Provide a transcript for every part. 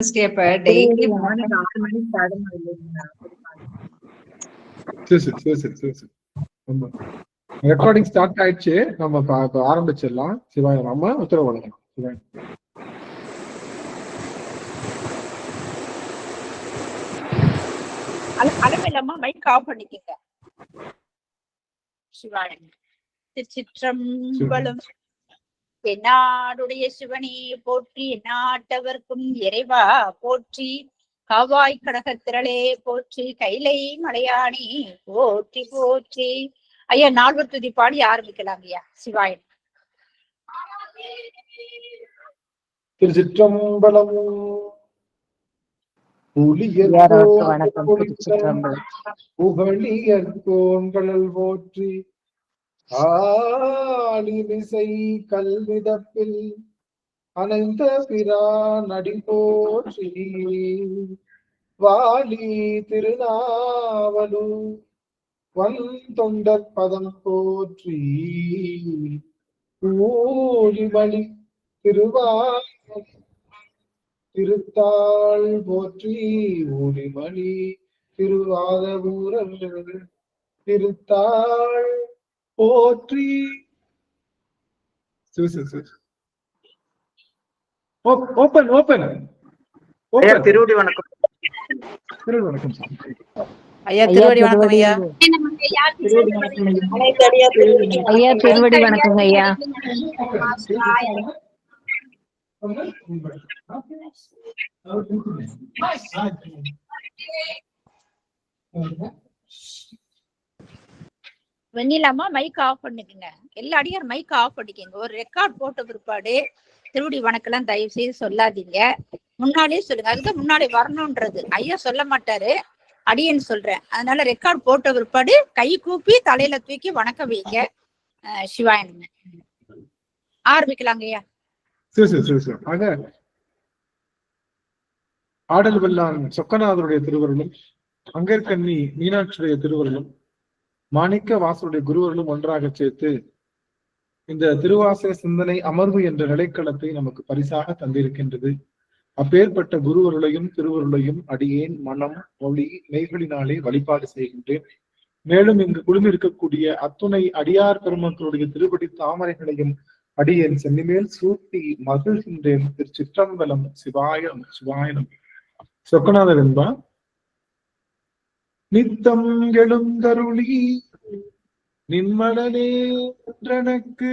Daily morning 6 மணிக்கு பாடணும் இல்லைங்களா? ரெக்கார்டிங் ஸ்டார்ட் ஆயிடுச்சு. நம்ம ஆரம்பிச்சிடலாம். சிவாய நம்ம உத்தரவு வழங்கலாம். சிவாய அளவில்லாம மைக் ஆஃப் பண்ணிக்கங்க. சிவாய திருச்சிற்றம்பலம். என்னாடுடைய சிவனே போற்றி, எந்நாட்டவர்க்கும் இறைவா போற்றி, காவாய் கடக திரளே போற்றி, கைலை மலையானி போற்றி போற்றி. ஐயா நால்வர் துதி பாடி ஆரம்பிக்கலாம் ஐயா. சிவாயன். திருச்சிற்றம்பலம். புகழியற்கோன்கள் போற்றி, ஆலிமிசை கல்விதப்பில் அனைந்த பிரானடி போற்றி, வாலி திருநாவலூர் வந்தொண்டர் பதம் போற்றி, ஊழிமணி திருத்தாள் போற்றி, ஊழிமணி திருவாதபூரல் திருத்தாள் போற்றி. Open open. திருவடி வணக்கம். திருவடி வணக்கம் ஐயா. திருவடி வணக்கம் ஐயா. ஐயா திருவடி வணக்கம் ஐயா. வெண்ணிலாமா மைக் ஆஃப் பண்ணிக்கங்க. எல்லா அடியார் மைக் ஆஃப் பண்ணிக்கங்க. ஒரு ரெக்கார்ட் போட்ட பிற்பாடு திருவடி வணக்கெல்லாம் தயவு செய்து சொல்லாதீங்க. முன்னாடியே சொல்லுங்க. அதுக்கு முன்னாடி வரணும்ன்றது ஐயா சொல்ல மாட்டாரு, அடியன்னு சொல்றேன். அதனால ரெக்கார்ட் போட்ட பிற்பாடு கை கூப்பி தலையில தூக்கி வணக்கம் வைங்க. சிவாயன் ஆரம்பிக்கலாங்க ஐயா. ஆடல் வெள்ளான் சொக்கநாதருடைய திருவருளும், அங்கற்கண்ணி மீனாட்சியுடைய திருவருளும், மாணிக்க வாசருடைய குருவர்களும் ஒன்றாக சேர்த்து இந்த திருவாசக சிந்தனை அமர்வு என்ற நிலைக்களத்தை நமக்கு பரிசாக தந்திருக்கின்றது. அப்பேற்பட்ட குருவருளையும் திருவருளையும் அடியேன் மனம் மொழி மெய்களினாலே வழிபாடு செய்கின்றேன். மேலும் இங்கு குழுமி இருக்கக்கூடிய அத்துணை அடியார் பெருமக்களுடைய திருப்படி தாமரைகளையும் அடியேன் சென்னிமேல் சூட்டி மகிழ்கின்றேன். திருச்சிற்றம்பலம். சிவாயம் சிவாயனம். சொக்கநாதர் என்பா நித்தம் எழுந்தருளி நின்மடனே என்றனக்கு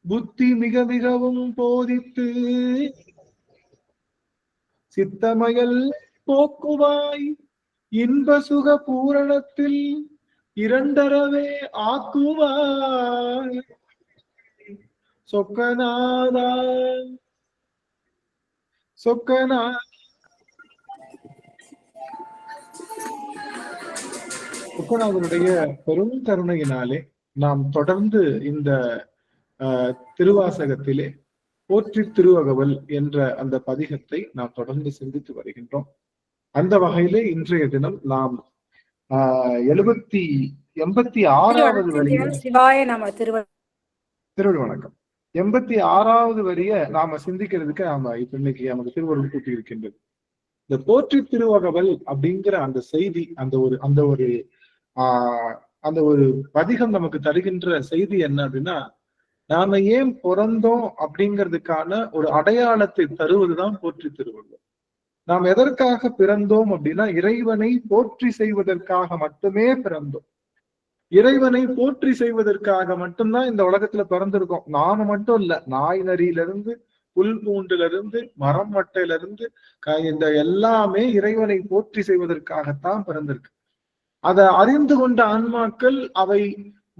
புத்தி மிக மிகவும் போதித்து, சித்தமயல் போக்குவாய் இன்ப சுக பூரணத்தில் இரண்டரவே ஆக்குவாய். சொக்கநாதா சொக்கநா சொக்கநாதனுடைய பெரும் கருணையினாலே நாம் தொடர்ந்து இந்த திருவாசகத்திலே போற்றி திருவகவல் என்ற அந்த பதிகத்தை நாம் தொடர்ந்து சிந்தித்து வருகின்றோம். அந்த வகையிலே இன்றைய தினம் நாம் 86வது வரியை திருவடி வணக்கம் 86வது வரிய நாம சிந்திக்கிறதுக்கு நாம இப்ப இன்னைக்கு நமக்கு திருவருள் கூட்டி இருக்கின்றது. இந்த போற்றி திருவகவல் அப்படிங்கிற அந்த செய்தி, அந்த ஒரு பதிகம் நமக்கு தருகின்ற செய்தி என்ன அப்படின்னா, நாம ஏன் பிறந்தோம் அப்படிங்கிறதுக்கான ஒரு அடையாளத்தை தருவதுதான் போற்றி திருவள்ளுவர். நாம் எதற்காக பிறந்தோம் அப்படின்னா, இறைவனை போற்றி செய்வதற்காக மட்டுமே பிறந்தோம். இறைவனை போற்றி செய்வதற்காக மட்டும்தான் இந்த உலகத்துல பிறந்திருக்கோம். நாம மட்டும் இல்ல, நாய் நரியிலிருந்து புல் பூண்டுல இருந்து மரம் மட்டையில இருந்து இந்த எல்லாமே இறைவனை போற்றி செய்வதற்காகத்தான் பிறந்திருக்கு. அதை அறிந்து கொண்ட ஆன்மாக்கள் அவை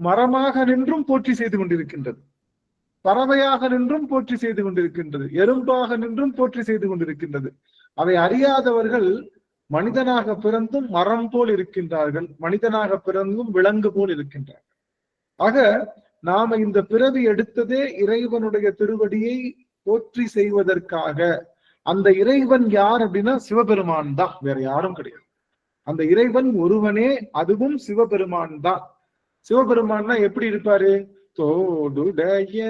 மரமாக நின்றும் போற்றி செய்து கொண்டிருக்கின்றது, பறவையாக நின்றும் போற்றி செய்து கொண்டிருக்கின்றது, எறும்பாக நின்றும் போற்றி செய்து கொண்டிருக்கின்றது. அவை அறியாதவர்கள் மனிதனாக பிறந்தும் மரம் போல் இருக்கின்றார்கள், மனிதனாக பிறந்தும் விலங்கு போல் இருக்கின்றார்கள். ஆக நாம இந்த பிறவி எடுத்ததே இறைவனுடைய திருவடியை போற்றி செய்வதற்காக. அந்த இறைவன் யார் அப்படின்னா சிவபெருமான் தான், வேற யாரும் கிடையாது. அந்த இறைவன் ஒருவனே, அதுவும் சிவபெருமான் தான். சிவபெருமான்னா எப்படி இருப்பாரு? தோடுடைய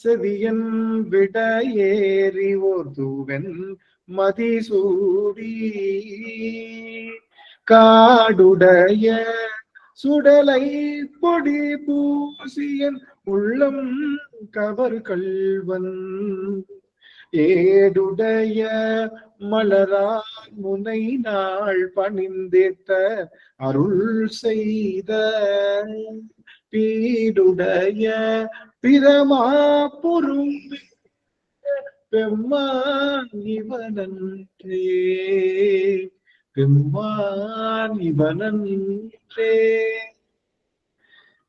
செவியன் விட ஏறி ஓர் தூவன் மதிசூடி காடுடைய சுடலை பொடி பூசியன் உள்ளம் கவர் கள்வன் ஏடுடைய மலரான் முனை நாள் பணிந்தேத்த அருள் செய்த பீடுடைய பிரமா பொருள் பெம்மான் இவனன்றே பெம்மான் இவனன்றே.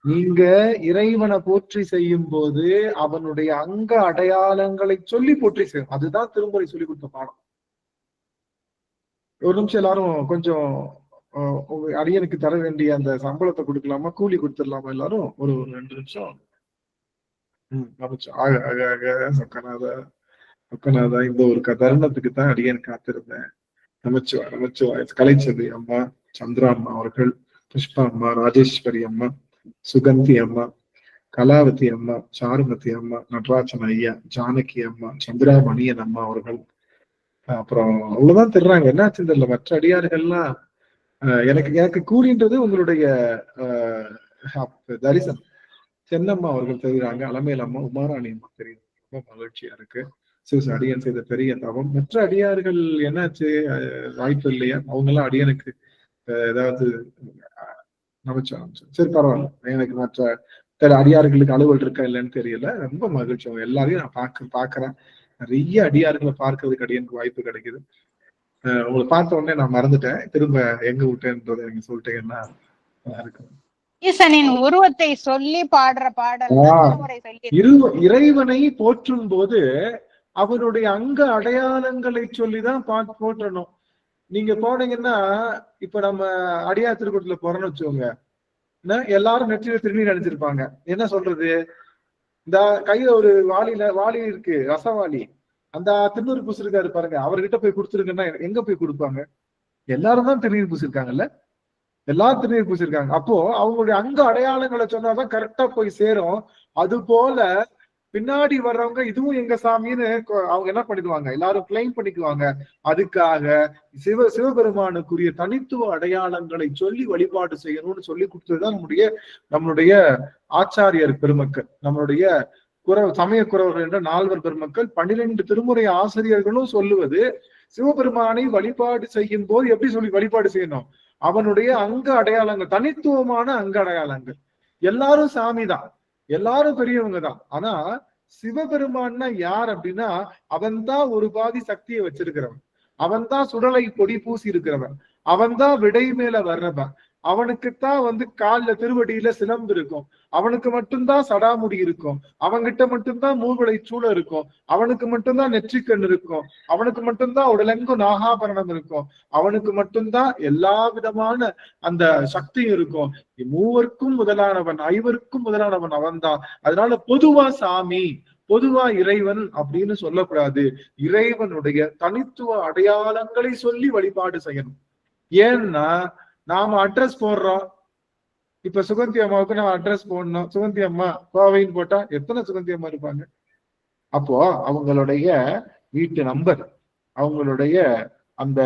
நீங்க இறைவனை போற்றி செய்யும் போது அவனுடைய அங்க அடையாளங்களை சொல்லி போற்றி செய்யும். அதுதான் திருமுறை சொல்லி கொடுத்த பாடம். ஒரு நிமிஷம் எல்லாரும் கொஞ்சம் அடியனுக்கு தர வேண்டிய அந்த சம்பளத்தை கொடுக்கலாமா, கூலி கொடுத்துடலாமா? எல்லாரும் ஒரு 2 நிமிஷம். சொக்கநாதா, இந்த ஒரு தருணத்துக்கு தான் அடியன் காத்திருந்தேன். நமச்சிவாய் கலைச்செல்வி அம்மா, சந்திரா அம்மா அவர்கள், புஷ்பா அம்மா, ராஜேஸ்வரி அம்மா, சுகந்தி அம்மா, கலாவதி அம்மா, சாருமதி அம்மா, நடராஜன் ஐயா, ஜானகி அம்மா, சந்திராமணியன் அம்மா அவர்கள். அப்புறம் அவ்வளவுதான் தெரிறாங்க. என்னாச்சு தெரியல. மற்ற அடியார்கள்லாம் எனக்கு கூலின்றது உங்களுடைய தரிசனம். சென்னம்மா அவர்கள் தெரியுறாங்க, அலமேல் அம்மா, உமாராணி அம்மா தெரியும். ரொம்ப மகிழ்ச்சியா இருக்கு. அடியன் செய்த பெரிய தவம். மற்ற அடியார்கள் என்னாச்சு, வாய்ப்பு இல்லையா? அவங்க எல்லாம் அடியனுக்கு ஏதாவது நமச்சாரம். சரி, பரவாயில்ல. எனக்கு மற்ற அடியார்களுக்கு அலுவல் இருக்கா இல்லைன்னு தெரியல. ரொம்ப மகிழ்ச்சி. அவங்க எல்லாரையும் நான் பாக்குறேன். நிறைய அடியார்களை பார்க்கறதுக்கு அடியனுக்கு வாய்ப்பு கிடைக்குது. உங்களை பார்த்த உடனே நான் மறந்துட்டேன். திரும்ப எங்க விட்டேன்றதை நீங்க சொல்லிட்டீங்கன்னா இருக்கும். ஈசனின் உருவத்தை சொல்லி பாடுற பாடல் இறைவனை போற்றும் போது அவனுடைய அங்க அடையாளங்களை சொல்லிதான் போற்றணும். நீங்க போனீங்கன்னா, இப்ப நம்ம அடியார் திருக்கூட்டத்துல போறோம்னு வச்சுக்கோங்க, எல்லாரும் நெற்றியில திருநீர் அணிஞ்சிருப்பாங்க. என்ன சொல்றது, இந்த கையில ஒரு வாளி இருக்கு, ரசவாளி, அந்த திருநூறு பூசிருக்காரு பாருங்க, அவர்கிட்ட போய் கொடுத்துருங்கன்னா எங்க போய் கொடுப்பாங்க? எல்லாரும் தான் திருநீர் பூசிருக்காங்கல்ல, எல்லாரும் திருநீர் பூசிருக்காங்க. அப்போ அவங்களுடைய அங்க அடையாளங்களை சொன்னாதான் கரெக்டா போய் சேரும். அது போல பின்னாடி வர்றவங்க இதுவும் எங்க சாமின்னு அவங்க என்ன பண்ணிடுவாங்க, எல்லாரும் கிளைம் பண்ணிக்குவாங்க. அதுக்காக சிவபெருமானுக்குரிய தனித்துவ அடையாளங்களை சொல்லி வழிபாடு செய்யணும்னு சொல்லி கொடுத்ததுதான் நம்மளுடைய ஆச்சாரியர் பெருமக்கள், நம்மளுடைய சமய குறவர்கள் என்ற 4 பெருமக்கள், 12 திருமுறை ஆசிரியர்களும் சொல்லுவது சிவபெருமானை வழிபாடு செய்யும் போது எப்படி சொல்லி வழிபாடு செய்யணும், அவனுடைய அங்க அடையாளங்கள், தனித்துவமான அங்க அடையாளங்கள். எல்லாரும் சாமி தான், எல்லாரும் பெரியவங்க தான். ஆனா சிவபெருமான்னா யார் அப்படின்னா, அவன் தான் ஒரு பாதி சக்தியை வச்சிருக்கிறவன், அவன் தான் சுடலை பொடி பூசி இருக்கிறவன், அவன் தான் விடை மேல வர்றவன், அவனுக்குத்தான் கால்ல திருவடியில சிலம்பு இருக்கும், அவனுக்கு மட்டும்தான் சடாமுடி இருக்கும், அவன்கிட்ட மட்டும்தான் மூவளை சூழ இருக்கும், அவனுக்கு மட்டும்தான் நெற்றிக்கண் இருக்கும், அவனுக்கு மட்டும்தான் உடலெங்கும் நாகாபரணம் இருக்கும், அவனுக்கு மட்டும்தான் எல்லா விதமான அந்த சக்தியும் இருக்கும். மூவருக்கும் முதலானவன், 5வருக்கும் முதலானவன் அவன்தான். அதனால பொதுவா சாமி, பொதுவா இறைவன் அப்படின்னு சொல்லக்கூடாது. இறைவனுடைய தனித்துவ அடையாளங்களை சொல்லி வழிபாடு செய்யணும். ஏன்னா நாம அட்ரஸ் போடுறோம். இப்ப சுகந்தி அம்மாவுக்கு நம்ம அட்ரஸ் போடணும். சுகந்தி அம்மா கோவைன்னு போட்டா எத்தனை சுகந்தி அம்மா இருப்பாங்க? அப்போ அவங்களுடைய வீட்டு நம்பர், அவங்களுடைய அந்த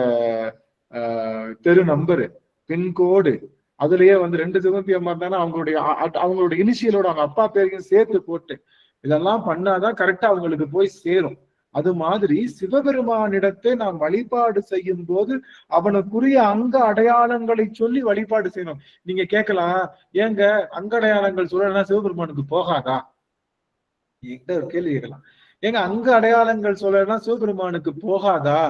தெரு நம்பரு, பின்கோடு, அதுலயே 2 சுகந்தி அம்மா இருந்தாலும் அவங்களுடைய இனிஷியலோட அவங்க அப்பா பேரையும் சேர்த்து போட்டு இதெல்லாம் பண்ணாதான் கரெக்டா அவங்களுக்கு போய் சேரும். அது மாதிரி சிவபெருமானிடத்தை நாம் வழிபாடு செய்யும் போது அவனுக்குரிய அங்க அடையாளங்களை சொல்லி வழிபாடு செய்யணும். நீங்க கேட்கலாம், ஏங்க அங்க அடையாளங்கள் சொல்லலாம் சிவபெருமானுக்கு போகாதா? என்கிட்ட ஒரு கேள்வி கேட்கலாம், ஏங்க அங்க அடையாளங்கள் சொல்லலாம் சிவபெருமானுக்கு போகாதா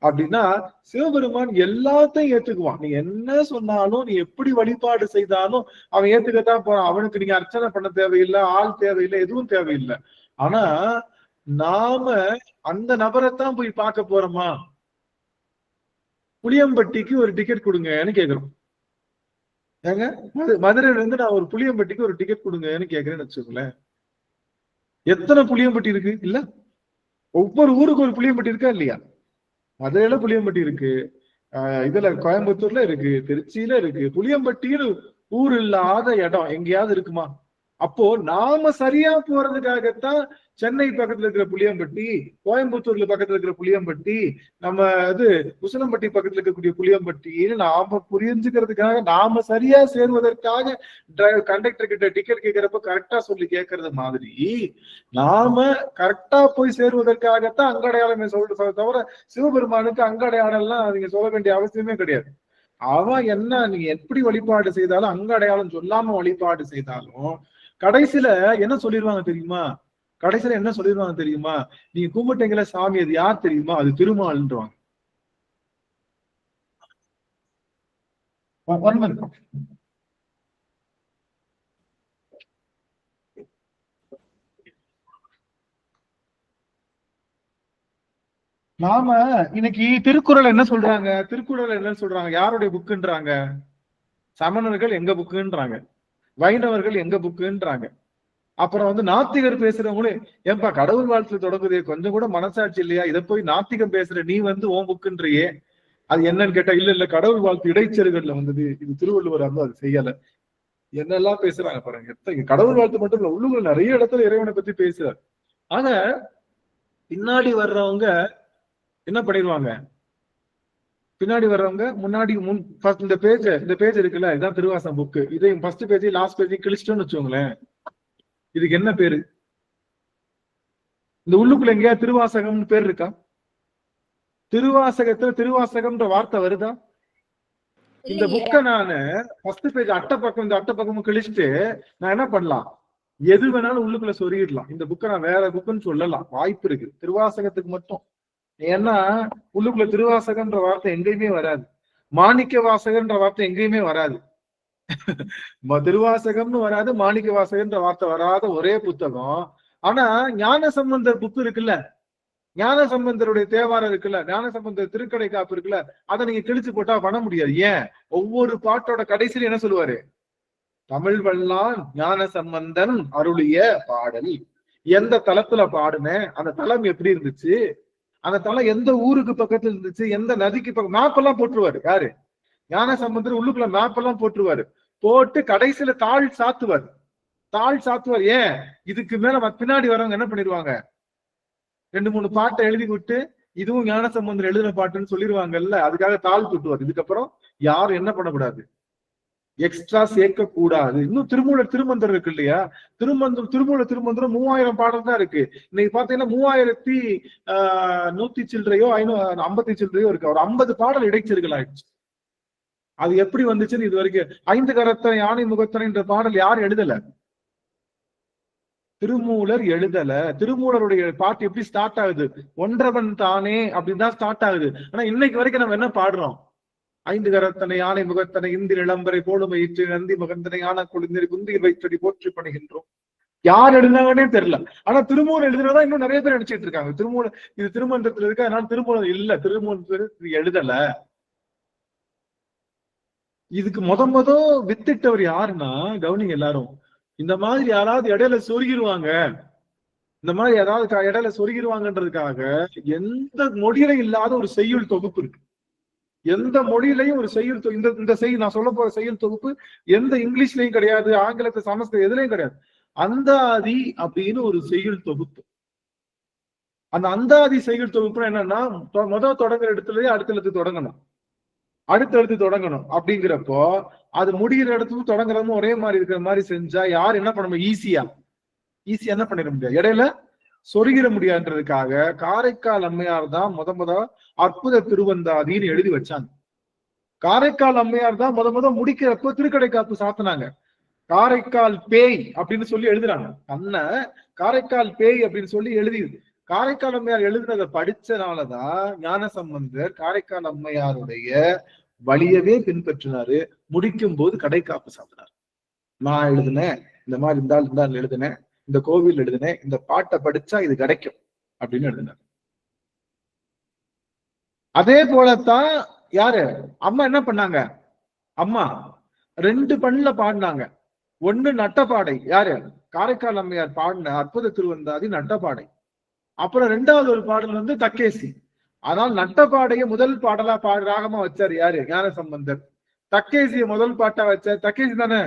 அப்படின்னா, சிவபெருமான் எல்லாத்தையும் ஏத்துக்குவான். நீ என்ன சொன்னாலும், நீ எப்படி வழிபாடு செய்தாலும் அவன் ஏத்துக்கத்தான் போறான். அவனுக்கு நீங்க அர்ச்சனை பண்ண தேவையில்லை, ஆள் தேவையில்லை, எதுவும் தேவையில்லை. ஆனா நாம அந்த நபரைத்தான் போய் பார்க்க போறோமா? புளியம்பட்டிக்கு ஒரு டிக்கெட் கொடுங்கன்னு கேக்குறோம். ஏங்க மதுரையில இருந்து நான் ஒரு புளியம்பட்டிக்கு ஒரு டிக்கெட் கொடுங்கன்னு கேக்குறேன்னு வச்சுக்கோங்களேன். எத்தனை புளியம்பட்டி இருக்கு இல்ல? ஒவ்வொரு ஊருக்கு ஒரு புளியம்பட்டி இருக்கா இல்லையா? மதுரையில புளியம்பட்டி இருக்கு, இதுல கோயம்புத்தூர்ல இருக்கு, திருச்சியில இருக்கு. புளியம்பட்டின்னு ஊர் இல்லாத இடம் எங்கேயாவது இருக்குமா? அப்போ நாம சரியா போறதுக்காகத்தான் சென்னை பக்கத்துல இருக்கிற புளியம்பட்டி, கோயம்புத்தூர்ல பக்கத்துல இருக்கிற புளியம்பட்டி, நம்ம உசிலம்பட்டி பக்கத்துல இருக்கக்கூடிய புளியம்பட்டின்னு நாம புரிஞ்சுக்கிறதுக்காக, நாம சரியா சேருவதற்காக கண்டக்டர் கிட்ட டிக்கெட் கேட்கிறப்ப கரெக்டா சொல்லி கேட்கறது மாதிரி, நாம கரெக்டா போய் சேருவதற்காகத்தான் அங்கடையாளமே சொல்ற தவிர சிவபெருமானுக்கு அங்கடையாளம் எல்லாம் நீங்க சொல்ல வேண்டிய அவசியமே கிடையாது. அவன் என்ன நீங்க எப்படி வழிபாடு செய்தாலும், அங்க அடையாளம் சொல்லாம வழிபாடு செய்தாலும் கடைசியில என்ன சொல்லிடுவாங்க தெரியுமா? கடைசியில என்ன சொல்லிடுவாங்க தெரியுமா? நீங்க கும்பிட்டீங்களா சாமி, அது யார் தெரியுமா? அது திருமால்ன்றவாங்க. நாம இன்னைக்கு திருக்குறள் என்ன சொல்றாங்க? திருக்குறள் என்ன சொல்றாங்க? யாருடைய புக்குன்றாங்க? சமணர்கள் எங்க புக்குன்றாங்க, வைணவர்கள் எங்க புக்குன்றாங்க. அப்புறம் நாத்திகர் பேசுறவங்களே, ஏன்பா கடவுள் வாழ்த்து தொடங்குதே, கொஞ்சம் கூட மனசாட்சி இல்லையா? இதை போய் நாத்திகம் பேசுற நீ உன் புக்குன்றியே, அது என்னன்னு கேட்டா, இல்ல கடவுள் வாழ்த்து இடைச்செருகல்ல வந்தது, இது திருவள்ளுவர் அது செய்யல. என்னெல்லாம் பேசுறாங்க பாருங்க. கடவுள் வாழ்த்து மட்டும் இல்ல, உள்ளுக்குள்ள நிறைய இடத்துல இறைவனை பத்தி பேசுறாரு. ஆனா பின்னாடி வர்றவங்க என்ன பண்ணிடுவாங்க? பின்னாடி வர்றவங்க முன்னாடி இந்த பேஜ் இருக்குல்ல, இதுதான் திருவாசகம் புக்கு, இதையும் ஃபர்ஸ்ட் பேஜ் லாஸ்ட் பேஜ் கிழிச்சிட்டோம்னு வச்சுக்கோங்களேன், இதுக்கு என்ன பேரு? இந்த உள்ளுக்குள்ள எங்கேயா திருவாசகம்னு பேர் இருக்கா? திருவாசகத்துல திருவாசகம்ன்ற வார்த்தை வருதா? இந்த புக்கை நானு ஃபர்ஸ்ட் பேஜ் அட்டை பக்கம், இந்த அட்டை பக்கமும் கிழிச்சிட்டு நான் என்ன பண்ணலாம்? எது வேணாலும் உள்ளுக்குள்ள சொருகிடலாம். இந்த புக்கை நான் வேற புக்குன்னு சொல்லலாம், வாய்ப்பு இருக்கு திருவாசகத்துக்கு மட்டும். ஏன்னா உள்ளுக்குள்ள திருவாசகன்ற வார்த்தை எங்கேயுமே வராது, மாணிக்க வாசகன்ற வார்த்தை எங்கேயுமே வராது, திருவாசகம்னு வராது, மாணிக்க வாசகன்ற வார்த்தை வராத ஒரே புத்தகம். ஆனா ஞான சம்பந்தர் புக்கு இருக்குல்ல, ஞான சம்பந்தருடைய தேவாரம் இருக்குல்ல, ஞான சம்பந்தர் திருக்கடை காப்பு இருக்குல்ல, அதை நீங்க கிழிச்சு போட்டா பண்ண முடியாது. ஏன்? ஒவ்வொரு பாட்டோட கடைசியில என்ன சொல்லுவாரு? தமிழ் வல்லான் ஞான சம்பந்தன் அருளிய பாடல். எந்த தலத்துல பாடுனேன், அந்த தலம் எப்படி இருந்துச்சு, அந்த தலம் எந்த ஊருக்கு பக்கத்துல இருந்துச்சு, எந்த நதிக்கு பக்கம், மேப் எல்லாம் போட்டுருவாரு. யாரு? ஞான சம்பந்தர் உள்ளுக்குள்ள மேப் எல்லாம் போட்டுருவாரு. போட்டு கடைசியில தாழ் சாத்துவார். ஏன்? இதுக்கு மேல பின்னாடி வரவங்க என்ன பண்ணிடுவாங்க? 2-3 பாட்டை எழுதி விட்டு இதுவும் ஞான சம்பந்தர் எழுதின பாட்டுன்னு சொல்லிடுவாங்கல்ல, அதுக்காக தாழ் தூட்டுவார். இதுக்கப்புறம் யாரும் என்ன பண்ணக்கூடாது? எக்ஸ்ட்ரா சேர்க்க கூடாது. இன்னும் திருமந்திரம் இருக்கு இல்லையா, திருமூலர் திருமந்திரம் 3000 பாடல் தான் இருக்கு. இன்னைக்கு பாத்தீங்கன்னா 3100 சில்லறையோ 550 சில்லறையோ இருக்கு. ஒரு 50 பாடல் இடைச்செருகல் ஆயிடுச்சு. அது எப்படி வந்துச்சுன்னு இது வரைக்கும் 5 கரத்தனை யானை முகத்தனை என்ற பாடல் யார் எழுதல? திருமூலர் எழுதல. திருமூலருடைய பாட்டு எப்படி ஸ்டார்ட் ஆகுது? ஒன்றவன் தானே அப்படின்னு தான் ஸ்டார்ட் ஆகுது. ஆனா இன்னைக்கு வரைக்கும் நம்ம என்ன பாடுறோம்? 5 கரத்தனை யானை முகத்தனை இந்திர இளம்பரை போலும் வயிற்று நந்தி மகந்தனை யானை கொழுந்திரி குந்தியில் வைத்தடி போற்றி பண்ணுகின்றோம். யார் எழுதினாங்கன்னே தெரியல. ஆனா திருமூலர் எழுதுனதா இன்னும் நிறைய பேர் நினைச்சிட்டு இருக்காங்க. திருமூலர் இது திருமந்திரத்துல இருக்கு, அதனால திருமூலர் இல்ல, திருமூலர் எழுதல. இதுக்கு முத வித்திட்டவர் யாருன்னா, கவனிங்க எல்லாரும், இந்த மாதிரி யாராவது இடையில சொருகிடுவாங்க, இந்த மாதிரி ஏதாவது இடையில சொருகிடுவாங்கன்றதுக்காக எந்த மொழியிலும் இல்லாத ஒரு செய்யுள் தொகுப்பு இருக்கு. எந்த மொழியிலையும் ஒரு செய்யுள் இந்த செய்யுள் நான் சொல்ல போற செய்யுள் தொகுப்பு எந்த இங்கிலீஷ்லயும் கிடையாது, ஆங்கிலத்தை சமஸ்கிருதம் எதுலையும் கிடையாது. அந்தாதி அப்படின்னு ஒரு செய்யுள் தொகுப்பு. அந்த அந்தாதி செய்யுள் தொகுப்பு என்னன்னா, முதல் தொடங்குற இடத்துலயே அடுத்தடுத்து தொடங்கணும் அப்படிங்கிறப்போ, அது முடிகிற இடத்துக்கு தொடங்குறதும் ஒரே மாதிரி இருக்கிற மாதிரி செஞ்சா யார் என்ன பண்ண முடியும்? ஈஸியா என்ன பண்ணிட முடியாது, இடையில சொருகிட முடியாதுன்றதுக்காக காரைக்கால் அம்மையார் தான் முத அற்புத திருவந்தாதின்னு எழுதி வச்சாங்க. காரைக்கால் அம்மையார் தான் முத முடிக்கிறப்போ திருக்கடை காப்பு சாத்தினாங்க. காரைக்கால் பேய் அப்படின்னு சொல்லி எழுதுறாங்க. காரைக்கால் பேய் அப்படின்னு சொல்லி எழுதி காரைக்கால் அம்மையார் எழுதுனதை படிச்சனாலதான் ஞான சம்பந்தர் காரைக்கால் அம்மையாருடைய வழியவே பின்பற்றினாரு. முடிக்கும் போது கடை காப்பு சாத்தினார். நான் எழுதுனேன், இந்த மாதிரி இருந்தால் எழுதுனேன், இந்த கோவில் எழுதுனேன், இந்த பாட்டை படிச்சா இது கிடைக்கும் அப்படின்னு எழுதினார். அதே போலத்தான் யாரு அம்மா என்ன பண்ணாங்க? அம்மா 2 பண்ணல பாடினாங்க. ஒண்ணு நட்டப்பாடை, யாரு? காரைக்கால் அம்மையார் பாடின அற்புத திருவந்தாதி நட்டப்பாடை. அப்புறம் 2வது ஒரு பாடல் தக்கேசி. ஆனால் நட்டப்பாடைய முதல் பாடலா ராகமா வச்சாரு யாரு? ஞான சம்பந்தர். தக்கேசிய முதல் பாட்டா வச்சார். தக்கேசி தானே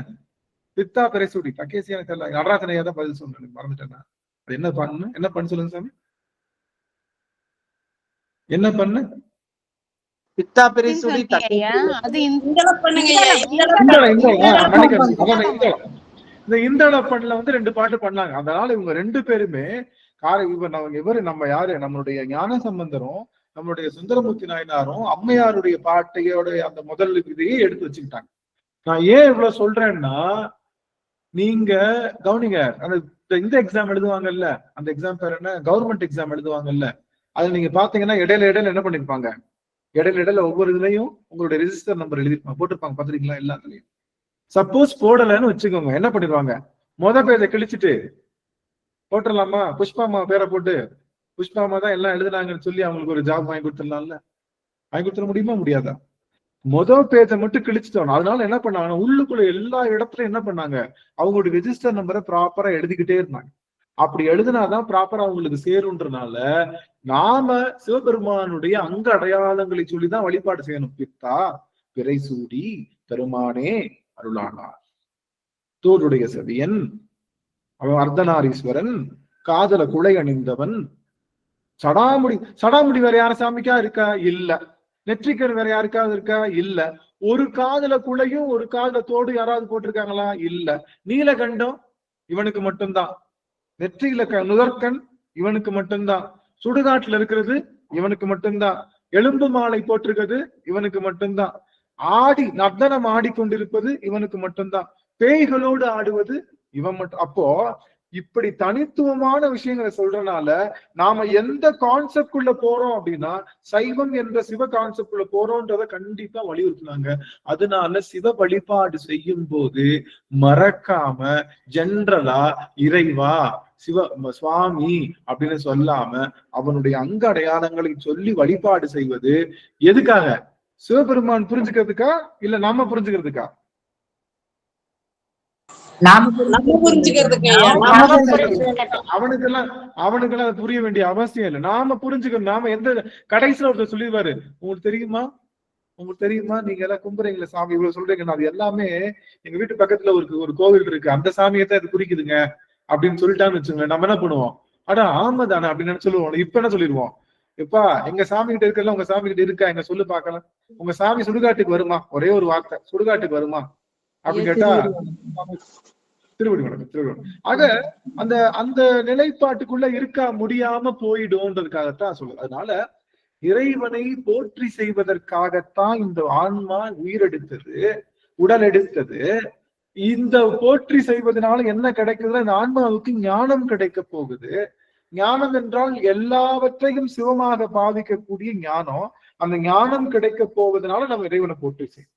பித்தா பெரைசூடி தகேசி எனக்கு தெரியல, நடராஜன் ஐயா தான் பதில் சொன்னேன், மறந்துட்டேன்னா. அது என்ன பண்ணு சொல்லுங்க சாமி, என்ன பண்ணு? பித்தா பெரிசுடி அது இந்த இந்தள பண்ணல வந்து 2 பாட்டு பண்ணாங்க. அதனால இவங்க 2 பேருமே இவர் நம்ம யாரு, நம்மளுடைய ஞான சம்பந்தரும் நம்மளுடைய சுந்தரமூர்த்தி நாயனாரும் அம்மையாருடைய பாட்டையோட அந்த முதல் இதையே எடுத்து வச்சுக்கிட்டாங்க. நான் ஏன் இவ்வளவு சொல்றேன்னா, நீங்க கவனிங்க, அந்த இந்த எக்ஸாம் எழுதுவாங்கல்ல, அந்த எக்ஸாம் பேர் என்ன, கவர்மெண்ட் எக்ஸாம் எழுதுவாங்கல்ல, அதுல நீங்க பாத்தீங்கன்னா இடையில என்ன பண்ணிருப்பாங்க, இடையில ஒவ்வொரு இதுலயும் உங்களுடைய ரெஜிஸ்டர் நம்பர் எழுதிருப்பாங்க, போட்டிருப்பாங்க, பாத்துருக்கீங்களா எல்லாத்துலயும். சப்போஸ் போடலன்னு வச்சுக்கோங்க, என்ன பண்ணிடுவாங்க, பேஜை கிழிச்சிட்டு போட்டுடலாமா, புஷ்பாமா பேரை போட்டு புஷ்பாமா தான் எல்லாம் எழுதுனாங்கன்னு சொல்லி அவங்களுக்கு ஒரு ஜாப் வாங்கி கொடுத்துடலாம்ல. வாங்கி கொடுத்துட முடியுமா, முடியாதா? பேஜை மட்டும் கிழிச்சிட்டோம். அதனால என்ன பண்ணாங்க, உள்ளுக்குள்ள எல்லா இடத்துலயும் என்ன பண்ணாங்க, அவங்களுடைய ரெஜிஸ்டர் நம்பரை ப்ராப்பரா எழுதிக்கிட்டே இருந்தாங்க. அப்படி எழுதினாதான் ப்ராப்பரா அவங்களுக்கு சேருன்றனால நாம சிவபெருமானுடைய அங்க அடையாளங்களை சொல்லிதான் வழிபாடு செய்யணும். பித்தா பிறைசூடி பெருமானே அருளானார், தோளுடைய செவியன், அவன் அர்த்தநாரீஸ்வரன், காதல குலை அணிந்தவன், சடாமுடி வேற யார சாமிக்கா இருக்கா, இல்ல. நெற்றிக்கர் வேற யாருக்காவது இருக்கா, இல்ல. ஒரு காதல குலையும் ஒரு காதல தோடு யாராவது போட்டிருக்காங்களா, இல்ல. நீலகண்டம் இவனுக்கு மட்டும்தான், நெற்றியில நுதற்கண் இவனுக்கு மட்டும்தான், சுடுகாட்டுல இருக்கிறது இவனுக்கு மட்டும்தான், எலும்பு மாலை போட்டிருக்கிறது இவனுக்கு மட்டும்தான், நர்த்தனம் ஆடிக்கொண்டிருப்பது இவனுக்கு மட்டும்தான், பேய்களோடு ஆடுவது இவன் மட்டும். அப்போ இப்படி தனித்துவமான விஷயங்களை சொல்றதுனால நாம எந்த கான்செப்ட் குள்ள போறோம் அப்படின்னா சைவம் என்ற சிவ கான்செப்ட் குள்ள போறோம்ன்றத கண்டிப்பா வலியுறுத்தினாங்க. அதனால சிவ வழிபாடு செய்யும் போது மறக்காம ஜென்ரலா இறைவா சுவாமி அப்படின்னு சொல்லாம அவனுடைய அங்க அடையாளங்களை சொல்லி வழிபாடு செய்வது எதுக்காக, சிவபெருமான் புரிஞ்சுக்கிறதுக்கா இல்ல நாம புரிஞ்சுக்கிறதுக்கா? அவனுக்கெல்லாம் புரிய வேண்டிய அவசியம் இல்லை, நாம புரிஞ்சுக்கணும். நாம எந்த கடைசியில ஒருத்தர் சொல்லிடுவாரு, உங்களுக்கு தெரியுமா நீங்க எல்லாம் கும்புறீங்களா சாமி, இவ்வளவு சொல்றீங்க, அது எல்லாமே எங்க வீட்டு பக்கத்துல ஒரு கோவில் இருக்கு, அந்த சாமியை தான் இது குறிக்குதுங்க அப்படின்னு சொல்லிட்டான்னு வச்சுங்க, நம்ம என்ன பண்ணுவோம், ஆமா தானே அப்படின்னு சொல்லுவோம். இப்ப என்ன சொல்லிடுவோம், எப்பா எங்க சாமி கிட்ட இருக்கல, உங்க சாமி கிட்ட இருக்கா, எங்க சொல்லு பாக்கலாம், உங்க சாமி சுடுகாட்டுக்கு வருமா, ஒரே ஒரு வார்த்தை, சுடுகாட்டுக்கு வருமா அப்படின்னு கேட்டா திருவடி வணக்கம். ஆக அந்த நிலைப்பாட்டுக்குள்ள இருக்க முடியாம போயிடும்ன்றதுக்காகத்தான் சொல்லுது. அதனால இறைவனை போற்றி செய்வதற்காகத்தான் இந்த ஆன்மா உயிரெடுத்தது, உடல் எடுத்தது. இந்த போற்றி செய்வதனால என்ன கிடைக்குதுன்னா இந்த ஆன்மாவுக்கு ஞானம் கிடைக்க போகுது. ஞானம் என்றால் எல்லாவற்றையும் சிவமாக பாவிக்கக்கூடிய ஞானம். அந்த ஞானம் கிடைக்க போவதனால நம்ம இறைவனை போற்றி செய்யும்.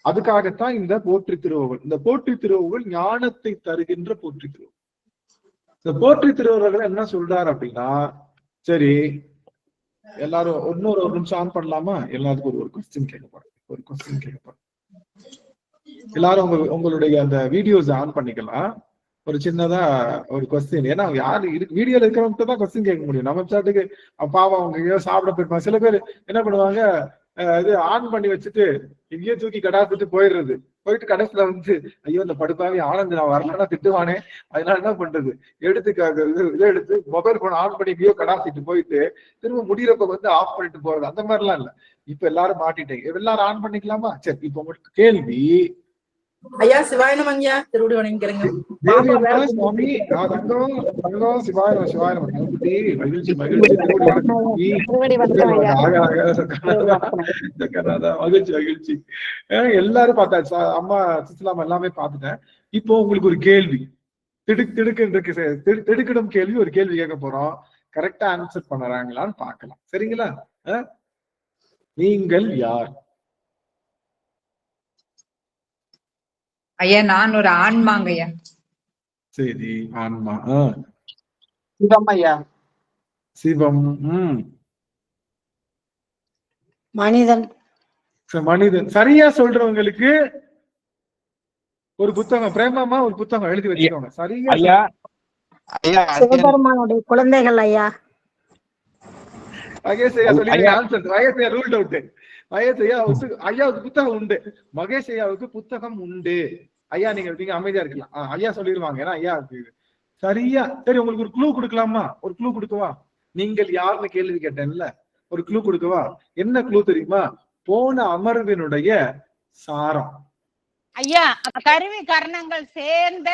அதுக்காகத்தான் இந்த போற்றி திருவுகள். இந்த போற்றி திருவுகள் ஞானத்தை தருகின்ற போற்றி திருவுகள். இந்த போற்றி திருவுகள் என்ன சொல்றாரு அப்படின்னா, சரி எல்லாரும் ஒரு நிமிஷம் ஆன் பண்ணலாமா, எல்லாருக்கும் ஒரு கொஸ்டின் கேட்க போறேன். எல்லாரும் உங்களுடைய அந்த வீடியோஸ் ஆன் பண்ணிக்கலாம். ஒரு சின்னதா ஒரு கொஸ்டின், ஏன்னா யாரு வீடியோல இருக்கிறவங்க தான் கொஸ்டின் கேட்க முடியும். நம்ம சாட்டுக்கு பாவம் அவங்க எங்கேயோ சாப்பிட போயிருப்பாங்க. சில பேர் என்ன பண்ணுவாங்க, இது ஆன் பண்ணி வச்சுட்டு எங்கேயோ தூக்கி கடாசிட்டு போயிட்டு கடைசியில வந்து ஐயோ இந்த படுப்பாவே ஆனந்த் நான் வரலன்னா திட்டுவானே, அதனால என்ன பண்றது, எடுத்து மொபைல் போன் ஆன் பண்ணி எங்கேயோ கடாசிட்டு போயிட்டு திரும்ப முடியறப்ப வந்து ஆஃப் பண்ணிட்டு போறது, அந்த மாதிரி எல்லாம் இல்ல. இப்ப எல்லாரும் மாட்டிட்டீங்க, எல்லாரும் ஆன் பண்ணிக்கலாமா? சரி, இப்ப உங்களுக்கு கேள்வி. ஐயா சிவாயனம் ஐயா, திருவடி வணங்கிக்கிறேங்க. மகிழ்ச்சி எல்லாரும் பார்த்தாச்சு, அம்மா சிஸ்லாம் எல்லாமே பார்த்துட்டேன். இப்போ உங்களுக்கு ஒரு கேள்வி, திடுக்கிடும் கேள்வி, ஒரு கேள்வி கேட்க போறோம். கரெக்டா ஆன்சர் பண்றாங்களான்னு பாக்கலாம். சரிங்களா? நீங்கள் யார்? ஐயா நான் ஒரு ஆன்மாங்க ஐயா. சரி, ஆன்மா. சிவம் ஐயா. சிவம். மனிதன். சரியா சொல்றவங்களுக்கு ஒரு புத்தகம், பிரேமாமா ஒரு புத்தகம் எழுதி வச்சுக்கோங்க. சரியா? சிவபெருமானுடைய குழந்தைகள் ஐயா. மகேஷ் ஐயா சொல்லி ஆன்சர். மகேஷ் ஐயா ரூல்ட் அவுட். மகேஷ் ஐயாவுக்கு புத்தகம் உண்டு. மகேஷ் ஐயாவுக்கு புத்தகம் உண்டு. ஐயா நீங்க அமைதியா இருக்கலாம். ஐயா சொல்லிடுவாங்க. ஏன்னா ஐயா சரியா சரி. உங்களுக்கு ஒரு க்ளூ கொடுக்கலாமா? ஒரு க்ளூ கொடுக்கவா? நீங்கள் யாருன்னு கேள்வி கேட்டேன்ல, ஒரு க்ளூ கொடுக்கவா? என்ன க்ளூ தெரியுமா? போன அமர்வினுடைய சாரம். ஐயா கருவி கரணங்கள் சேர்ந்த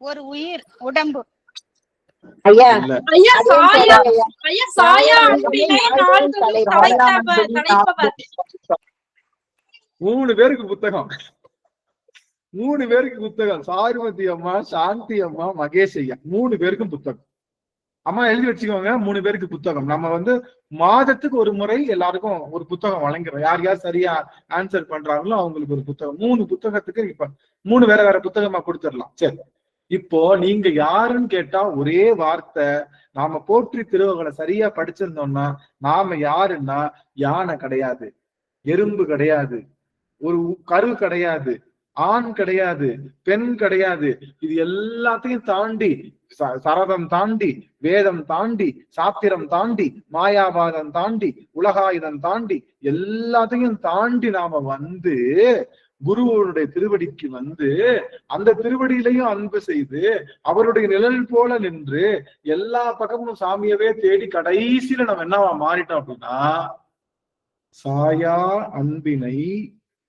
ஒரு உயிர் உடம்பு. ஐயா இல்ல. ஐயா சாயா ஐயா சாயா அன்பினை நாள்தோறும் தலைப்பவர். 3 பேருக்கு புத்தகம். 3 பேருக்கு புத்தகம். சாருமதி அம்மா, சாந்தி அம்மா, மகேஷ் ஐயா 3 பேருக்கும் புத்தகம். அம்மா எழுதி வச்சுக்கோங்க. 3 பேருக்கு புத்தகம். நம்ம வந்து மாதத்துக்கு ஒரு முறை எல்லாருக்கும் ஒரு புத்தகம் வழங்குறோம். யார் யார் சரியா ஆன்சர் பண்றாங்களோ அவங்களுக்கு ஒரு புத்தகம். 3 புத்தகத்துக்கு இப்ப 3 வேற வேற புத்தகமா கொடுத்துடலாம். சரி, இப்போ நீங்க யாருன்னு கேட்டா ஒரே வார்த்தை, நாம போற்றி திருவகளை சரியா படிச்சிருந்தோம்னா நாம யாருன்னா யானை கிடையாது, எறும்பு கிடையாது, ஒரு கரு கிடையாது, ஆண் கிடையாது, பெண் கிடையாது. இது எல்லாத்தையும் தாண்டி சரதம் தாண்டி, வேதம் தாண்டி, சாத்திரம் தாண்டி, மாயாவாதம் தாண்டி, உலகாயுதம் தாண்டி, எல்லாத்தையும் தாண்டி நாம வந்து குருவனுடைய திருவடிக்கு வந்து அந்த திருவடியிலையும் அன்பு செய்து அவருடைய நிழல் போல நின்று எல்லா பக்கமும் சாமியவே தேடி கடைசியில நம்ம என்னவா மாறிட்டோம் அப்படின்னா சாயா அன்பினை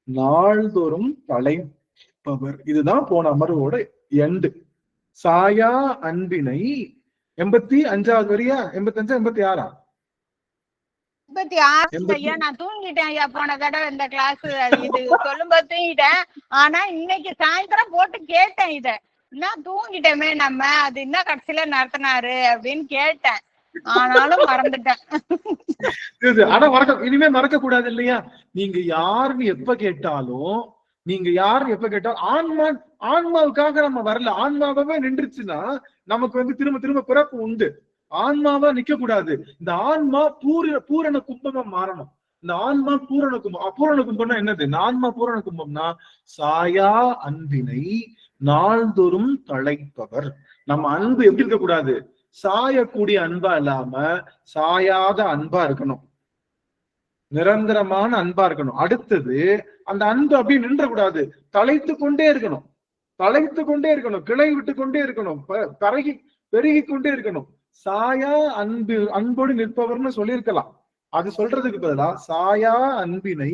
நாள்தோறும் தலைப்பவர். இதுதான் போன அமர்வோட எண்டு. சாயா அன்பினை 85வது வரியா? 85 86 86 ஐயா. நான் தூங்கிட்டேன் ஐயா போன தடவை இந்த கிளாஸ் இது சொல்லும்போது தூங்கிட்டேன். ஆனா இன்னைக்கு சாயந்தரம் போட்டு கேட்டேன். இத இன்னும் தூங்கிட்டேமே நம்ம, அது இன்னும் கடைசியில நடத்தினாரு அப்படின்னு கேட்டேன். ஆனாலும் மறந்துட்டேன். ஆனா இனிமே மறக்க கூடாது இல்லையா? நீங்க யாருன்னு எப்ப கேட்டாலும் ஆன்மாவுக்காக நம்ம வரல. ஆன்மாவே நின்றுச்சுன்னா நமக்கு வந்து திரும்ப திரும்ப பிறப்பு உண்டு. ஆன்மாவா நிக்க கூடாது. இந்த ஆன்மா பூரண கும்பமா மாறணும். இந்த ஆன்மா பூரண கும்பம். அபூரண கும்பம்னா என்னது? இந்த ஆன்மா பூரண கும்பம்னா சாயா அன்பினை நாள்தோறும் தழைப்பவர். நம்ம அன்பு எப்படி இருக்க கூடாது? சாயக்கூடிய அன்பா இல்லாம சாயாத அன்பா இருக்கணும், நிரந்தரமான அன்பா இருக்கணும். அடுத்தது அந்த அன்பு அப்படியே நின்ற கூடாது, தலைத்து கொண்டே இருக்கணும், தலைத்து கொண்டே இருக்கணும், கிளை விட்டு கொண்டே இருக்கணும், பெருகி கொண்டே இருக்கணும். சாயா அன்போடு நிற்பவர்னு சொல்லியிருக்கலாம். அது சொல்றதுக்கு பதிலா சாயா அன்பினை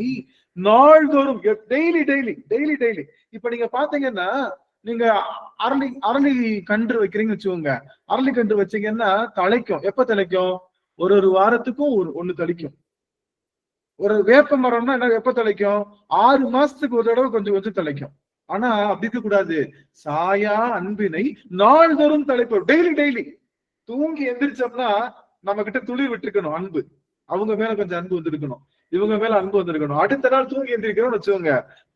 நாள்தோறும் டெய்லி டெய்லி டெய்லி டெய்லி. இப்ப நீங்க பாத்தீங்கன்னா நீங்க அரளி கன்று வைக்கிறீங்கன்னு வச்சுக்கோங்க. அரளி கன்று வச்சீங்கன்னா தலைக்கும். எப்ப தலைக்கும்? ஒரு வாரத்துக்கும் ஒண்ணு தலைக்கும். ஒரு வேப்ப மரம்னா என்ன, எப்ப தலைக்கும்? 6 மாசத்துக்கு ஒரு தடவை கொஞ்சம் கொஞ்சம் தலைக்கும். ஆனா அப்படி இருக்க கூடாது. சாயா அன்பினை நாள்தோறும் தலைப்பவர். டெய்லி டெய்லி தூங்கி எந்திரிச்சோம்னா நம்ம கிட்ட துளி விட்டுருக்கணும் அன்பு. அவங்க மேல கொஞ்சம் அன்பு வந்திருக்கணும், இவங்க மேல அன்பு வந்திருக்கணும். அடுத்த நாள் தூங்கி எந்திரிக்கிறோம்னு வச்சுக்கோங்க,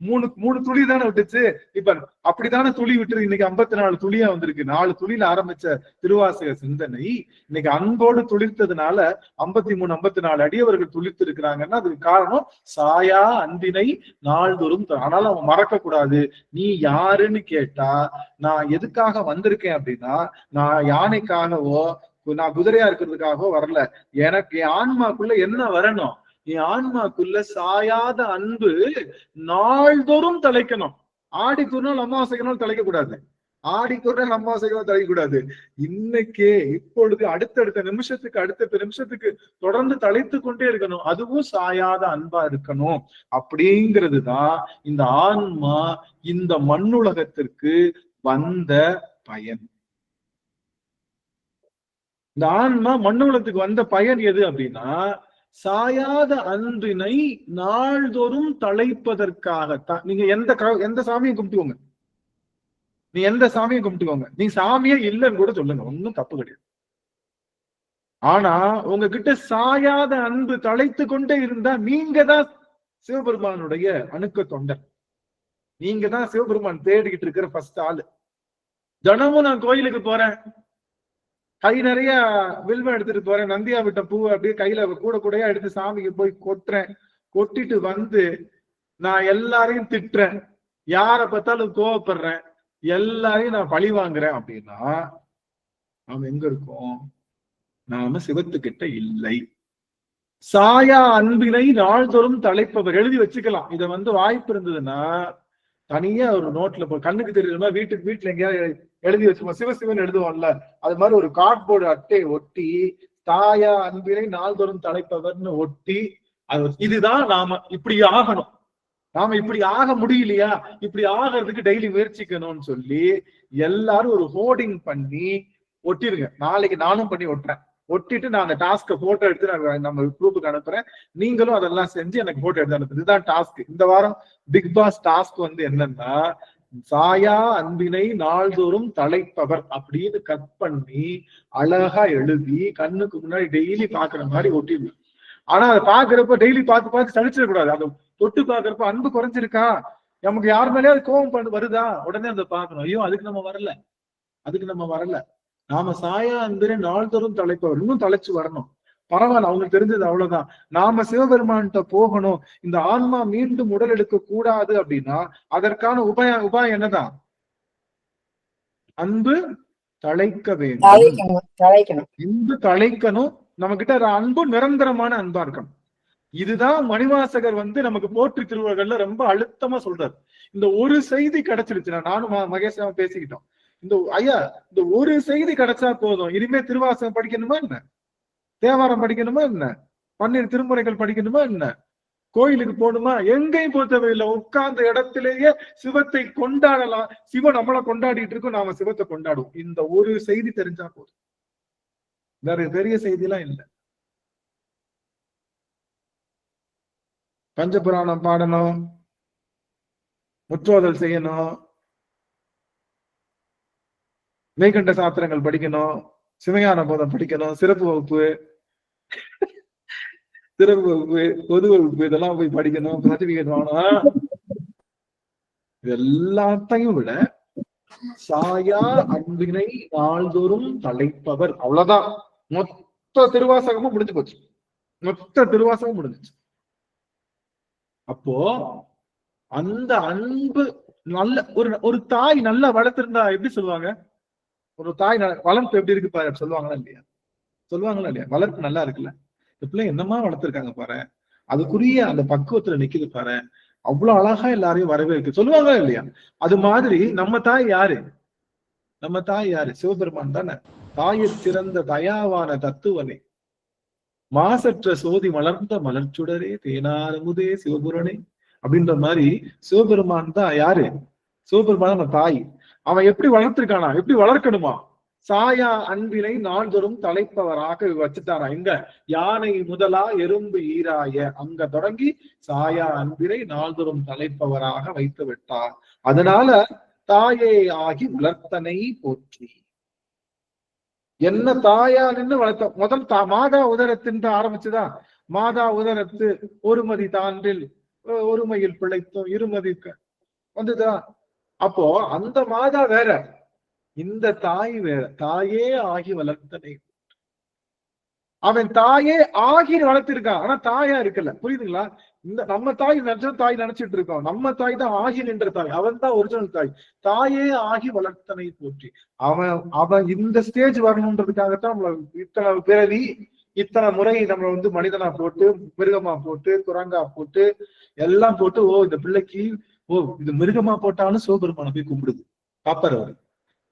3 துளி தானே விட்டுச்சு. இப்ப அப்படித்தானே துளி விட்டு இன்னைக்கு 54 துளியா வந்திருக்கு. 4 துளியில ஆரம்பிச்ச திருவாசக சிந்தனை இன்னைக்கு அன்போடு துளிர்த்ததுனால 53 54 அடியவர்கள் துளிர்த்து இருக்கிறாங்கன்னா அதுக்கு காரணம் சாயா அன்பினை நாள்தோறும். ஆனாலும் அவன் மறக்க கூடாது. நீ யாருன்னு கேட்டா நான் எதுக்காக வந்திருக்கேன் அப்படின்னா, நான் யானைக்காகவோ நான் குதிரையா இருக்கிறதுக்காகவோ வரல. எனக்கு என் ஆன்மாக்குள்ள என்ன வரணும்? என் ஆன்மாக்குள்ள சாயாத அன்பு நாள்தோறும் தலைக்கணும். ஆடிக்கு ஒரு நாள் அமாவாசைக்கு நாள் தலைக்க கூடாது, ஆடிக்கு ஒரு நாள் அமாவாசைக்கு நாள் தலைக்க கூடாது. இன்னைக்கே இப்பொழுது அடுத்தடுத்த நிமிஷத்துக்கு அடுத்த நிமிஷத்துக்கு தொடர்ந்து தலைத்து கொண்டே இருக்கணும். அதுவும் சாயாத அன்பா இருக்கணும். அப்படிங்கிறதுதான் இந்த ஆன்மா இந்த மண்ணுலகத்திற்கு வந்த பயன். இந்த ஆன்மா மண்ணுலகத்துக்கு வந்த பயன் எது அப்படின்னா, சாயாத அன்பினை நாள்தோறும் தழைப்பதற்காகத்தான். நீங்க எந்த சாமியை கும்பிட்டுக்கோங்க, நீ எந்த சாமியை கும்பிட்டுக்கோங்க, நீ சாமியே இல்லைன்னு கூட சொல்லுங்க, ஒன்னும் தப்பு கிடையாது. ஆனா உங்ககிட்ட சாயாத அன்பு தழைத்து கொண்டே இருந்தா நீங்க தான் சிவபெருமானுடைய அணுக்க தொண்டர். நீங்க தான் சிவபெருமான் தேடிக்கிட்டு இருக்கிற ஃபர்ஸ்ட் ஆளு. தினமும் நான் கோயிலுக்கு போறேன், கை நிறைய வில்வம் எடுத்துட்டு போறேன், நந்தியா விட்ட பூவை அப்படியே கையில கூடையா எடுத்து சாமிக்கு போய் கொட்டுறேன். கொட்டிட்டு வந்து நான் எல்லாரையும் திட்டுறேன், யார பார்த்தாலும் கோவப்படுறேன், எல்லாரையும் நான் பழி வாங்குறேன் அப்படின்னா நாம எங்க இருக்கோம்? நாம சிவத்துக்கிட்ட இல்லை. சாயா அன்பினை நாள்தோறும் தலைப்பவர். எழுதி வச்சுக்கலாம். இத வாய்ப்பு இருந்ததுன்னா தனியா ஒரு நோட்ல கண்ணுக்கு தெரியுமா, வீட்டுல எங்கேயாவது எழுதி வச்சுப்போம், சிவசிவன் எழுதுவோம்ல, அது மாதிரி ஒரு கார்ட்போர்டு அட்டையை ஒட்டி தாயா அன்பினை நாள்தோறும் தலைப்பவர்னு ஒட்டி, இதுதான் நாம இப்படி ஆகணும், நாம இப்படி ஆக முடியலையா, இப்படி ஆகிறதுக்கு டெய்லி முயற்சிக்கணும்னு சொல்லி எல்லாரும் ஒரு ஹோர்டிங் பண்ணி ஒட்டிருங்க. நாளைக்கு நானும் பண்ணி ஒட்டுறேன். ஒட்டிட்டு நான் அந்த டாஸ்க போட்டோ எடுத்து நான் நம்ம குரூப்புக்கு அனுப்புறேன். நீங்களும் அதெல்லாம் செஞ்சு எனக்கு போட்டோ எடுத்து அனுப்புறது. இதுதான் டாஸ்க். இந்த வாரம் பிக் பாஸ் டாஸ்க் வந்து என்னன்னா, சாயா அன்பினை நாள்தோறும் தலைப்பவர் அப்படின்னு கட் பண்ணி அழகா எழுதி கண்ணுக்கு முன்னாடி டெய்லி பாக்குற மாதிரி ஒட்டிடுது. ஆனா அதை பாக்குறப்ப டெய்லி பார்த்து சலிச்சிடக்கூடாது. அதை தொட்டு பாக்குறப்ப அன்பு குறைஞ்சிருக்கா, நமக்கு யார் மேலேயாவது கோபம் வருதா, உடனே அதை பார்க்கணும். ஐயோ அதுக்கு நம்ம வரல, நாம சாயா அன்பினை நாள்தோறும் தலைப்பவர், இன்னும் தலைச்சு வரணும். பரவாயில்ல, அவங்களுக்கு தெரிஞ்சது அவ்வளவுதான். நாம சிவபெருமான்கிட்ட போகணும், இந்த ஆன்மா மீண்டும் உடல் எடுக்க கூடாது அப்படின்னா அதற்கான உபாயம் என்னதான்? அன்பு தழைக்க வேண்டும். அன்பு தழைக்கணும். நம்ம கிட்ட அன்பு நிரந்தரமான அன்பா இருக்கணும். இதுதான் மணிவாசகர் வந்து நமக்கு போற்றி திருவள்ளுவர்கள்ல ரொம்ப அழுத்தமா சொல்றாரு. இந்த ஒரு செய்தி கிடைச்சிருச்சுன்னா, நானும் மகேஷ் பேசிக்கிட்டோம், இந்த ஒரு செய்தி கிடைச்சா போதும், இனிமே திருவாசகம் படிக்கணுமா என்ன, தேவாரம் படிக்கணுமா என்ன, 12 திருமுறைகள் படிக்கணுமா என்ன, கோயிலுக்கு போகணுமா, எங்கேயும் போக தேவையில்லை. உட்கார்ந்த இடத்திலேயே சிவத்தை கொண்டாடலாம். சிவன் நம்மளை கொண்டாடிட்டு இருக்கோம், நாம சிவத்தை கொண்டாடுவோம். இந்த ஒரு செய்தி தெரிஞ்சா போதும், வேற பெரிய செய்தி எல்லாம் இல்லை. பஞ்சபுராணம் பாடணும், முற்றோதல் செய்யணும், மேற்கண்ட சாத்திரங்கள் படிக்கணும், சிவஞான போதம் படிக்கணும், சிறப்பு வகுப்பு, பொது வகுப்பு, இதெல்லாம் போய் படிக்கணும், சர்டிபிகேட் வாங்கணும். இது எல்லாத்தையும் விட சாயா அன்பினை நாள்தோறும் தலைப்பவர், அவ்வளவுதான். மொத்த திருவாசகமும் முடிஞ்சு போச்சு. அப்போ அந்த அன்பு நல்ல ஒரு தாய் நல்லா வளர்த்திருந்தா எப்படி சொல்லுவாங்க? ஒரு தாய் வளர்ப்பு எப்படி இருக்கு பாரு சொல்லுவாங்களா இல்லையா? வளர்ப்பு நல்லா இருக்குல்ல, இந்த பிள்ளை என்னமா வளர்த்திருக்காங்க பாரு, அதுக்குரிய அந்த பக்குவத்துல நிக்குது பாரு, அவ்வளவு அழகா எல்லாரையும் வரவேற்கு சொல்லுவாங்களா இல்லையா? அது மாதிரி நம்ம தாய் யாரு? சிவபெருமான் தானே. தாயிற் சிறந்த தயாவான தத்துவனே, மாசற்ற சோதி மலர்ந்த மலர்ச்சுடரே, தேனாரமுதே சிவபுரனே அப்படின்ற மாதிரி சிவபெருமான் தான் யாரு? சிவபெருமான் நம்ம தாய். அவன் எப்படி வளர்த்திருக்கானா, எப்படி வளர்க்கணுமா? சாயா அன்பினை நாள்தோறும் தலைப்பவராக வச்சுட்டாரா. இங்க யானை முதலா எறும்பு ஈராய அங்க தொடங்கி சாயா அன்பினை நாள்தோறும் தலைப்பவராக வைத்து விட்டார். அதனால தாயே ஆகி வளர்த்தனை போற்றி. என்ன தாயா நின்று வளர்த்த முதல் மாதா உதரத்தின் ஆரம்பிச்சுதான். மாதா உதரத்து ஒருமதி தாண்டில் ஒருமையில் பிழைத்தோம் இருமதி வந்துதா. அப்போ அந்த மாதா வேற, இந்த தாய் வேற. தாயே ஆகி வளர்த்தனை. அவன் தாயே ஆகி வளர்த்திருக்கான், ஆனா தாயா இருக்கல. புரியுதுங்களா? இந்த நம்ம தாய் நினைச்சிட்டு இருக்கோம். நம்ம தாய் தான் ஆகி நின்ற தாய். அவன் தான் ஒரிஜினல் தாய். தாயே ஆகி வளர்த்தனை போற்றி. அவன் இந்த ஸ்டேஜ் வரணுன்றதுக்காகத்தான் நம்மள இத்தனை பிறவி, இத்தனை முறை நம்மள வந்து மனிதனா போட்டு, மிருகமா போட்டு, குரங்கா போட்டு, எல்லாம் போட்டு, இந்த பிள்ளைக்கு இது மிருகமா போட்டாலும் சிவபெருமானை போய் கும்பிடுது பாப்பாரு அவரு.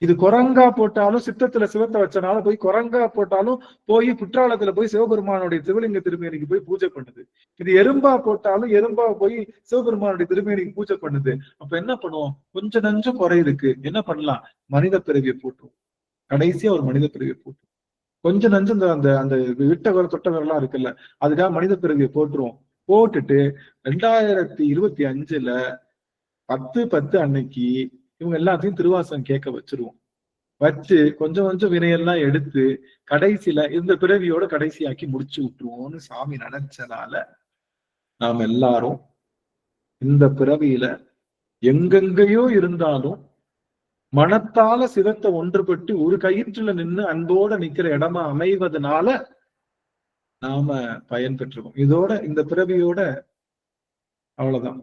இது குரங்கா போட்டாலும் சித்தத்துல சிவத்தை வச்சனால போய் குரங்கா போட்டாலும் போய் குற்றாலத்துல போய் சிவபெருமானுடைய சிவலிங்க திருமேனிக்கு போய் பூஜை பண்ணுது. இது எறும்பா போட்டாலும் எறும்பா போய் சிவபெருமானுடைய திருமேனிக்கு பூஜை பண்ணுது. அப்ப என்ன பண்ணுவோம்? கொஞ்சம் நஞ்சம் குறை இருக்கு, என்ன பண்ணலாம்? மனித பிறவியை போட்டுரும். கடைசியா ஒரு மனித பிறவியை போட்டுரும். கொஞ்சம் நஞ்சம் அந்த அந்த விட்ட வர தொட்ட வரலாம் இருக்குல்ல, அதுக்காக மனித பிறவியை போட்டுருவோம். போட்டுட்டு 2025 10/10 அன்னைக்கு இவங்க எல்லாத்தையும் திருவாசகம் கேட்க வச்சிருவோம். வச்சு கொஞ்சம் கொஞ்சம் வினையெல்லாம் எடுத்து கடைசியில இந்த பிறவியோட கடைசியாக்கி முடிச்சு விட்டுருவோம்னு சாமி நினைச்சனால நாம் எல்லாரும் இந்த பிறவியில எங்கெங்கயோ இருந்தாலும் மனத்தால சிவத்தை ஒன்றுபட்டு ஒரு கயிற்றுல நின்று அன்போட நிக்கிற இடமா அமைவதனால நாம பயன் பெற்றிருக்கோம். இதோட இந்த பிறவியோட அவ்வளவுதான்.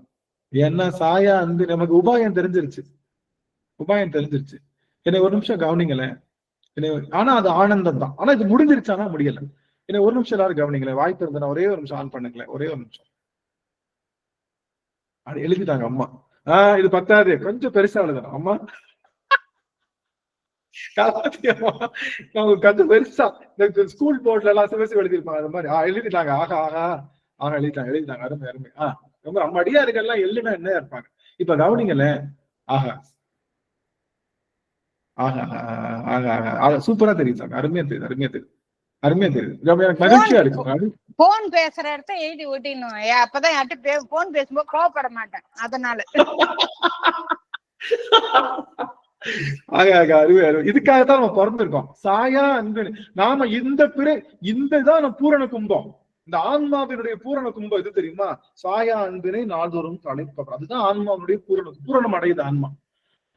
ஏன்னா சாயா அன்பு நமக்கு உபாயம் தெரிஞ்சிருச்சு. என்னை ஒரு நிமிஷம் கவனிங்களேன். ஆனா அது ஆனந்தம் தான். ஆனா இது முடிஞ்சிருச்சானா முடியல. என்னை ஒரு நிமிஷம் எல்லாரும் கவனிங்களேன். வாய்ப்பு இருந்தா ஒரே ஒரு நிமிஷம் ஆன் பண்ணுங்களேன். ஒரே ஒரு நிமிஷம். அது எழுதிட்டாங்க அம்மா. இது பத்தாது, கொஞ்சம் பெருசா எழுதணும். அம்மா கொஞ்சம் பெருசா இந்த ஸ்கூல் போர்ட்ல எல்லாம் சிவசி எழுதிருப்பாங்க. அது மாதிரி எழுதிட்டாங்க. ஆகா ஆகா ஆகா எழுதிட்டாங்க. அருமை அருமை. ரொம்ப நம்ம அடியாருக்கெல்லாம் எள்ளுனா என்ன இருப்பாங்க. இப்ப கவனிங்களேன். ஆகா ஆகா ஆகா ஆகா சூப்பரா தெரியுது சார். அருமையா தெரியுது, அருமையா தெரியுது, அருமையா தெரியுது. எனக்கு மகிழ்ச்சியா இருக்கு. போன் பேசுற இடத்த எழுதி ஓட்டிடணும். அப்பதான் யார்கிட்ட போன் பேசும்போது கோவப்பட மாட்டேன். அதனால இதுக்காகத்தான் நம்ம பிறந்திருக்கோம். சாயா அன்பு. நாம இந்ததான் நம்ம பூரண கும்பம். இந்த ஆன்மாவினுடைய பூரண கும்பம் எது தெரியுமா? சாயா அன்பினை நாள்தோறும் தலைப்பவர். அதுதான் ஆன்மாவுடைய பூரணம் அடையுது ஆன்மா.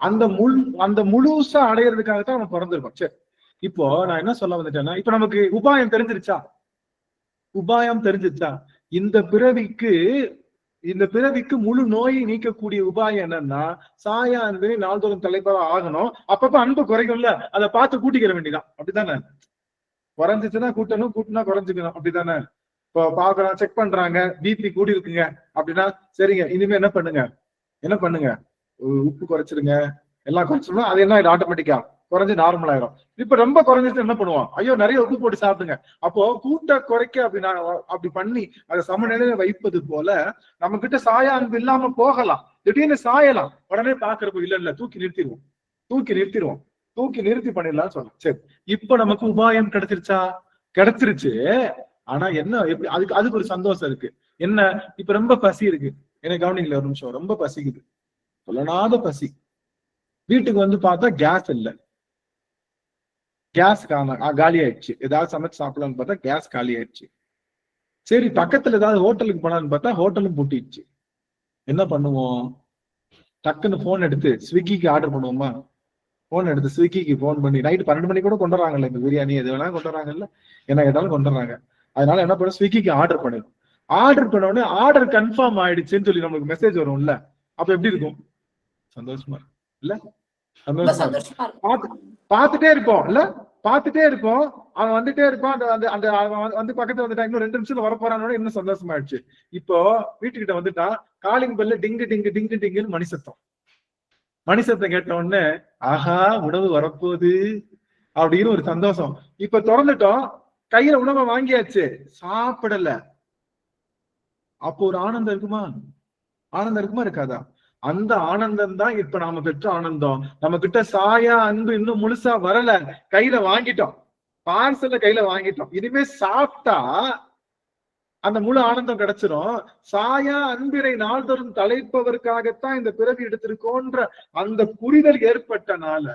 அந்த முழுசா அடையிறதுக்காகத்தான் நம்ம பிறந்திருக்கோம். சரி, இப்போ நான் என்ன சொல்ல வந்துட்டேன்னா, இப்ப நமக்கு உபாயம் தெரிஞ்சிருச்சா? இந்த பிறவிக்கு முழு நோயை நீக்கக்கூடிய உபாயம் என்னன்னா, சாயா அன்பினை நாள்தோறும் தலைப்பவா ஆகணும். அப்பப்ப அன்பு குறைக்கும்ல, அதை பார்த்து கூட்டிக்கிற வேண்டியதான். அப்படித்தானே? குறைஞ்சிச்சுன்னா கூட்டணும், கூட்டினா குறைஞ்சிக்கணும். அப்படித்தானே? இப்போ பாக்குறோம், செக் பண்றாங்க, பிபி கூடி இருக்குங்க அப்படின்னா, சரிங்க இனிமே என்ன பண்ணுங்க, உப்பு குறைச்சிருங்க, எல்லாம் குறைச்சிருந்தோம். அது என்ன ஆட்டோமேட்டிக்கா குறைஞ்சு நார்மல் ஆயிரும். இப்ப ரொம்ப குறைஞ்சிட்டு என்ன பண்ணுவோம்? ஐயோ நிறைய உப்பு போட்டு சாப்பிடுங்க. அப்போ கூட்ட குறைக்க அப்படி பண்ணி அதை சமநிலையில வைப்பது போல நம்ம கிட்ட சாயா அன்பு இல்லாம போகலாம். திடீர்னு சாயலாம். உடனே பாக்குறப்போ இல்ல தூக்கி நிறுத்தி பண்ணிடலாம் சொல்லலாம். சரி, இப்ப நமக்கு உபாயம் கிடைச்சிருச்சு. ஆனா என்ன, எப்படி அதுக்கு ஒரு சந்தோஷம் இருக்கு. என்ன, இப்ப ரொம்ப பசி இருக்கு. எனக்கு கவனிக்கல ஒரு நிமிஷம். ரொம்ப பசிக்குது, சொல்லனாத பசி. வீட்டுக்கு வந்து பார்த்தா கேஸ் இல்ல, கேஸ் காலி ஆயிடுச்சு. ஏதாவது சமைச்சு சாப்பிடலாம்னு பார்த்தா கேஸ் காலி ஆயிடுச்சு. சரி, பக்கத்துல ஏதாவது ஹோட்டலுக்கு போனான்னு பார்த்தா ஹோட்டலும் பூட்டிடுச்சு. என்ன பண்ணுவோம்? டக்குன்னு போன் எடுத்து ஸ்விக்கிக்கு ஆர்டர் பண்ணுவோமா? போன் எடுத்து ஸ்விக்கிக்கு போன் பண்ணி, நைட்டு 12 மணிக்கு கூட கொண்டு வராங்கல்ல இந்த பிரியாணி, எது வேணாலும் கொண்டு வராங்கல்ல, என்ன கேட்டாலும் கொண்டு வராங்க. அதனால என்ன பண்ணும், ஸ்விக்கிக்கு ஆர்டர் பண்ணிடும். ஆர்டர் பண்ண உடனே ஆர்டர் கன்ஃபார்ம் ஆயிடுச்சுன்னு சொல்லி நமக்கு மெசேஜ் வரும்ல. அப்ப எப்படி இருக்கும்? சந்தோஷமா இல்ல? பாத்துட்டே இருப்போம். அவன் வந்துட்டே இருப்பான். வந்து பக்கத்துல வந்துட்டான். இன்னும் 2 நிமிஷத்துல வரப்போறானோட இன்னும் சந்தோஷமாயிடுச்சு. இப்போ வீட்டுக்கிட்ட வந்துட்டா, காலிங் பெல்ல டிங்கு மணி சத்தம் கேட்ட உடனே ஆஹா உணவு வரப்போகுது அப்படின்னு ஒரு சந்தோஷம். இப்ப திறந்துட்டோம், கையில உணவை வாங்கியாச்சு, சாப்பிடல. அப்போ ஒரு ஆனந்தம் இருக்குமா இருக்காதா? அந்த ஆனந்தம் தான் இப்ப நாம பெற்ற ஆனந்தம். நம்ம கிட்ட சாயா அன்பு இன்னும் முழுசா வரல, கையில வாங்கிட்டோம், பார்சல்ல கையில வாங்கிட்டோம். இனிமே சாப்பிட்டா அந்த முழு ஆனந்தம் கிடைச்சிரும். சாயா அன்பினை நாள்தோறும் தலைப்பவருக்காகத்தான் இந்த பிறவி எடுத்திருக்கோன்ற அந்த புரிதல் ஏற்பட்டனால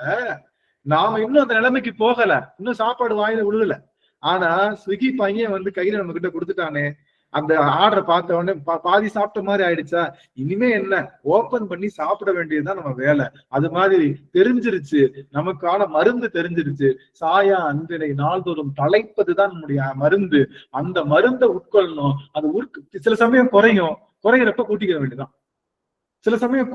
நாம இன்னும் அந்த நிலைமைக்கு போகல, இன்னும் சாப்பாடு வாயில விழுகல. ஆனா ஸ்விக்கி பையன் வந்து கையில நம்ம கிட்ட கொடுத்துட்டானே, அந்த ஆர்டரை பார்த்த உடனே பாதி சாப்பிட்ட மாதிரி ஆயிடுச்சா, இனிமே என்ன, ஓபன் பண்ணி சாப்பிட வேண்டியதுதான் நம்ம வேலை. அது மாதிரி தெரிஞ்சிருச்சு, நமக்கான மருந்து தெரிஞ்சிருச்சு. சாயா அன்பினை நாள்தோறும் தலைப்பதுதான் நம்முடைய மருந்து. அந்த மருந்தை உட்கொள்ளணும். அது சில சமயம் குறையிறப்ப கூட்டிக்க வேண்டியதுதான். சில சமயம்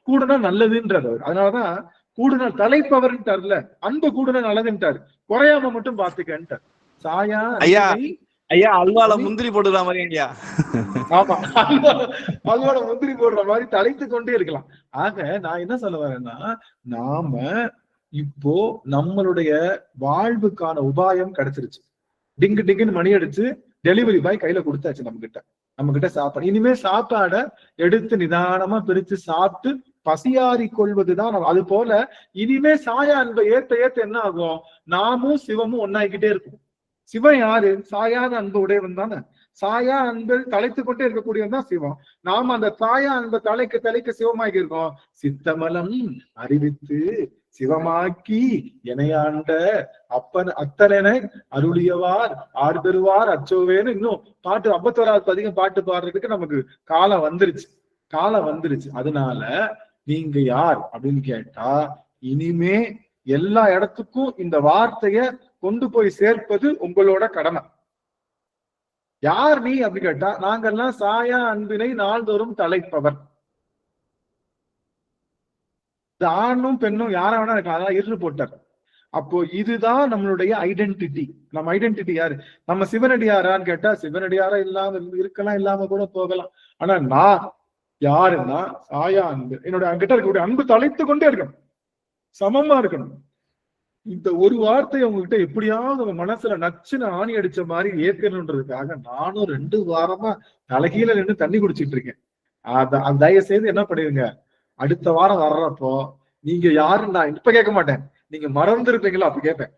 கூடுனா நல்லதுன்றார். அதனாலதான் கூடுனா தலைப்பவர்ன்ட்டார்ல, அன்பு கூடுனா நல்லதுன்ட்டாரு, குறையாம மட்டும் பாத்துக்கன்ட்டார். சாயா ஐயா அல்வால முந்திரி போடுற மாதிரி ஐயா. ஆமா, அல்வால முந்திரி போடுற மாதிரி தலைத்து கொண்டே இருக்கலாம். ஆக நான் என்ன சொல்ல வரேன்னா, நாம இப்போ நம்மளுடைய வாழ்வுக்கான உபாயம் கிடைச்சிருச்சு. டிங்குன்னு மணி அடிச்சு டெலிவரி பாய் கையில கொடுத்தாச்சு நம்ம கிட்ட சாப்பாடு. இனிமே சாப்பாடை எடுத்து நிதானமா பிரிச்சு சாப்பிட்டு பசியாறி கொள்வதுதான். அது போல இனிமே சாயா அன்பை ஏத்த என்ன ஆகும், நாமும் சிவமும் ஒன்னாய்கிட்டே இருக்கும். சிவன் யாரு? சாயான அன்பு உடையவன் தானே. சாயா அன்பு தலைத்து கொண்டே இருக்கக்கூடியவன் தான் சிவம். நாம அந்த சாயா அன்பை தலைக்க சிவமாக்கி இருக்கோம். சித்தமலம் அறிவித்து சிவமாக்கி எனையாண்ட அத்தனை அருளியவார் ஆர்பெறுவார் அச்சோவேன்னு இன்னும் பாட்டு 51வது பதிகம் பாட்டு பாடுறதுக்கு நமக்கு காலம் வந்துருச்சு. அதனால நீங்க யார் அப்படின்னு கேட்டா, இனிமே எல்லா இடத்துக்கும் இந்த வார்த்தைய கொண்டு போய் சேர்ப்பது உங்களோட கடமை. யார் நீ அப்படின்னு கேட்டா, நாங்கெல்லாம் சாயா அன்பினை நாள்தோறும் தலைப்பவர். ஆணும் பெண்ணும் யாரா வேணா இருக்கலாம், அதான் இரு போட்டார். அப்போ இதுதான் நம்மளுடைய ஐடென்டிட்டி. நம்ம ஐடென்டிட்டி யாரு? நம்ம சிவனடியாரான்னு கேட்டா, சிவனடியாரா இல்லாம இருக்கலாம், இல்லாம கூட போகலாம். ஆனா நான் யாருன்னா சாயா அன்பு. என்னோட கிட்ட இருக்கக்கூடிய அன்பு தலைத்து கொண்டே இருக்கணும், சமமா இருக்கணும். இந்த ஒரு வார்த்தையை உங்ககிட்ட எப்படியாவது உங்க மனசுல நச்சுன்னு ஆணி அடிச்ச மாதிரி ஏற்கணுன்றதுக்காக நானும் 2 வாரமா தலைகீழ நின்று தண்ணி குடிச்சிட்டு இருக்கேன். அத தயவு செய்து என்ன பண்ணிருங்க, அடுத்த வாரம் வர்றப்போ நீங்க யாருன்னு நான் இப்ப கேட்க மாட்டேன், நீங்க மறந்து இருப்பீங்களா அப்ப கேட்பேன்.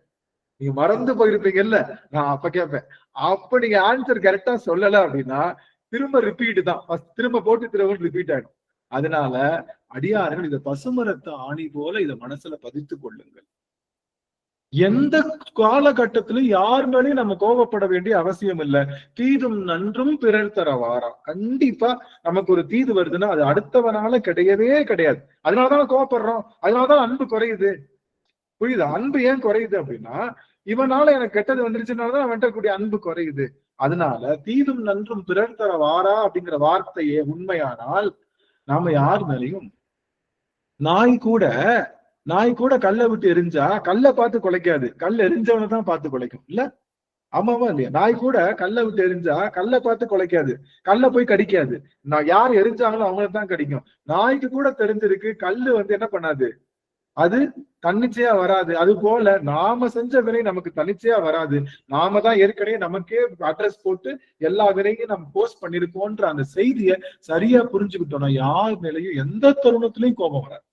நீங்க மறந்து போயிருப்பீங்கல்ல, நான் அப்ப கேட்பேன். அப்ப நீங்க ஆன்சர் கரெக்டா சொல்லல அப்படின்னா திரும்ப ரிப்பீட் தான், திரும்ப போட்டு திரும்ப ரிப்பீட் ஆயிடும். அதனால அடியார்கள் இதை பசுமரத்த ஆணி போல இதை மனசுல பதித்துக் கொள்ளுங்கள். எந்த காலகட்டத்திலும் யார் மேலேயும் நம்ம கோபப்பட வேண்டிய அவசியம் இல்லை. தீதும் நன்றும் பிறர் தர வாரா. கண்டிப்பா நமக்கு ஒரு தீது வருதுன்னா அது அடுத்தவனால கிடையவே கிடையாது. அதனாலதான் கோபப்படுறோம், அதனாலதான் அன்பு குறையுது. புரியுதா? அன்பு ஏன் குறையுது அப்படின்னா இவனால எனக்கு கெட்டது வந்துருச்சுனாலதான் வெட்டக்கூடிய அன்பு குறையுது. அதனால தீதும் நன்றும் பிறர் தர வாரா அப்படிங்கிற வார்த்தையே உண்மையானால் நாம யார் மேலையும், நாய் கூட கல்லை விட்டு எரிஞ்சா கல்லை பார்த்து குலைக்காது, கல் எரிஞ்சவனை தான் பார்த்து குலைக்கும். இல்ல ஆமாவா இல்லையா? நாய் கூட கல்லை விட்டு எரிஞ்சா கல்லை பார்த்து குலைக்காது, கல்லை போய் கடிக்காது. நான் யார் எரிஞ்சாங்களோ அவங்கள தான் கடிக்கும். நாய்க்கு கூட தெரிஞ்சிருக்கு கல்லு என்ன பண்ணாது, அது தன்னிச்சையா வராது. அது போல நாம செஞ்ச வினை நமக்கு தன்னிச்சையா வராது. நாம தான் ஏற்கனவே நமக்கே அட்ரஸ் போட்டு எல்லா வினையும் நம்ம போஸ்ட் பண்ணிருக்கோன்ற அந்த செய்தியை சரியா புரிஞ்சுக்கிட்டோம்னா யார் மேலையும் எந்த தருணத்திலையும் கோபம் வராது.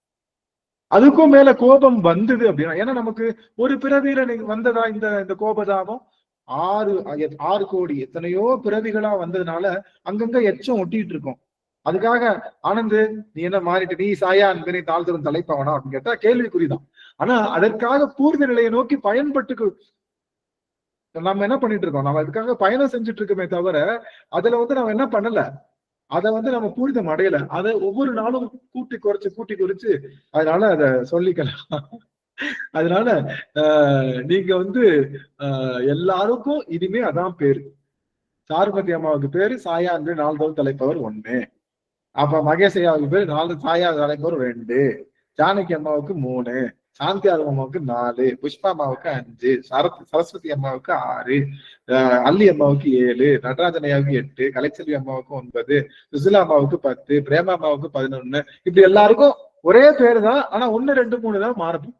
அதுக்கும் மேல கோபம் வந்தது அப்படின்னா, ஏன்னா நமக்கு ஒரு பிறவியில வந்ததா இந்த கோபதாபம் 6 கோடி எத்தனையோ பிறவிகளா வந்ததுனால அங்கங்க எச்சம் ஒட்டிட்டு இருக்கோம். அதுக்காக ஆனந்து நீ என்ன மாறிட்டு, நீ சாயா அன்பனை தாழ்த்தரும் தலைப்பவனா அப்படின்னு கேட்டா கேள்விக்குறிதான். ஆனா அதற்காக பூர்வ நிலையை நோக்கி பயன்பட்டு நம்ம என்ன பண்ணிட்டு இருக்கோம், நம்ம அதுக்காக பயணம் செஞ்சுட்டு இருக்கோமே தவிர அதுல நம்ம என்ன பண்ணல, அதை நம்ம பூரிதம் அடையல. அதை ஒவ்வொரு நாளும் கூட்டி குறைச்சு அதனால அதை சொல்லிக்கலாம். அதனால நீங்க எல்லாருக்கும் இனிமே அதான் பேரு. சாருமதி அம்மாவுக்கு பேரு சாயா அன்பு நாள்தோறும் தலைப்பவர் 1, அப்ப மகேஷ் ஐயாவுக்கு பேரு 4, சாயா தலைப்பவர் 2, ஜானகி அம்மாவுக்கு 3, சாந்தி அம்மாவுக்கு 4, புஷ்பா அம்மாவுக்கு 5, சரஸ்வதி அம்மாவுக்கு 6, அல்லி அம்மாவுக்கு 7, நடராஜன் ஐயாவுக்கு 8, கலைச்செல்வி அம்மாவுக்கு 9, சுசிலா அம்மாவுக்கு 10, பிரேமா அம்மாவுக்கு 11. இப்படி எல்லாருக்கும் ஒரே பேரு தான், ஆனா 1, 2, 3 தான் மாறும்.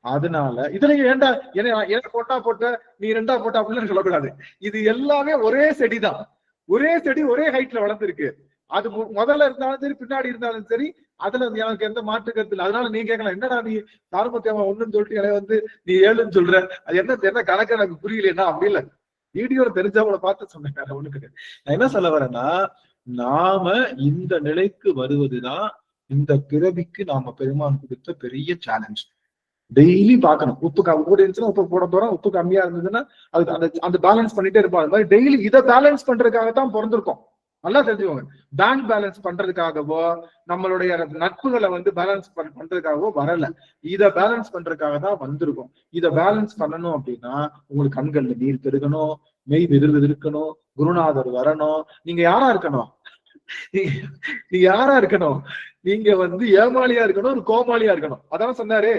அதனால இதுல ஏண்டா எனக்கு ஒன்னா போட்ட நீ 2ஆ போட்ட அப்படின்னு சொல்லக்கூடாது. இது எல்லாமே ஒரே செடிதான், ஒரே செடி ஒரே ஹைட்ல வளர்ந்துருக்கு. அது முதல்ல இருந்தாலும் சரி பின்னாடி இருந்தாலும் சரி, அதுல எனக்கு எந்த மாற்று கருத்து இல்லை. அதனால நீ கேட்கலாம், என்னடா நீ சாருமத்தியம்மா 1ன்னு சொல்லிட்டு நீ 7ன்னு சொல்ற, அது என்ன கணக்கு எனக்கு புரியலன்னா அப்படி இல்லை. வீடியோல தெரிஞ்சவங்கள பார்த்து சொன்னேன், வேற ஒண்ணு கிடையாது. நான் என்ன சொல்ல வரேன்னா, நாம இந்த நிலைக்கு வருவதுதான் இந்த பிறவிக்கு நாம பெருமான் கொடுத்த பெரிய சேலஞ்ச். டெய்லி பார்க்கணும். உப்பு கூட இருந்துச்சுன்னா உப்பு போட போறோம், உப்பு கம்மியா இருந்ததுன்னா அது அந்த பேலன்ஸ் பண்ணிட்டே இருப்போம். அது மாதிரி டெய்லி இதை பேலன்ஸ் பண்றதுக்காகத்தான் பிறந்திருக்கோம். நல்லா தெரிஞ்சுக்கோங்க. பேங்க் பேலன்ஸ் பண்றதுக்காகவோ நம்மளுடைய நட்புகளை பேலன்ஸ் பண்றதுக்காகவோ வரல, இதை பேலன்ஸ் பண்றதுக்காக தான் வந்திருக்கும். இதை பேலன்ஸ் பண்ணணும் அப்படின்னா உங்களுக்கு கண்கள்ல நீர் பெருகணும், மெய் விருது இருக்கணும், குருநாதர் வரணும். நீங்க யாரா இருக்கணும், நீங்க யாரா இருக்கணும், நீங்க ஏமாளியா இருக்கணும், ஒரு கோமாளியா இருக்கணும். அதான் சொன்னாரு,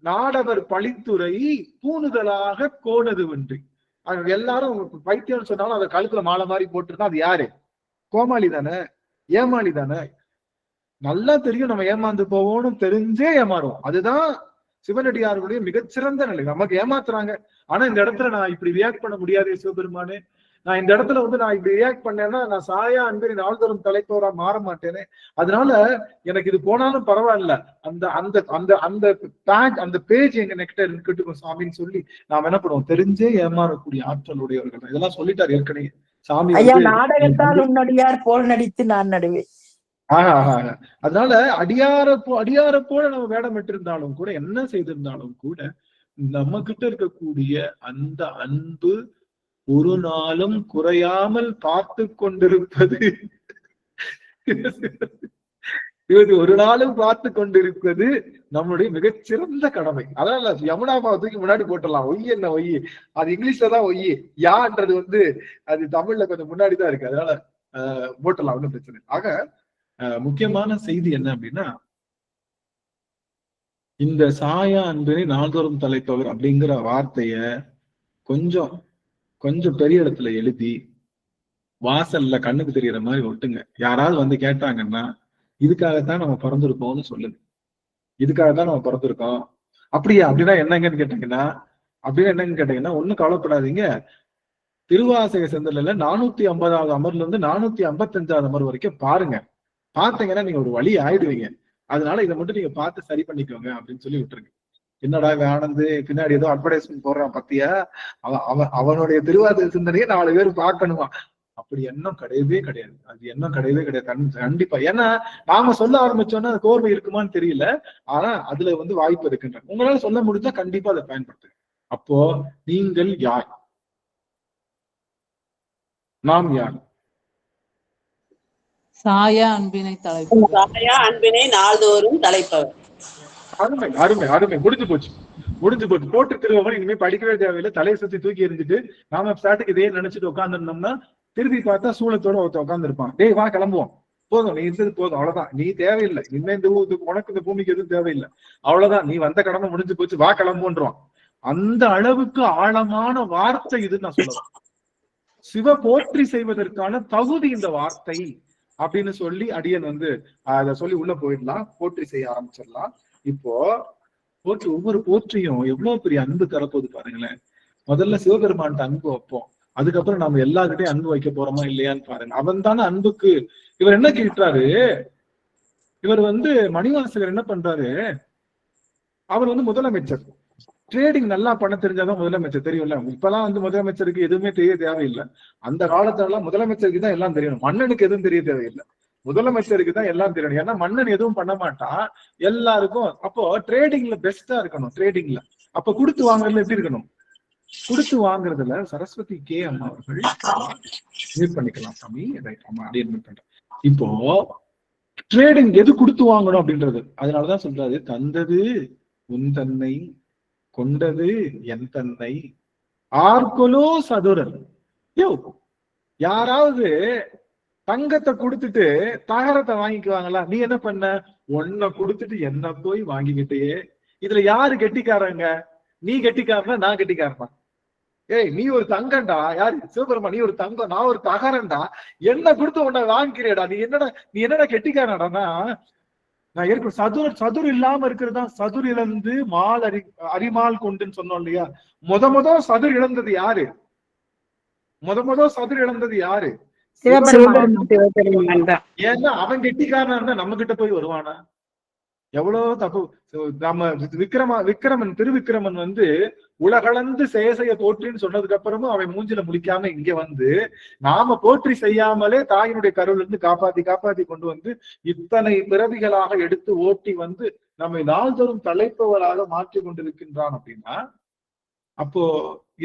நாடவர் பழித்துறை பூணுதலாக கோணது வென்றி. எல்லாரும் பைத்தியம்னு சொன்னாலும் அதை கழுத்துல மாலை மாதிரி போட்டுருந்தா அது யாரு? கோமாளி தானே, ஏமாளி தானே. நல்லா தெரியும் நம்ம ஏமாந்து போவோம்னு தெரிஞ்சே ஏமாறுவோம். அதுதான் சிவனடியார்களுடைய மிகச்சிறந்த நிலை. நமக்கு ஏமாத்துறாங்க, ஆனா இந்த இடத்துல நான் இப்படி ரியாக்ட் பண்ண முடியாது சிவபெருமானே, நான் இந்த இடத்துல நான் இப்படி ரியாக்ட் பண்ணேன்னா நான் சாயா அன்பை நாள்தோறும் தலைப்பவரா மாற மாட்டேனே, அதனால எனக்கு இது போனாலும் பரவாயில்ல, அந்த பேஜ் எங்க நெக்ஸ்ட் இருக்கட்டும் சாமின்னு சொல்லி நாம் என்ன பண்ணுவோம், தெரிஞ்சே ஏமாறக்கூடிய ஆற்றல் உடையவர்கள். இதெல்லாம் சொல்லிட்டாரு ஏற்கனவே சாமி. நாடகத்தால் உன்னடியார் போல் நடித்து நான் நடுவேன். அதனால அடியார போல நம்ம வேடமிட்டு இருந்தாலும் கூட, என்ன செய்திருந்தாலும் கூட, நம்ம கிட்ட இருக்கக்கூடிய அந்த அன்பு ஒரு நாளும் குறையாமல் பார்த்து கொண்டிருப்பது, ஒரு நாளும் பார்த்து கொண்டிருப்பது நம்மளுடைய மிகச்சிறந்த கடமை. அதனால யமுனாமா தூக்கி முன்னாடி போட்டுடலாம். ஒய் என்ன ஒய், அது இங்கிலீஷ்ல தான் ஒய், யான்றது அது தமிழ்ல கொஞ்சம் முன்னாடிதான் இருக்கு. அதனால போட்டலாம், ஒன்றும் பிரச்சனை. ஆக முக்கியமான செய்தி என்ன அப்படின்னா, இந்த சாயா அன்பினை நாள்தோறும் தலைப்பவர் அப்படிங்கிற வார்த்தைய கொஞ்சம் பெரிய இடத்துல எழுதி வாசல்ல கண்ணுக்கு தெரியற மாதிரி ஒட்டுங்க. யாராவது வந்து கேட்டாங்கன்னா இதுக்காகத்தான் நம்ம பிறந்திருக்கோம்னு சொல்லுங்க. இதுக்காகத்தான் நம்ம பிறந்திருக்கோம். அப்படியா? அப்படின்னா என்னங்கன்னு கேட்டீங்கன்னா ஒண்ணும் கவலைப்படாதீங்க. திருவாசக செந்தல்ல 450வது அமர்ல இருந்து 455வது அமர் வரைக்கும் பாருங்க. பார்த்தீங்கன்னா நீங்க ஒரு வழி ஆயிடுவீங்க. அதனால இதை மட்டும் நீங்க பார்த்து சரி பண்ணிக்கோங்க அப்படின்னு சொல்லி விட்டுருங்க. என்னடா ஆனந்து பின்னாடி ஏதோ அட்வர்டைஸ்மெண்ட் போடுறான் பத்தியா, அவனுடைய திருவாசக சிந்தனையை 4 பேர் பார்க்கணுமா? அப்படி எண்ணம் கிடையவே கிடையாது. அது எண்ணம் கிடையவே கிடையாது கண்டிப்பா. ஏன்னா நாம சொல்ல ஆரம்பிச்சோம்னா அது கோர்வை இருக்குமான்னு தெரியல. ஆனா அதுல வந்து வாய்ப்பு இருக்குன்ற உங்களால சொல்ல முடிஞ்சா கண்டிப்பா அதை பயன்படுத்துங்க. அப்போ நீங்கள் யார்? நாம் யார்? சாயா அன்பினை தலைப்பவர். சாயா அன்பினை நாள்தோறும் தலைப்பவர். அருமை அருமை அருமை. முடிஞ்சு போச்சு. போட்டு திருவவன் இனிமே படிக்கவே தேவையில்லை. தலையை சுத்தி தூக்கி எறிஞ்சிட்டு நாம ஸ்டாட்டுக்கு இதே நினைச்சிட்டு உட்காந்துருந்தோம்னா திருப்பி பார்த்தா சூழத்தோட உட்கார்ந்து இருப்பான். டேய் வா கிளம்புவோம், போதும் நீ இருந்தது போதும், அவ்வளவுதான், நீ தேவையில்லை, இனிமே உனக்கு இந்த பூமிக்கு எதுவும் தேவையில்லை, அவ்வளவுதான், நீ வந்த கடமை முடிஞ்சு போச்சு, வா கிளம்புன்றான். அந்த அளவுக்கு ஆழமான வார்த்தை இது. நான் சொல்லுவேன் சிவ போற்றி செய்வதற்கான தகுதி இந்த வார்த்தை அப்படின்னு சொல்லி அடியன் வந்து அதை சொல்லி உள்ள போயிடலாம். போற்றி செய்ய ஆரம்பிச்சிடலாம். இப்போ ஒவ்வொரு போற்றியும் எவ்வளவு பெரிய அன்பு தரப்போது பாருங்களேன். முதல்ல சிவபெருமான் அன்பு வைப்போம், அதுக்கப்புறம் நம்ம எல்லார்கிட்டையும் அன்பு வைக்க போறோமா இல்லையான்னு பாருங்க. அவன் தானே அன்புக்கு. இவர் என்ன கேட்டாரு, இவர் வந்து மணிவாசகர் என்ன பண்றாரு, அவர் வந்து முதலமைச்சர், ட்ரேடிங் நல்லா பண்ண தெரிஞ்சாதான் முதலமைச்சர், தெரியும்ல. இப்பெல்லாம் வந்து முதலமைச்சருக்கு எதுவுமே தெரிய தேவையில்லை. அந்த காலத்துல முதலமைச்சருக்கு தான் எல்லாம் தெரியணும், மன்னனுக்கு எதுவும் தெரிய தேவையில்லை, முதலமைச்சருக்கு தான் எல்லாம் தெரியணும். ஏன்னா மன்னன் எதுவும் பண்ண மாட்டான், எல்லாருக்கும். அப்போ ட்ரேடிங்ல பெஸ்டா இருக்கணும். ட்ரேடிங்ல அப்ப கொடுத்து வாங்குறதுல எப்படி இருக்கணும், கொடுத்து வாங்குறதுல சரஸ்வதி கே அம்மா அவர்கள் மியூட் பண்ணிக்கலாம் சாமி. ரைட், அம்மா அப்படியே மியூட் பண்றேன். இப்போ ட்ரேடிங் எது கொடுத்து வாங்கணும் அப்படின்றது. அதனாலதான் சொல்றாரு, தந்தது உன் தன்னை, கொண்டது என் தன்னை, ஆர்கொலோ சதுரர். யோ, யாராவது தங்கத்தை கொடுத்துட்டு தகரத்தை வாங்கிக்குவாங்களா? நீ என்ன பண்ண, ஒன்ன கொடுத்துட்டு என்ன போய் வாங்கிக்கிட்டே. இதுல யாரு கெட்டிக்காரங்க? நீ கெட்டிக்காரனா நான் கெட்டிக்காரனா? ஏய், நீ ஒரு தங்கம்டா. யாரு? சிவபெருமா. நீ ஒரு தங்கம், நான் ஒரு தகரன்டா. என்ன கொடுத்து உன்னை வாங்கிக்கிறேடா. நீ என்னடா கெட்டிக்காரடானா? நான் ஏற்கனவே சதுர் இல்லாம இருக்கிறதா சதுர் இழந்து மால் அரிமால் கொண்டுன்னு சொன்னோம் இல்லையா? முத சதுர் இழந்தது யாரு? சதுர் இழந்தது யாரு? ஏன்னா அவன் கெட்டிக்காரனா இருந்தா நம்ம கிட்ட போய் வருவானா? எவ்வளவு தப்பு. நம்ம விக்ரமன் திருவிக்கிரமன் வந்து உலகளந்து செய்ய போற்றின்னு சொன்னதுக்கு அப்புறமும் அவன் மூஞ்சில முழிக்காம இங்க வந்து நாம போற்றி செய்யாமலே தாயினுடைய கருவில இருந்து காப்பாத்தி கொண்டு வந்து இத்தனை பிறவிகளாக எடுத்து ஓட்டி வந்து நம்மை நாள்தோறும் தலைப்பவராக மாற்றி கொண்டிருக்கின்றான் அப்படின்னா, அப்போ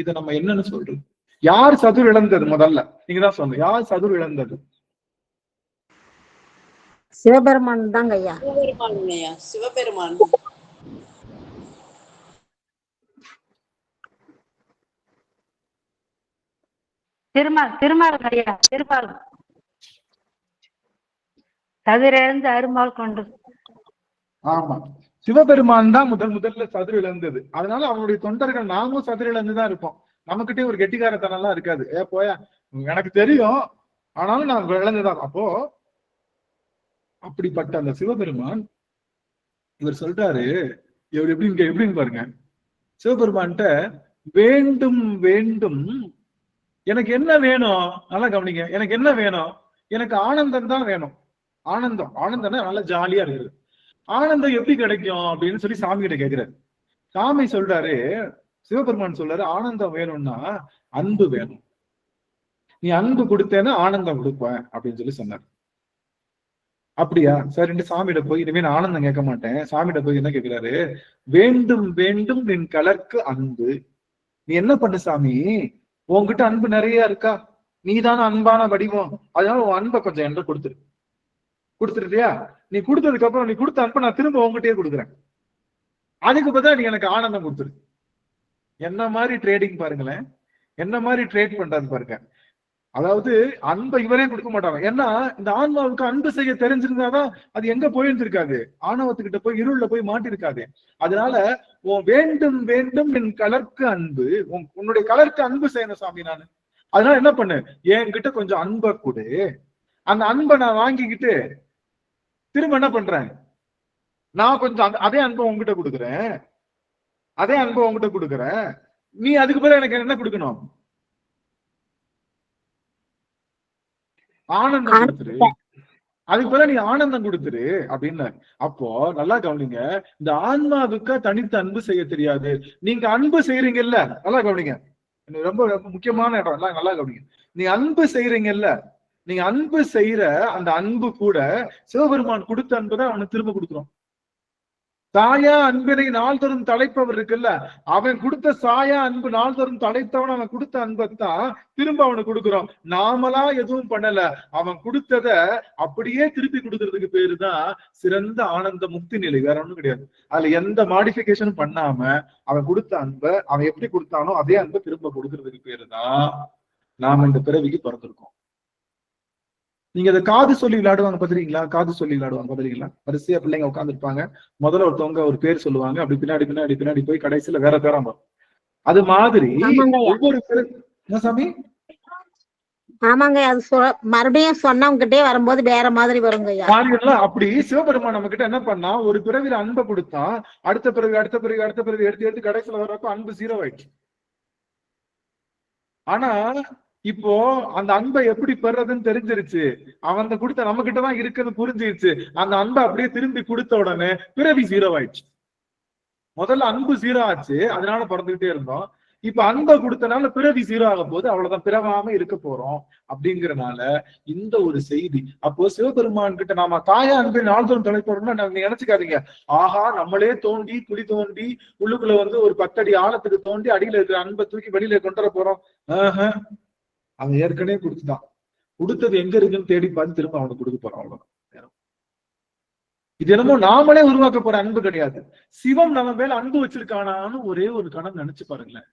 இத நம்ம என்னன்னு சொல்றது? யார் சதுர் இழந்தது? முதல்ல நீங்க தான் சொன்ன, யார் சதுர் இழந்தது? சிவபெருமான் தாங்க ஐயா. சிவபெருமான். திருமால் ஐயா, திருமால் சதுரிழந்து அருமால் கொண்டு. ஆமா, சிவபெருமான் தான் முதல்ல சதுர் இழந்தது. அதனால அவனுடைய தொண்டர்கள் நாமும் சதுர் இழந்துதான் இருப்போம். நம்மகிட்டே ஒரு கெட்டிக்காரத்தனம் எல்லாம் இருக்காது. போயா, எனக்கு தெரியும், ஆனாலும் நான் இழந்துதான். அப்போ அப்படிப்பட்ட அந்த சிவபெருமான் இவர் சொல்றாரு, இவர் எப்படின்னு பாருங்க. சிவபெருமான்கிட்ட வேண்டும் வேண்டும், எனக்கு என்ன வேணும்? நல்லா கவனிங்க. எனக்கு என்ன வேணும்? எனக்கு ஆனந்தம் தான் வேணும். ஆனந்தம்னா நல்லா ஜாலியா இருக்குது. ஆனந்தம் எப்படி கிடைக்கும் அப்படின்னு சொல்லி சாமி கிட்ட கேட்கிறாரு. சாமி சொல்றாரு, சிவபெருமான் சொல்றாரு, ஆனந்தம் வேணும்னா அன்பு வேணும், நீ அன்பு கொடுத்தேன்னா ஆனந்தம் கொடுப்பேன் அப்படின்னு சொல்லி சொன்னார். அப்படியா சரின்ட்டு சாமியிட போய் இனிமே நான் ஆனந்தம் கேட்க மாட்டேன். சாமியிட போய் என்ன கேட்கிறாரு, வேண்டும் வேண்டும் நின் கலர்க்கு அன்பு. நீ என்ன பண்ணு சாமி, உன்கிட்ட அன்பு நிறைய இருக்கா, நீதான அன்பான வடிவம், அதனால உன் அன்பை கொஞ்சம் என்று கொடுத்துருக்கியா? நீ கொடுத்ததுக்கு அப்புறம் நீ கொடுத்த அன்பை நான் திரும்ப உங்ககிட்டயே கொடுக்குறேன், அதுக்கு பதிலா நீ எனக்கு ஆனந்தம் கொடுத்துரு. என்ன மாதிரி ட்ரேடிங் பாருங்களேன், என்ன மாதிரி ட்ரேட் பண்றாரு பாருங்க. அதாவது அன்பை இவரே கொடுக்க மாட்டாங்க. ஏன்னா இந்த ஆன்மாவுக்கு அன்பு செய்ய தெரிஞ்சிருந்தாதான் அது எங்க போயிருந்திருக்காது, ஆணவத்துக்கிட்ட போய் இருள்ல போய் மாட்டிருக்காது. அதனால வேண்டும் வேண்டும் என் கலர்க்கு அன்பு, உன்னுடைய கலருக்கு அன்பு செய்யணும் சாமி. நான் அதனால என்ன பண்ணு, என்கிட்ட கொஞ்சம் அன்பை கொடு. அந்த அன்பை நான் வாங்கிக்கிட்டு திரும்ப என்ன பண்றேன், நான் கொஞ்சம் அதே அன்பை உங்ககிட்ட கொடுக்குறேன், அதே அன்பை உங்ககிட்ட கொடுக்குறேன். நீ அதுக்கு பிறகு எனக்கு என்ன கொடுக்கணும்? ஆனந்தம் கொடுத்துரு. அதுக்கு பிறகு நீ ஆனந்தம் கொடுத்துரு அப்படின்னு. அப்போ நல்லா கவனிங்க, இந்த ஆன்மாவுக்கு தனித்த அன்பு செய்ய தெரியாது. நீங்க அன்பு செய்யறீங்கல்ல, நல்லா கவனிங்க, ரொம்ப முக்கியமான இடம், எல்லாம் நல்லா கவனிங்க. நீ அன்பு செய்யறீங்கல்ல, நீங்க அன்பு செய்யற அந்த அன்பு கூட சிவபெருமான் கொடுத்த அன்புதான் அவனுக்கு திரும்ப கொடுக்குறோம். சாயா அன்பினை நாள்தோறும் தலைப்பவர் இருக்குல்ல, அவன் கொடுத்த சாயா அன்பு நாள்தோறும் தலைத்தவன் அவன் கொடுத்த அன்பைத்தான் திரும்ப அவனுக்கு கொடுக்குறோம். நாமளா எதுவும் பண்ணல, அவன் கொடுத்தத அப்படியே திருப்பி கொடுக்கறதுக்கு பேருதான் சிறந்த ஆனந்த முக்தி நிலை, வேற ஒண்ணும் கிடையாது. அதுல எந்த மாடிஃபிகேஷனும் பண்ணாம அவன் கொடுத்த அன்பை அவன் எப்படி கொடுத்தானோ அதே அன்பை திரும்ப கொடுக்கறதுக்கு பேருதான் நாம இந்த பிறவிக்கு பிறந்திருக்கோம். நீங்க அதை காது சொல்லி விளையாடுவாங்க பாத்துறீங்களா? காது சொல்லி விளையாடுவாங்க பாத்துறீங்களா? வரிசையா பிள்ளைங்க உட்காந்துருப்பாங்க, முதல்ல ஒருத்தவங்க ஒரு பேர் சொல்லுவாங்க, அப்படி பின்னாடி பின்னாடி பின்னாடி போய் கடைசியில வேற பேரா வரும். அது மாதிரி ஒவ்வொரு பேர். என்ன சாமி? ஆமாங்க, அது மறுபடியும் சொன்னவங்கிட்டே வரும்போது வேற மாதிரி வருங்க. அப்படி சிவபெருமான் நம்ம கிட்ட என்ன பண்ணா, ஒரு பிறவில அன்பை கொடுத்தா, அடுத்த பிறவி அடுத்த பிறவி அடுத்த பிறவி எடுத்து எடுத்து கடைசியில வர்றப்ப அன்பு 0 ஆயிடுச்சு. ஆனா இப்போ அந்த அன்பை எப்படி பெறதுன்னு தெரிஞ்சிருச்சு, அவன் கொடுத்த நம்ம கிட்டதான் இருக்குன்னு புரிஞ்சிருச்சு. அந்த அன்பை அப்படியே திரும்பி கொடுத்த உடனே பிறவி 0 ஆயிடுச்சு. முதல்ல அன்பு 0 ஆச்சு, அதனால பிறந்துகிட்டே இருந்தோம். இப்ப அன்பை கொடுத்தனால பிறவி 0 ஆக போது, அவ்வளவுதான், பிறவாம இருக்க போறோம். அப்படிங்கறனால இந்த ஒரு செய்தி. அப்போ சிவபெருமான் கிட்ட நாம தாயா அன்பை நாள்தோறும் தலைப்போறோம்னா நீங்க நினைச்சுக்காதீங்க, ஆஹா நம்மளே தோண்டி குழி தோண்டி உள்ளுக்குள்ள ஒரு 10 அடி ஆழத்துக்கு தோண்டி அடியில இருக்கிற அன்பை தூக்கி வெளியில கொண்டு வர போறோம். அவன் ஏற்கனவே கொடுத்துட்டான். கொடுத்தது எங்க இருக்குன்னு தேடி பார்த்து திரும்ப அவனுக்கு கொடுக்க போறான். அவ்வளவுதான். இது என்னமோ நாமளே உருவாக்க போற அன்பு கிடையாது. சிவம் நம்ம மேல அன்பு வச்சிருக்கானான்னு ஒரே ஒரு கணம் நினைச்சு பாருங்களேன்.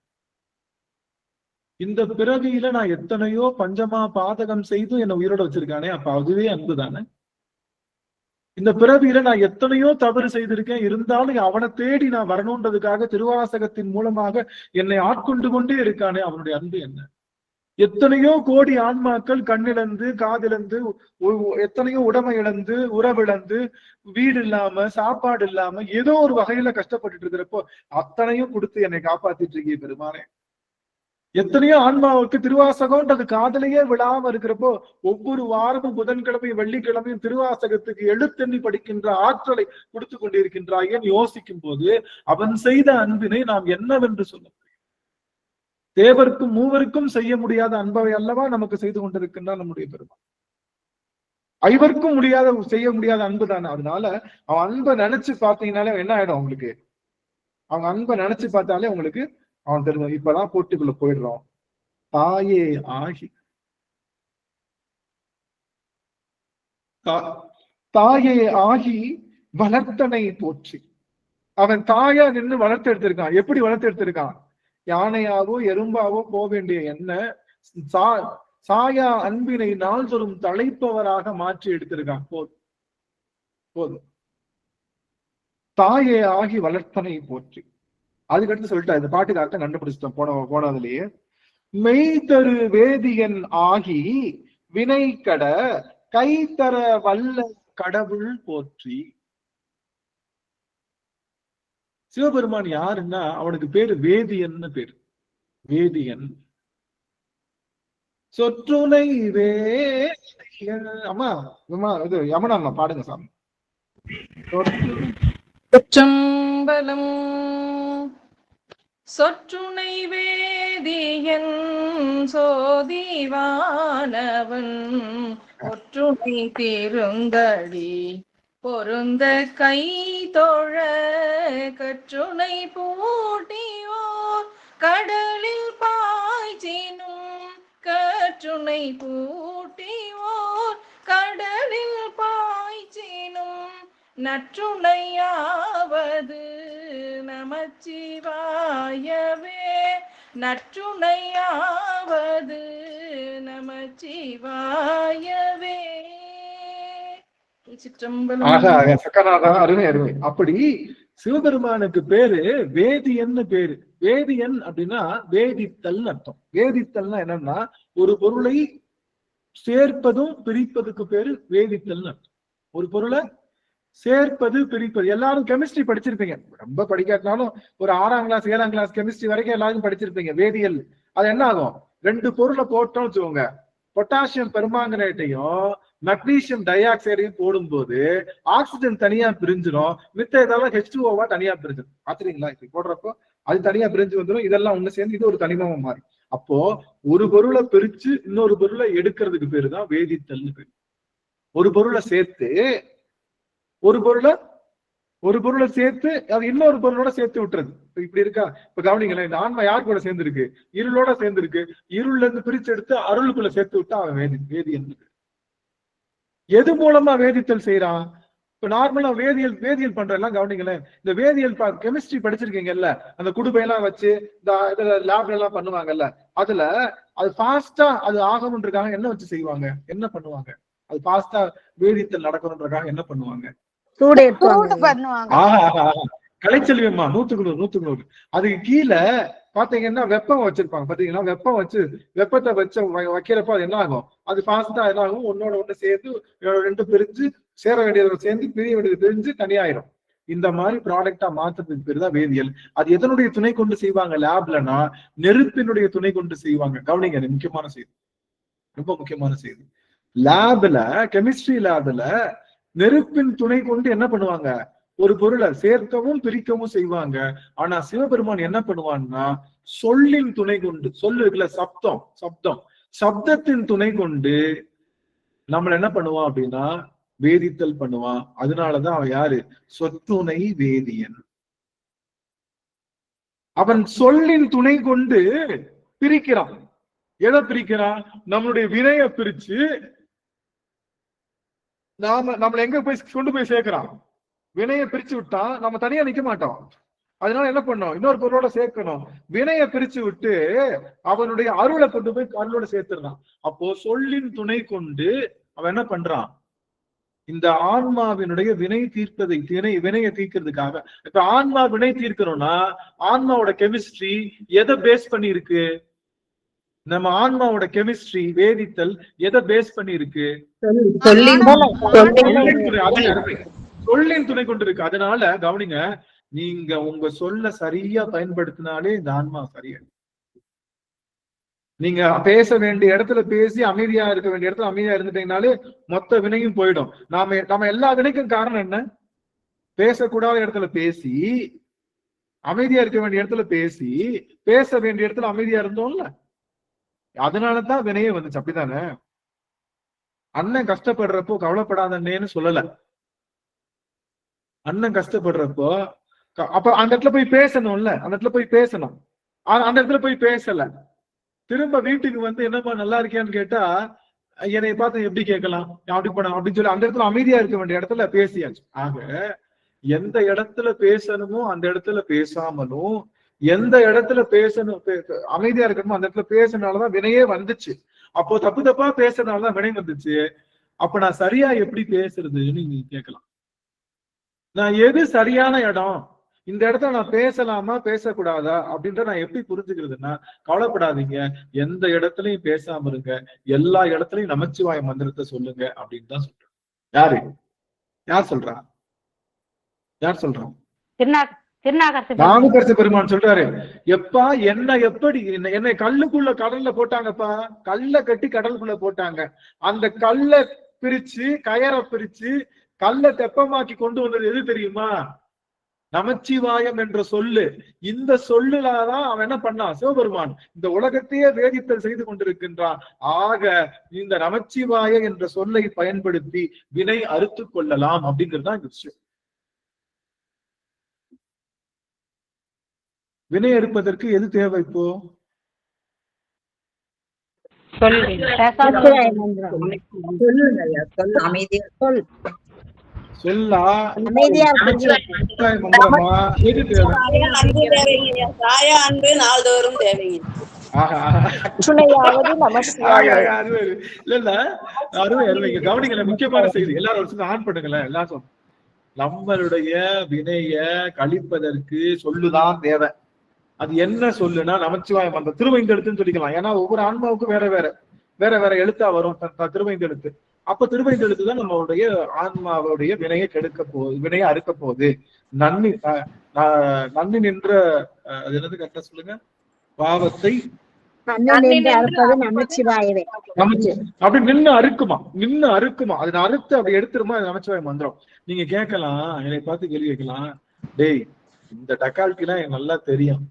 இந்த பிறவியில நான் எத்தனையோ பஞ்சமா பாதகம் செய்து என்னை உயிரோட வச்சிருக்கானே, அப்ப அதுவே அன்பு தானே. இந்த பிறவியில நான் எத்தனையோ தவறு செய்திருக்கேன், இருந்தாலும் அவனை தேடி நான் வரணுன்றதுக்காக திருவாசகத்தின் மூலமாக என்னை ஆட்கொண்டு கொண்டே இருக்கானே, அவனுடைய அன்பு என்ன. எத்தனையோ கோடி ஆன்மாக்கள் கண்ணிழந்து காதிழந்து எத்தனையோ உடைமை இழந்து உறவிழந்து வீடு இல்லாம சாப்பாடு இல்லாம ஏதோ ஒரு வகையில கஷ்டப்பட்டுட்டு இருக்கிறப்போ அத்தனையும் கொடுத்து என்னை காப்பாத்திட்டு இருக்கீ பெருமானே. எத்தனையோ ஆன்மாவுக்கு திருவாசகம்ன்றது காதலையே விழாம இருக்கிறப்போ ஒவ்வொரு வாரமும் புதன்கிழமையும் வெள்ளிக்கிழமையும் திருவாசகத்துக்கு எழுத்தெண்ணி படிக்கின்ற ஆற்றலை கொடுத்து கொண்டிருக்கின்றாயேன்னு யோசிக்கும் போது அவன் செய்த அன்பினை நாம் என்னவென்று சொல்ல முடியும்? தேவருக்கும் மூவருக்கும் செய்ய முடியாத அன்பவை அல்லவா நமக்கு செய்து கொண்டிருக்கின்றான் நம்முடைய பெருமான். ஐவருக்கும் செய்ய முடியாத அன்பு தானே. அதனால அவன் அன்பை நினைச்சு பார்த்தீங்கன்னாலே என்ன ஆயிடும் உங்களுக்கு? அவங்க அன்பை நினைச்சு பார்த்தாலே உங்களுக்கு அவன் தெரியும். இப்பதான் போட்டிக்குள்ள போயிடுறோம். தாயே ஆகி தாயே ஆகி வளர்த்தனை போற்றி. அவன் தாயா நின்று வளர்த்து எடுத்திருக்கான். எப்படி வளர்த்து எடுத்திருக்கான்? யானையாவோ எறும்பாவோ போக வேண்டிய என்ன சாயா அன்பினை நாள்தோறும் தலைப்பவராக மாற்றி எடுத்திருக்கான். போதும். தாயே ஆகி வளர்த்தனை போற்றி. அதுக்கடுத்து சொல்லிட்டா, இந்த பாட்டுக்கு அர்த்தம் கண்டுபிடிச்சிட்டோம் போனதுலயே. மெய்தரு வேதியன் ஆகி வினை கட கைத்தர வல்ல கடவுள் போற்றி. சிவபெருமான் யாருன்னா அவனுக்கு பேரு வேதியன்னு பேரு. வேதியன். சொற்றுனை வேதியன். அம்மா இது யமுனா அம்மா பாடுங்க சாமி. சொற்றம்பலம். சொற்றுனை வேதியன் சோதிவானவன் ஒற்றுனை திருந்தடி பொருந்த கை தொழ கற்றுனை பூட்டியோர் கடலில் பாய்ச்சினும் கற்றுனை பூட்டியோர் கடலில் பாய்ச்சினும் நற்றுணையாவது நமச்சிவாயவே. நற்றுணையாவது நமச்சிவாயவே. அருமை அருமை. அப்படி சிவபெருமானுக்கு பேரு வேதியன்னு பேரு. வேதியன் அப்படின்னா வேதித்தல் அர்த்தம். வேதித்தல்னா என்னன்னா ஒரு பொருளை சேர்ப்பதும் பிரிப்பதுக்கு பேரு வேதித்தல் அர்த்தம். ஒரு பொருளை சேர்ப்பது பிரிப்பது. எல்லாரும் கெமிஸ்ட்ரி படிச்சிருப்பீங்க, ரொம்ப படிக்காட்டினாலும் ஒரு 6ஆம் கிளாஸ் 7ஆம் கிளாஸ் கெமிஸ்ட்ரி வரைக்கும் எல்லாரும் படிச்சிருப்பீங்க. வேதியியல் அது என்ன ஆகும், 2 பொருளை போட்டோம் வச்சுக்கோங்க, பொட்டாசியம் பெர்மாங்கனேட்டையும் மெக்னீசியம் டை ஆக்சைடையும் போடும்போது ஆக்சிஜன் தனியா பிரிஞ்சிடும், மித்த இதெல்லாம் H2O தனியா பிரிஞ்சிடும். பாத்துறீங்களா? இப்படி போடுறப்போ அது தனியா பிரிஞ்சு வந்துடும், இதெல்லாம் ஒண்ணு சேர்ந்து இது ஒரு தனிமம் மாறி. அப்போ ஒரு பொருளை பிரிச்சு இன்னொரு பொருளை எடுக்கிறதுக்கு பேரு தான் வேதித்தல்னு பேரு. ஒரு பொருளை சேர்த்து ஒரு பொருளை சேர்த்து அது இன்னொரு பொருளோட சேர்த்து விட்டுறது. இப்படி இருக்கா? இப்ப கவனிங்களேன், இந்த ஆன்மா யார் கூட சேர்ந்து இருக்கு? இருளோட சேர்ந்து இருக்கு. இருள்ல இருந்து பிரிச்சு எடுத்து அருளுக்குள்ள சேர்த்து விட்டா அவன் வேதியன். எது மூலமா வேதித்தல் செய்யறான்? இப்ப நார்மலா வேதியியல் பண்றதெல்லாம் கவனிங்களேன். இந்த வேதியியல் கெமிஸ்ட்ரி படிச்சிருக்கீங்கல்ல, அந்த குடும்பையெல்லாம் வச்சு இந்த லேப்ல எல்லாம் பண்ணுவாங்கல்ல, அதுல அது ஃபாஸ்டா அது ஆகணுன்றதுக்காக என்ன வச்சு செய்வாங்க, என்ன பண்ணுவாங்க? அது ஃபாஸ்டா வேதித்தல் நடக்கணுன்றதுக்காக என்ன பண்ணுவாங்க? கலைச்செல்வியம்மா 100க்கு 100. அதுக்கு கீழே பாத்தீங்கன்னா வெப்பம் வச்சிருப்பாங்க. பாத்தீங்கன்னா வெப்பத்தை வச்சு வைக்கிறப்ப அது என்ன ஆகும், அது ஃபாஸ்டா என்ன ஆகும், ஒன்னோட ஒண்ணு சேர்ந்து 2 பிரிஞ்சு சேர வேண்டியது சேர்ந்து பிரிய வேண்டியது பிரிஞ்சு தனியாயிரும். இந்த மாதிரி ப்ராடக்டா மாத்துறதுக்கு பேரு தான் வேதியியல். அது எதனுடைய துணை கொண்டு செய்வாங்க லேப்லனா? நெருப்பினுடைய துணை கொண்டு செய்வாங்க. கவனிங்க, முக்கியமான செய்தி, ரொம்ப முக்கியமான செய்தி. லேப்ல, கெமிஸ்ட்ரி லேப்ல நெருப்பின் துணை கொண்டு என்ன பண்ணுவாங்க, ஒரு பொருளை சேர்க்கவும் பிரிக்கவும் செய்வாங்க. ஆனா சிவபெருமான் என்ன பண்ணுவான்னா சொல்லின் துணை கொண்டு, சொல்லு இருக்குல்ல, சப்தத்தின் துணை கொண்டு நம்மள என்ன பண்ணுவான் அப்படின்னா வேதித்தல் பண்ணுவான். அதனாலதான் அவன் யாரு? சொத்துணை வேதியன். அவன் சொல்லின் துணை கொண்டு பிரிக்கிறான். எதை பிரிக்கிறான்? நம்மளுடைய வினைய பிரிச்சு நம்மள எங்க போய் கொண்டு போய் சேர்க்கிறான். வினையை பிரிச்சு விட்டா நம்ம தனியா நிக்க மாட்டோம். அதனால என்ன பண்ணோம், இன்னொரு பொருளோட சேர்க்கணும். வினையை பிரிச்சு விட்டு அவனுடைய அருளை கொண்டு போய் அருளோட சேர்த்துறான். அப்போ சொல்லின் துணை கொண்டு அவன் என்ன பண்றான், இந்த ஆன்மாவினுடைய வினை தீர்ப்பதை வினையை தீர்க்கிறதுக்காக. இப்ப ஆன்மா வினை தீர்க்கணும்னா ஆன்மாவோட கெமிஸ்ட்ரி எதை பேஸ் பண்ணி இருக்கு? நம்ம ஆன்மாவோட கெமிஸ்ட்ரி வேதித்தல் எதை பேஸ் பண்ணி இருக்கு? சொல்லின் துணை கொண்டு இருக்கு. அதனால கவனிங்க, நீங்க உங்க சொல்ல சரியா பயன்படுத்தினாலே இந்த ஆன்மா சரியா. நீங்க பேச வேண்டிய இடத்துல பேசி அமைதியா இருக்க வேண்டிய இடத்துல அமைதியா இருந்துட்டீங்கனாலே மொத்த வினையும் போயிடும். நாம எல்லா வினைக்கும் காரணம் என்ன? பேசக்கூடாத இடத்துல பேசி, அமைதியா இருக்க வேண்டிய இடத்துல பேசி, பேச வேண்டிய இடத்துல அமைதியா இருந்தோம்ல, அதனாலதான் வினையே வந்துச்சு. அப்படித்தானே? அண்ணன் கஷ்டப்படுறப்போ கவலைப்படாதன்னு சொல்லல. அண்ணன் கஷ்டப்படுறப்போ அப்ப அந்த இடத்துல போய் பேசணும்ல, அந்த இடத்துல போய் பேசணும். அந்த இடத்துல போய் பேசல. திரும்ப வீட்டுக்கு வந்து என்னப்பா நல்லா இருக்கியான்னு கேட்டா என்னை பார்த்து எப்படி கேட்கலாம், அப்படி பண்ண அப்படின்னு சொல்லி அந்த இடத்துல அமைதியா இருக்க வேண்டிய இடத்துல பேசியாச்சு. ஆக எந்த இடத்துல பேசணுமோ அந்த இடத்துல பேசாமலும், எந்த இடத்துல பேசணும் அமைதியா இருக்கணுமோ அந்த இடத்துல பேசினாலதான் வினையே வந்துச்சு. அப்போ தப்பா பேசுறதுனாலதான் வினை வந்துச்சு. அப்ப நான் சரியா எப்படி பேசுறதுன்னு நீங்க கேட்கலாம். நான் எது சரியான இடம், இந்த இடத்துல நான் பேசலாமா பேசக்கூடாதா அப்படின்ற நான் எப்படி புரிஞ்சுக்கிறதுன்னா, கவலைப்படாதீங்க, எந்த இடத்துலயும் பேசாம இருங்க, எல்லா இடத்துலயும் நமச்சிவாய மந்திரத்தை சொல்லுங்க அப்படின்னு தான் சொல்றேன். யார் சொல்றா? நாவுக்கரசு பெருமான் சொல்றாரு, எப்பா என்ன எப்படி என்னை கல்லுக்குள்ள கடல்ல போட்டாங்கப்பா, கல்ல கட்டி கடலுக்குள்ள போட்டாங்க. அந்த கல்ல பிரிச்சு கயரை பிரிச்சு கல்ல தெப்பமாக்கி கொண்டு வந்தது எது தெரியுமா? நமச்சிவாயம் என்ற சொல்லு. இந்த சொல்லுலதான் அவன் என்ன பண்ணான், சிவபெருமான் இந்த உலகத்தையே வேதித்தல் செய்து கொண்டிருக்கின்றான். ஆக இந்த நமச்சிவாய என்ற சொல்லை பயன்படுத்தி வினை அறுத்து கொள்ளலாம் அப்படிங்கிறது தான் இந்த விஷயம். வினை அறுப்பதற்கு எது தேவை? இப்போ சொல்லா மந்திரமா எது தேவை? கவனிங்களேன், முக்கியமான செய்தி. எல்லாரும் ஆன் பண்ணுங்களேன். எல்லாரும் நம்மளுடைய வினைய கழிப்பதற்கு சொல்லுதான் தேவை. அது என்ன சொல்லுனா நமச்சிவாய மந்திரம், திருவைந்தெழுத்துன்னு சொல்லிக்கலாம். ஏன்னா ஒவ்வொரு ஆன்மாவுக்கும் வேற வேற எழுத்தா வரும் திருவைந்தெழுத்து. அப்ப திருவைந்தெழுத்து தான் நம்மளுடைய ஆன்மாவுடைய வினையை கெடுக்க போகுது, வினையை அறுக்க போகுது. நன்னி நின்ற அது என்னது கரெக்டா சொல்லுங்க, பாவத்தை அப்படி நின்னு அறுக்குமா அது அறுத்து அப்படி எடுத்துருமா நமச்சிவாய மந்திரம். நீங்க கேட்கலாம், என்னை பார்த்து கேள்வி கேட்கலாம், டேய் இந்த டக்கால்ட்டி எல்லாம் எனக்கு நல்லா தெரியும்,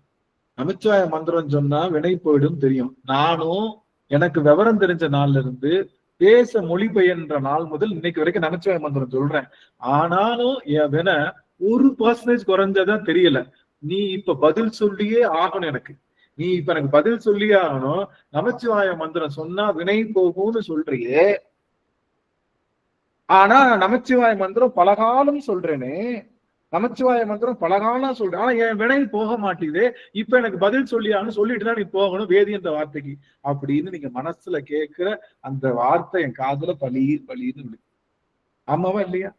நமச்சிவாய மந்திரம் சொன்னா வினை போயிடும் தெரியும். நானும் எனக்கு விவரம் தெரிஞ்ச நாள்ல இருந்து பேச மொழிபெயர்ன்ற நாள் முதல் இன்னைக்கு வரைக்கும் நமச்சிவாய மந்திரம் சொல்றேன். ஆனாலும் என் வினை 1% குறைஞ்சதான் தெரியல. நீ இப்ப பதில் சொல்லியே ஆகணும் எனக்கு. நீ இப்ப எனக்கு பதில் சொல்லியே ஆகணும். நமச்சிவாய மந்திரம் சொன்னா வினை போகும்னு சொல்றியே, ஆனா நமச்சிவாய மந்திரம் பலகாலம் சொல்றேனே, நமச்சிவாய மந்திரம் பலகாலம் சொல்றேன், ஆனா என் வினை போக மாட்டேங்குது. இப்ப எனக்கு பதில் சொல்லியான்னு சொல்லிட்டு தான் நீ போகணும் வேதி என்ற வார்த்தைக்கு அப்படின்னு நீங்க மனசுல கேட்கிற அந்த வார்த்தை என் காதுல பலீர்னு விழு. ஆமாவா இல்லையா?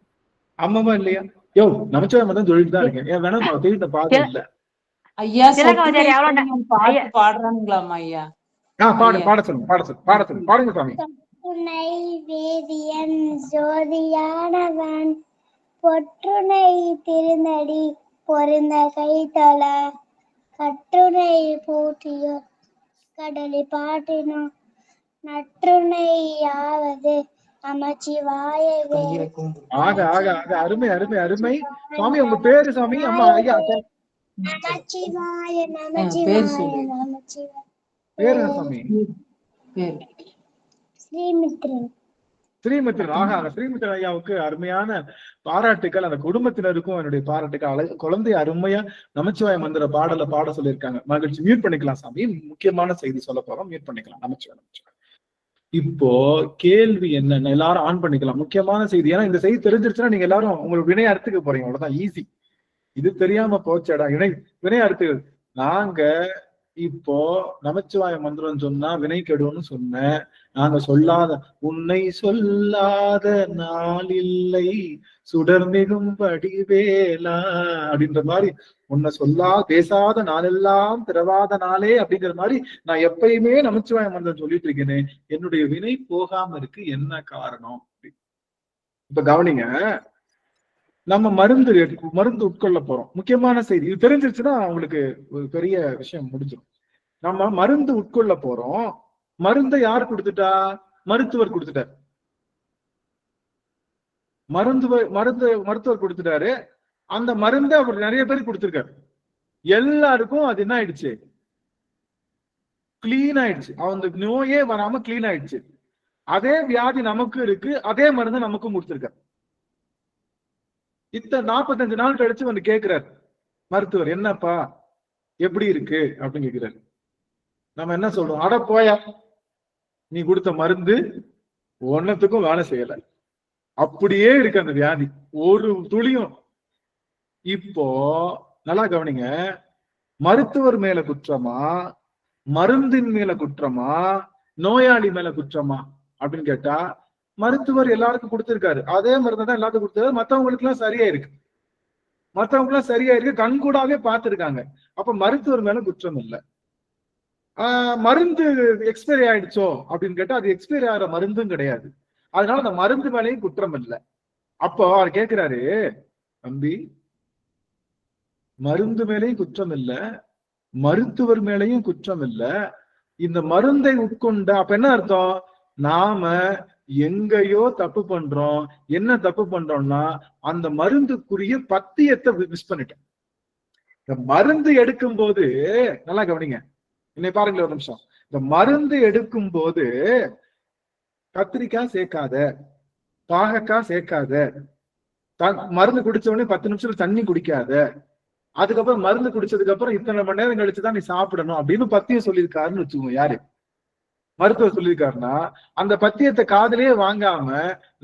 ஆமாவா இல்லையா? யோ நமச்சிவாய மந்திரம் சொல்லிட்டு தான் இருக்கேன், என் வினை தெரிந்த பாதை இல்ல. ஐயா பாட்டு பாடுறாங்களாமா ஐயா? பாட சொல்லுங்க பாடுங்க சாமி. துணை வேதியன் ஜோதியானவன் பொற்றுனை திருநடி பொருந்த கைத்தல கற்றுனை பூட்டியோ கடலை பாட்டினோ நற்றுணையாவது நமச்சிவாயவே. அருமை சாமி. உங்க பேரு சாமி? அம்மா ஐயா நமச்சிவாய நமச்சிவாய நமச்சிவாய. பேரு சாமி? ஸ்ரீமித்ரன். ஸ்ரீமித்ரன் ஐயாவுக்கு அருமையான பாராட்டுக்கள். அந்த குடும்பத்தினருக்கும் என்னுடைய பாராட்டுக்கள். குழந்தை அருமையா நமச்சிவாய மந்திர பாடல பாட சொல்லியிருக்காங்க. மகிழ்ச்சி. மியூட் பண்ணிக்கலாம் சாமி, முக்கியமான செய்தி சொல்ல போறோம். மியூட் பண்ணிக்கலாம். நமச்சிவாய. இப்போ கேள்வி என்னன்னு எல்லாரும் ஆன் பண்ணிக்கலாம். முக்கியமான செய்தி, ஏன்னா இந்த செய்தி தெரிஞ்சிருச்சுன்னா நீங்க எல்லாரும் உங்களுக்கு வினை அறுத்துக்க போறீங்க, அவ்வளவுதான். ஈஸி. இது தெரியாம போச்சடா வினை அறுத்துக்கள். நாங்க இப்போ நமச்சிவாய மந்திரம் சொன்னா வினை கெடுன்னு சொன்னேன். நாங்க சொல்லாத உன்னை சொல்லாத நாள் இல்லை சுடர்மிகும் வடிவேலா அப்படின்ற மாதிரி, உன்னை பேசாத நாளெல்லாம் திறவாத நாளே அப்படிங்கிற மாதிரி நான் எப்பயுமே நமச்சிவாய மந்திரம் சொல்லிட்டு இருக்கேனே, என்னுடைய வினை போகாம இருக்கு, என்ன காரணம்? இப்ப கவனிங்க, நம்ம மருந்து உட்கொள்ள போறோம். முக்கியமான செய்தி இது தெரிஞ்சிருச்சுன்னா உங்களுக்கு ஒரு பெரிய விஷயம் முடிஞ்சிடும். நம்ம மருந்து உட்கொள்ள போறோம். மருந்தை யார் கொடுத்துட்டா? மருத்துவர் கொடுத்துட்டார். மருத்துவர் கொடுத்துட்டாரு. அந்த மருந்தை அவர் நிறைய பேர் கொடுத்திருக்காரு. எல்லாருக்கும் அது என்ன ஆயிடுச்சு? கிளீன் ஆயிடுச்சு. அந்த நோயே வராம கிளீன் ஆயிடுச்சு. அதே வியாதி நமக்கு இருக்கு, அதே மருந்து நமக்கும் கொடுத்திருக்காரு. 45 நாள் கழிச்சு வந்து கேட்கிறாரு மருத்துவர், என்னப்பா எப்படி இருக்கு அப்படின்னு கேட்கிறாரு. நம்ம என்ன சொல்றோம்? அட போயா, நீ கொடுத்த மருந்து ஒன்னத்துக்கும் வேலை செய்யல, அப்படியே இருக்கு அந்த வியாதி, ஒரு துளியும். இப்போ நல்லா கவனிங்க, மருத்துவர் மேல குற்றமா, மருந்தின் மேல குற்றமா, நோயாளி மேல குற்றமா அப்படின்னு கேட்டா, மருத்துவர் எல்லாருக்கும் கொடுத்திருக்காரு, அதே மருந்து தான் எல்லாத்துக்கும் கொடுத்தாரு. மத்தவங்களுக்கு எல்லாம் சரியா இருக்கு, கண்கூடாவே பார்த்திருக்காங்க. அப்ப மருத்துவர் மேல குற்றம் இல்லை. மருந்து எக்ஸ்பைரி ஆயிடுச்சோ அப்படின்னு கேட்டா, அது எக்ஸ்பைரி ஆகிற மருந்தும் கிடையாது. அதனால அந்த மருந்து மேலேயும் குற்றம் இல்லை. அப்போ அவர் கேட்கிறாரு, தம்பி மருந்து மேலேயும் குற்றம் இல்லை, மருத்துவர் மேலேயும் குற்றம் இல்லை, இந்த மருந்தை உட்கொண்ட அப்ப என்ன அர்த்தம்? நாம எங்கேயோ தப்பு பண்றோம். என்ன தப்பு பண்றோம்னா, அந்த மருந்துக்குரிய பத்தியத்தை மிஸ் பண்ணிட்டோம். இந்த மருந்து எடுக்கும் போது நல்லா கவனிங்க, என்னை பாருங்களேன் ஒரு நிமிஷம். இந்த மருந்து எடுக்கும் போது கத்திரிக்காய் சேர்க்காத, பாகக்காய் சேர்க்காத, மருந்து குடிச்ச உடனே 10 நிமிஷத்துல தண்ணி குடிக்காத, அதுக்கப்புறம் மருந்து குடிச்சதுக்கு அப்புறம் இத்தனை மணி நேரம் கழிச்சுதான் நீ சாப்பிடணும் அப்படின்னு பத்தியம் சொல்லியிருக்காருன்னு வச்சுக்கோங்க. யாரு மருத்துவர் சொல்லியிருக்காருன்னா, அந்த பத்தியத்தை காதலே வாங்காம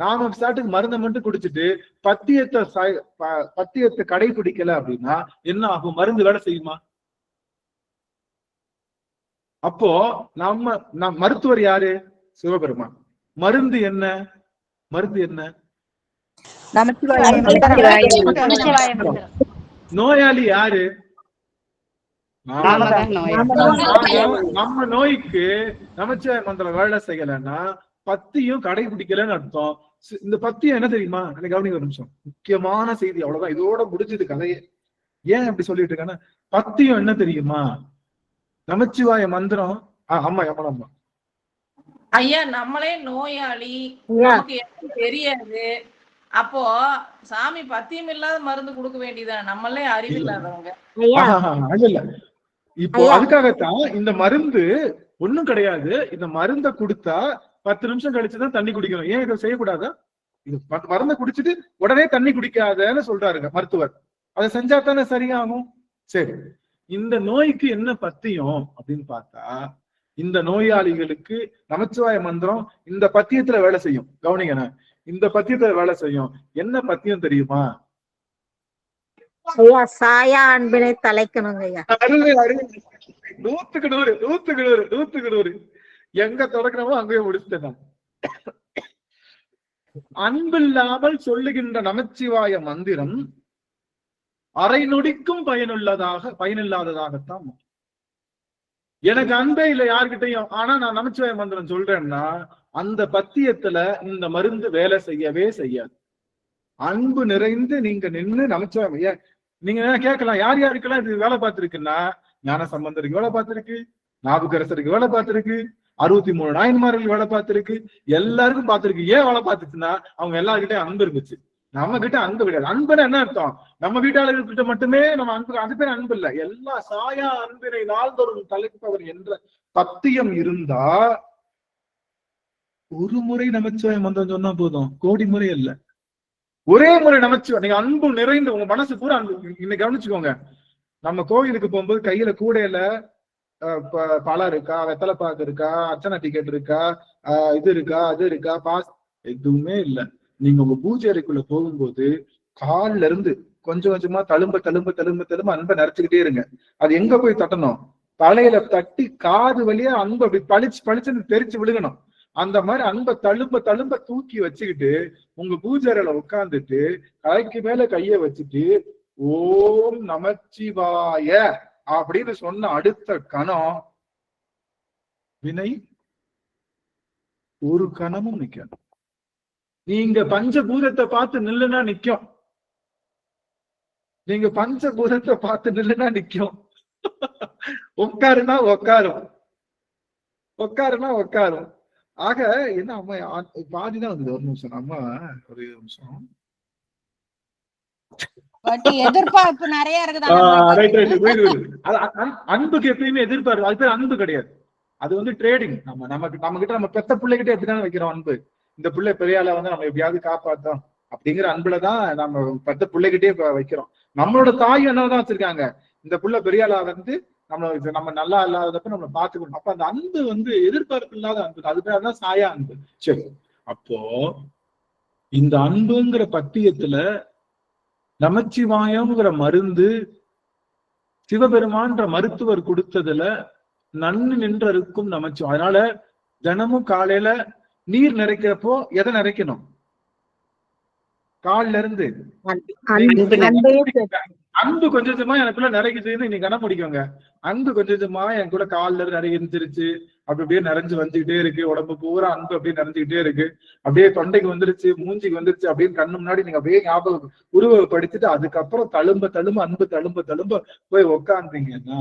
நாம சாட்டுக்கு மருந்தை மட்டும் குடிச்சிட்டு பத்தியத்தை கடைபிடிக்கல அப்படின்னா என்ன ஆகும்? மருந்து வேலை செய்யுமா? அப்போ மருத்துவர் யாரு? சிவபெருமான். மருந்து என்ன? நோயாளி யாரு? நம்ம நோய்க்கு நமச்சிவாய மந்திரம் வேலை செய்யலைன்னா பத்தியும் கடைபிடிக்கலன்னு அர்த்தம். இந்த பத்தியம் என்ன தெரியுமா? எனக்கு கவனிக்க ஒரு நிமிஷம், முக்கியமான செய்தி, அவ்வளவுதான், இதோட முடிஞ்சது கதையே. ஏன் அப்படி சொல்லிட்டு இருக்கேன்னா, பத்தியம் என்ன தெரியுமா? நமச்சிவாய மந்திரம். ஆமா ஆமா ஐயா, நம்மளே நோயாளி, நமக்கு எதுவும் தெரியாது. அப்போ சாமி பத்தியம் இல்லாத மருந்து கொடுக்க வேண்டியதான், நம்மளே அறிவில்லாதவங்க. இல்ல, இப்போ அதுக்காகத்தான் இந்த மருந்து ஒண்ணும் கிடையாது. இந்த மருந்தை கொடுத்தா 10 நிமிஷம் கழிச்சுதான் தண்ணி குடிக்கணும். ஏன் இதை செய்யக்கூடாதா? இது மருந்தை குடிச்சிட்டு உடனே தண்ணி குடிக்காதன்னு சொல்றாருங்க மருத்துவர். அதை செஞ்சா தானே சரியாகும். சரி, இந்த நோய்க்கு என்ன பத்தியம் அப்படின்னு பார்த்தா, இந்த நோயாளிகளுக்கு நமச்சிவாய மந்திரம் இந்த பத்தியத்துல வேலை செய்யும். கவனிங்க, இந்த பத்தியத்துல வேலை செய்யும். என்ன பத்தியம் தெரியுமா? ஐயா, சாயா அன்பினை தலைக்கணுங்க ஐயா. 100க்கு 100 எங்க தொடக்கணுமோ அங்கேயே முடிச்சுட்டேன். அன்பில்லாமல் சொல்லுகின்ற நமச்சிவாய மந்திரம் அரை நொடிக்கும் பயனில்லாததாகத்தான். எனக்கு அன்பே இல்லை யார்கிட்டையும், ஆனா நான் நமச்சிவாய மந்திரம் சொல்றேன்னா அந்த பத்தியத்துல இந்த மருந்து வேலை செய்யவே செய்யாது. அன்பு நிறைந்து நீங்க நின்று நமச்சிவாய, நீங்க கேட்கலாம் யார் யாருக்கெல்லாம் இது வேலை பார்த்திருக்குன்னா, ஞான சம்பந்தருக்கு வேலை பார்த்திருக்கு, நாவுக்கரசருக்கு வேலை பார்த்திருக்கு, 63 நாயன்மார்கள் வேலை பார்த்திருக்கு, எல்லாருக்கும் பார்த்திருக்கு. ஏன் வேலை பார்த்துச்சுன்னா அவங்க எல்லாருக்கிட்டையும் அன்பு இருந்துச்சு. நம்ம கிட்ட அன்பு கிடையாது. அன்புன்னு என்ன அர்த்தம்? நம்ம வீட்டாளர்கள் கிட்ட மட்டுமே நம்ம அன்பு, அது பேர் அன்பு இல்ல. எல்லா சாயா அன்பினை நாள்தோறும் தலைப்பவர் என்ற பத்தியம் இருந்தா ஒரு முறை நமச்சிவாய மந்திரம் சொன்னா போதும், கோடி முறை இல்ல, ஒரே முறை நமச்சிவாய. நீங்க அன்பு நிறைந்து உங்க மனசு பூரா அன்பு. இன்னைக்கு கவனிச்சுக்கோங்க, நம்ம கோயிலுக்கு போகும்போது கையில கூடையில பழம் இருக்கா, வெத்தலை பாக்கு இருக்கா, அர்ச்சனை டிக்கெட் இருக்கா, இது இருக்கா, அது இருக்கா, பாஸ், எதுவுமே இல்ல. நீங்க உங்க பூஜை அறைக்குள்ள போகும்போது கால்ல இருந்து கொஞ்சம் கொஞ்சமா தழும்ப தழும்ப தழும்ப தழும்ப அன்பை நிறைச்சுக்கிட்டே இருங்க. அது எங்க போய் தட்டணும்? தலையில தட்டி காது வழியா அன்பு அப்படி பளிச்சுன்னு தெரிச்சு விழுகணும். அந்த மாதிரி அன்பை தழும்ப தழும்ப தூக்கி வச்சுக்கிட்டு உங்க பூஜை அறையில உட்கார்ந்துட்டு கைக்கு மேல கைய வச்சுட்டு ஓம் நமச்சிவாய அப்படின்னு சொன்ன அடுத்த கணம் வினை ஒரு கணமும் நிக்கணும். நீங்க பஞ்சபூதத்தை பார்த்து நில்லுனா நிக்கும். நீங்க பஞ்சபூதத்தை பார்த்து நில்லுனா நிக்கும். உட்காருனா உட்காரும், உட்காருனா உட்காரும். ஆக என்ன அம்மா பாதிதான் வந்தது. ஒரு நிமிஷம் அம்மா, ஒரு நிமிஷம். எதிர்பார்ப்பு நிறைய இருக்குது. அன்புக்கு எப்பயுமே எதிர்பார்ப்பு, அது பேர் அன்பு கிடையாது. அது வந்து ட்ரேடிங். நம்ம கிட்ட நம்ம பெத்த பிள்ளைகிட்ட எப்படிதான் வைக்கிறோம் அன்பு. இந்த பிள்ளை பெரியால வந்து நம்ம எப்படியாவது காப்பாத்தோம் அப்படிங்கிற அன்புலதான் நம்ம பெத்த பிள்ளைகிட்டே வைக்கிறோம். நம்மளோட தாய் என்னதான் வச்சிருக்காங்க, இந்த பிள்ளை பெரியாளா வந்து நம்ம நல்லா இல்லாதப்ப நம்ம பாத்துக்கணும். அப்ப அந்த அன்பு வந்து எதிர்பார்ப்பு இல்லாத அன்பு, அது பேர்தான் சாயா அன்பு. சரி, அப்போ இந்த அன்புங்கிற பத்தியத்துல நமச்சிவாயம்ங்கிற மருந்து சிவபெருமான்ற மருத்துவர் கொடுத்ததுல நன்னு நின்றருக்கும் நமச்சிவாயம். அதனால தினமும் காலையில நீர் நிறைக்கிறப்போ எதை நிறைக்கணும்? கால்ல இருந்து அன்பு கொஞ்சமா எனக்குள்ள நிறைக்குதுன்னு நீ கணம் முடிக்கோங்க. அன்பு கொஞ்சமா என் கூட கால்ல இருந்து நிறைய இருந்துருச்சு, அப்படியே நிறைஞ்சு வந்துகிட்டே இருக்கு. உடம்பு பூரா அன்பு அப்படியே நிறைஞ்சுக்கிட்டே இருக்கு. அப்படியே தொண்டைக்கு வந்துருச்சு, மூஞ்சிக்கு வந்துருச்சு அப்படின்னு கண்ணு முன்னாடி நீங்க அப்படியே ஞாபகம் உருவப்படுத்திட்டு அதுக்கப்புறம் தழும்ப தழும்ப அன்பு தழும்ப தழும்ப போய் உக்காந்தீங்கன்னா,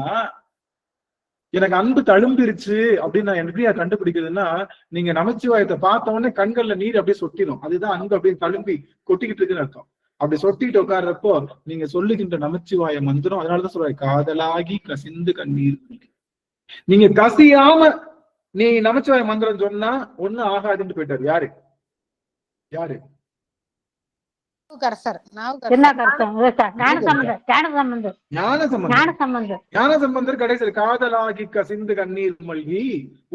எனக்கு அன்பு தழும்பிருச்சு அப்படின்னு நான் எப்படியா கண்டுபிடிக்கிறதுன்னா, நீங்க நமச்சிவாயத்தை பார்த்த உடனே கண்கள்ல நீர் அப்படியே சொட்டிடும். அதுதான் அன்பு அப்படியே தழும்பி கொட்டிக்கிட்டு இருக்குன்னு அர்த்தம். அப்படி சொட்டிட்டு உட்கார்றப்போ நீங்க சொல்லுகின்ற நமச்சிவாய மந்திரம், அதனாலதான் சொல்றாரு காதலாகி கசிந்து கண்ணீர். நீங்க கசியாம நீ நமச்சிவாய மந்திரம் சொன்னா ஒண்ணு ஆகாதுன்னு போயிட்டாரு. யாரு யாரு? ஞானசம்பந்தர் கடைசியில் காதலாகி கசிந்து கண்ணீர் மல்கி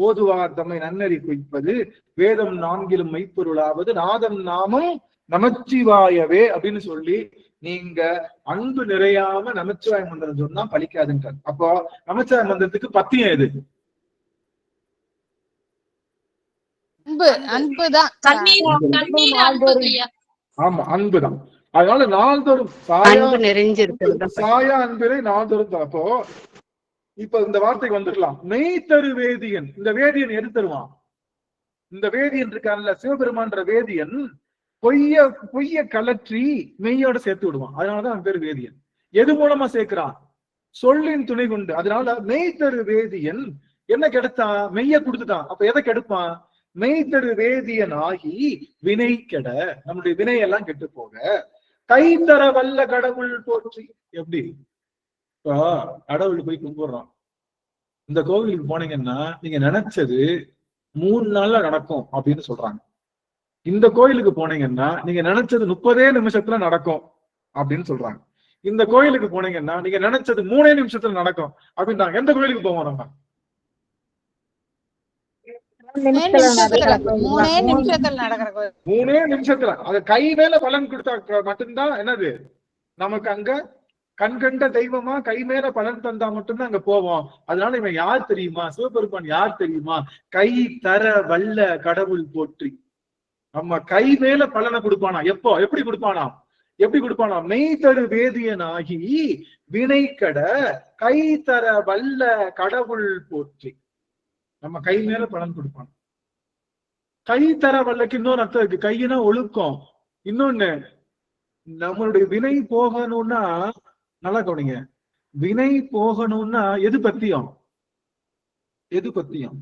ஓதுவார் தம்மை நன்னறி குய்ப்பது வேதம் 4லும் மெய்ப்பொருளாவது நாதம் நாமம் நமச்சிவாயவே அப்படின்னு சொல்லி நீங்க அன்பு நிறையாம நமச்சிவாய மந்திரம் சொன்னா பலிக்காதுன்றார். அப்போ நமச்சிவாய மந்திரத்துக்கு பத்தியம் எது? அன்புதான். ஆமா, அன்புதான். அதனால நாள்தோறும் சாயா அன்பினை நாள்தோறும். அப்போ இப்ப இந்த வார்த்தைக்கு வந்துடலாம். மெய் தரு வேதியன். இந்த வேதியன் எது தருவான்? இந்த வேதியன் இருக்கான்ல, சிவபெருமான்ற வேதியன் பொய்ய கலற்றி மெய்யோட சேர்த்து விடுவான். அதனாலதான் அவன் பேர் வேதியன். எது மூலமா சேர்க்கிறான்? சொல்லின் துணை கொண்டு. அதனால மெய் தரு வேதியன் என்ன கெடுத்தான்? மெய்ய கொடுத்துட்டான். அப்ப எதை கெடுப்பான்? மெய் தரு வேதியன் ஆகி வினை கெட, நம்முடைய வினையெல்லாம் கெட்டு போக. கை தர வல்ல கடவுள் போற்றி. எப்படி? இப்போ கடவுள் போய் கும்பிடுறோம். இந்த கோவிலுக்கு போனீங்கன்னா நீங்க நினைச்சது 3 நாள்ல நடக்கும் அப்படின்னு சொல்றாங்க. இந்த கோயிலுக்கு போனீங்கன்னா நீங்க நினைச்சது 30 நிமிஷத்துல நடக்கும் அப்படின்னு சொல்றாங்க. இந்த கோயிலுக்கு போனீங்கன்னா நீங்க நினைச்சது 3 நிமிஷத்துல நடக்கும் அப்படின்றாங்க. எந்த கோயிலுக்கு போவோம் நம்ம? 3 நிமிஷத்துல நடக்கிற கோயில். 3 நிமிஷத்துல. அது கை மேல பலன் கொடுத்தா மட்டும்தான் என்னது நமக்கு அங்க கண்கண்ட தெய்வமா கை மேல பலன் தந்தா மட்டும்தான் அங்க போவோம். அதனால இவன் யார் தெரியுமா? சிவபெருமான் யார் தெரியுமா? கை தர வல்ல கடவுள் போற்றி. நம்ம கை மேல பலனை கொடுப்பானா? எப்போ? எப்படி கொடுப்பானா? எப்படி கொடுப்பானா? மெய் தரு வேதியனாகி வினை கட கை தர வல்ல கடவுள் போற்றி. நம்ம கை மேல பலன் கொடுப்பான். கை தர வல்லக்கு இன்னொரு அர்த்தம் இருக்கு. கையினா ஒழுக்கம். இன்னொன்னு, நம்மளுடைய வினை போகணும்னா, நல்லா கவனிங்க, வினை போகணும்னா எது பத்தியம்? எது பத்தியம்?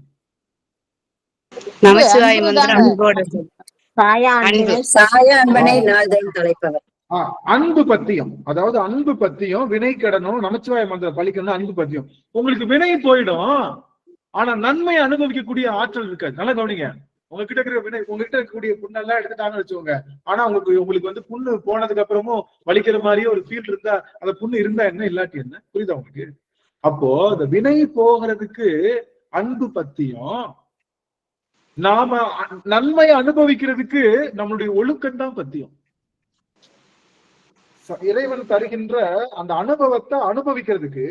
அன்பு பத்தியம். அதாவது அன்பு பத்தியம். வினை கடனும் நமச்சிவாய மந்திரம் பழிக்கணும். அன்பு பத்தியம். உங்களுக்கு வினை போயிடும், ஆனா நன்மையை அனுபவிக்கக்கூடிய ஆற்றல் இருக்காது. நல்லா கவனிங்க. உங்ககிட்ட இருக்கிற வினை, உங்ககிட்ட இருக்கக்கூடிய புண்ணெல்லாம் எடுத்துட்டாங்கன்னு வச்சுக்கோங்க. ஆனா உங்களுக்கு வந்து புண்ணு போனதுக்கு அப்புறமும் வலிக்கிற மாதிரியே ஒரு ஃபீல் இருந்தா, அந்த புண்ணு இருந்தா என்ன, இல்லாட்டி என்ன? புரியுதா உங்களுக்கு? அப்போ இந்த வினை போகிறதுக்கு அன்பு பத்தியம். நாம நன்மையை அனுபவிக்கிறதுக்கு நம்மளுடைய ஒழுக்கம் தான் பத்தியம். இறைவன் தருகின்ற அந்த அனுபவத்தை அனுபவிக்கிறதுக்கு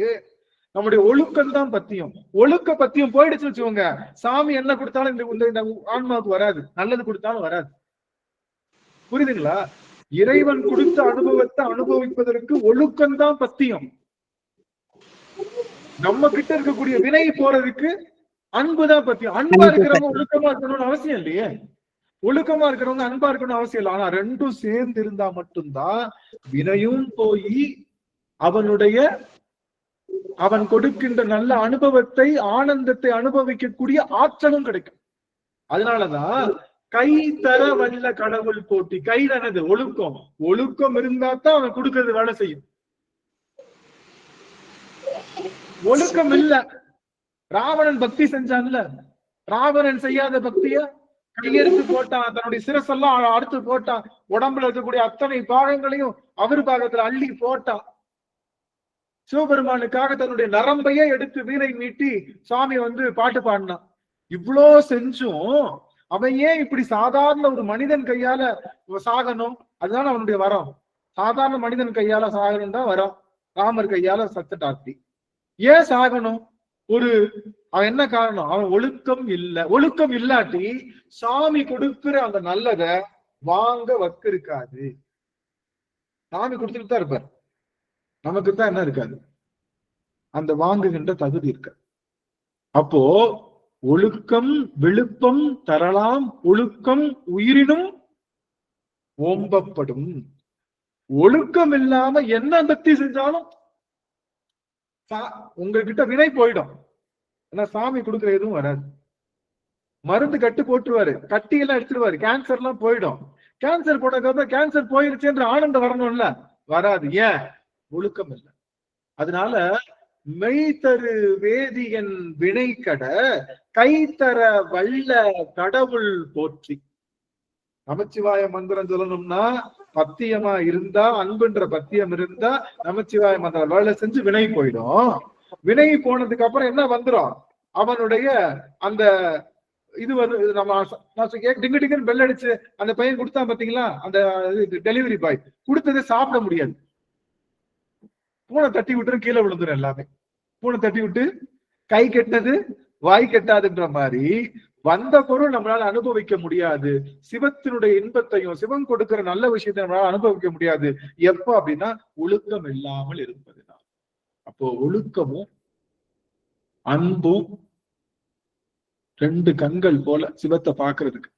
நம்முடைய ஒழுக்கம் தான் பத்தியம். ஒழுக்க பத்தியம் போயிடுச்சு வச்சுக்கோங்க, சாமி என்ன கொடுத்தாலும் இந்த ஆன்மாவுக்கு வராது, நல்லது கொடுத்தாலும் வராது. புரியுதுங்களா? இறைவன் கொடுத்த அனுபவத்தை அனுபவிப்பதற்கு ஒழுக்கம் தான் பத்தியம். நம்ம கிட்ட இருக்கக்கூடிய வினை போறதுக்கு அன்புதான் பத்தியம். அன்பா இருக்கிறவங்க ஒழுக்கமா இருக்கணும்னு அவசியம் இல்லையே. ஒழுக்கமா இருக்கிறவங்க அன்பா இருக்கணும்னு அவசியம் இல்லை. ஆனா ரெண்டும் சேர்ந்து இருந்தா மட்டும்தான் வினையும் போய் அவன் கொடுக்கின்ற நல்ல அனுபவத்தை, ஆனந்தத்தை அனுபவிக்கக்கூடிய ஆற்றலும் கிடைக்கும். அதனாலதான் கை தர வல்ல கடவுள் போட்டி. கை தானது ஒழுக்கம். ஒழுக்கம் இருந்தா தான் அவன் கொடுக்கறது வேலை செய்யும். ஒழுக்கம் இல்ல. ராவணன் பக்தி செஞ்சான்ல, ராவணன் செய்யாத பக்திய கையெடுத்து போட்டான். தன்னுடைய சிரசெல்லாம் அடுத்து போட்டான். உடம்புல இருக்கக்கூடிய அத்தனை பாகங்களையும் அவர் பாகத்துல அள்ளி போட்டான். சிவபெருமானுக்காக தன்னுடைய நரம்பையே எடுத்து வீணை மீட்டி சாமி வந்து பாட்டு பாடினான். இவ்வளோ செஞ்சும் அவன் ஏன் இப்படி சாதாரண ஒரு மனிதன் கையால சாகணும்? அதுதான் அவனுடைய வரம். சாதாரண மனிதன் கையால சாகணும் தான் வரம். ராமர் கையால சத்தட்டாத்தி ஏன் சாகணும்? அவன் என்ன காரணம்? அவன் ஒழுக்கம் இல்லை. ஒழுக்கம் இல்லாட்டி சாமி கொடுக்கிற அந்த நல்லத வாங்க வக்கு இருக்காது. சாமி கொடுத்துட்டு தான் இருப்பார், நமக்கு தான் என்ன இருக்காது, அந்த வாங்குகின்ற தகுதி இருக்க. அப்போ ஒழுக்கம் விழுப்பம் தரலாம், ஒழுக்கம் உயிரினும் ஓம்பப்படும். ஒழுக்கம் இல்லாம என்ன பக்தி செஞ்சாலும் உங்ககிட்ட வினை போயிடும். ஆனா சாமி கொடுக்குற எதுவும் வராது. மருந்து கட்டு போட்டுருவாரு, கட்டியெல்லாம் எடுத்துருவாரு, கேன்சர் எல்லாம் போயிடும். கேன்சர் போட்டதுக்கு கேன்சர் போயிருச்சுன்ற ஆனந்தம் வரணும்ல, வராது. ஏன்? ஒழுக்கம் இல்லை. அதனால மெய் தரு வேதியன் வினை கட கை தர வல்ல கடவுள் போற்றி. நமச்சிவாய மந்திரம் சொல்லணும்னா பத்தியமா இருந்தா, அன்புன்ற பத்தியம் இருந்தா நமச்சிவாய மந்திரம் வேலை செஞ்சு வினை போயிடும். வினை போனதுக்கு அப்புறம் என்ன வந்துடும்? அவனுடைய அந்த இது வந்து நம்ம டிங்கு டிங்குன்னு பெல் அடிச்சு அந்த பையன் கொடுத்தான் பாத்தீங்களா, அந்த டெலிவரி பாய் கொடுத்ததை சாப்பிட முடியாது. பூனை தட்டி விட்டு கீழே விழுந்துடும். எல்லாமே பூனை தட்டி விட்டு கை கெட்டது வாய் கெட்டாதுன்ற மாதிரி வந்த பொருள் நம்மளால அனுபவிக்க முடியாது. சிவத்தினுடைய இன்பத்தையும் சிவன் கொடுக்கிற நல்ல விஷயத்தை நம்மளால அனுபவிக்க முடியாது. எப்ப அப்படின்னா ஒழுக்கம் இல்லாமல் இருப்பதுதான். அப்போ ஒழுக்கமும் அன்பும் ரெண்டு கண்கள் போல சிவத்தை பாக்குறதுக்கு.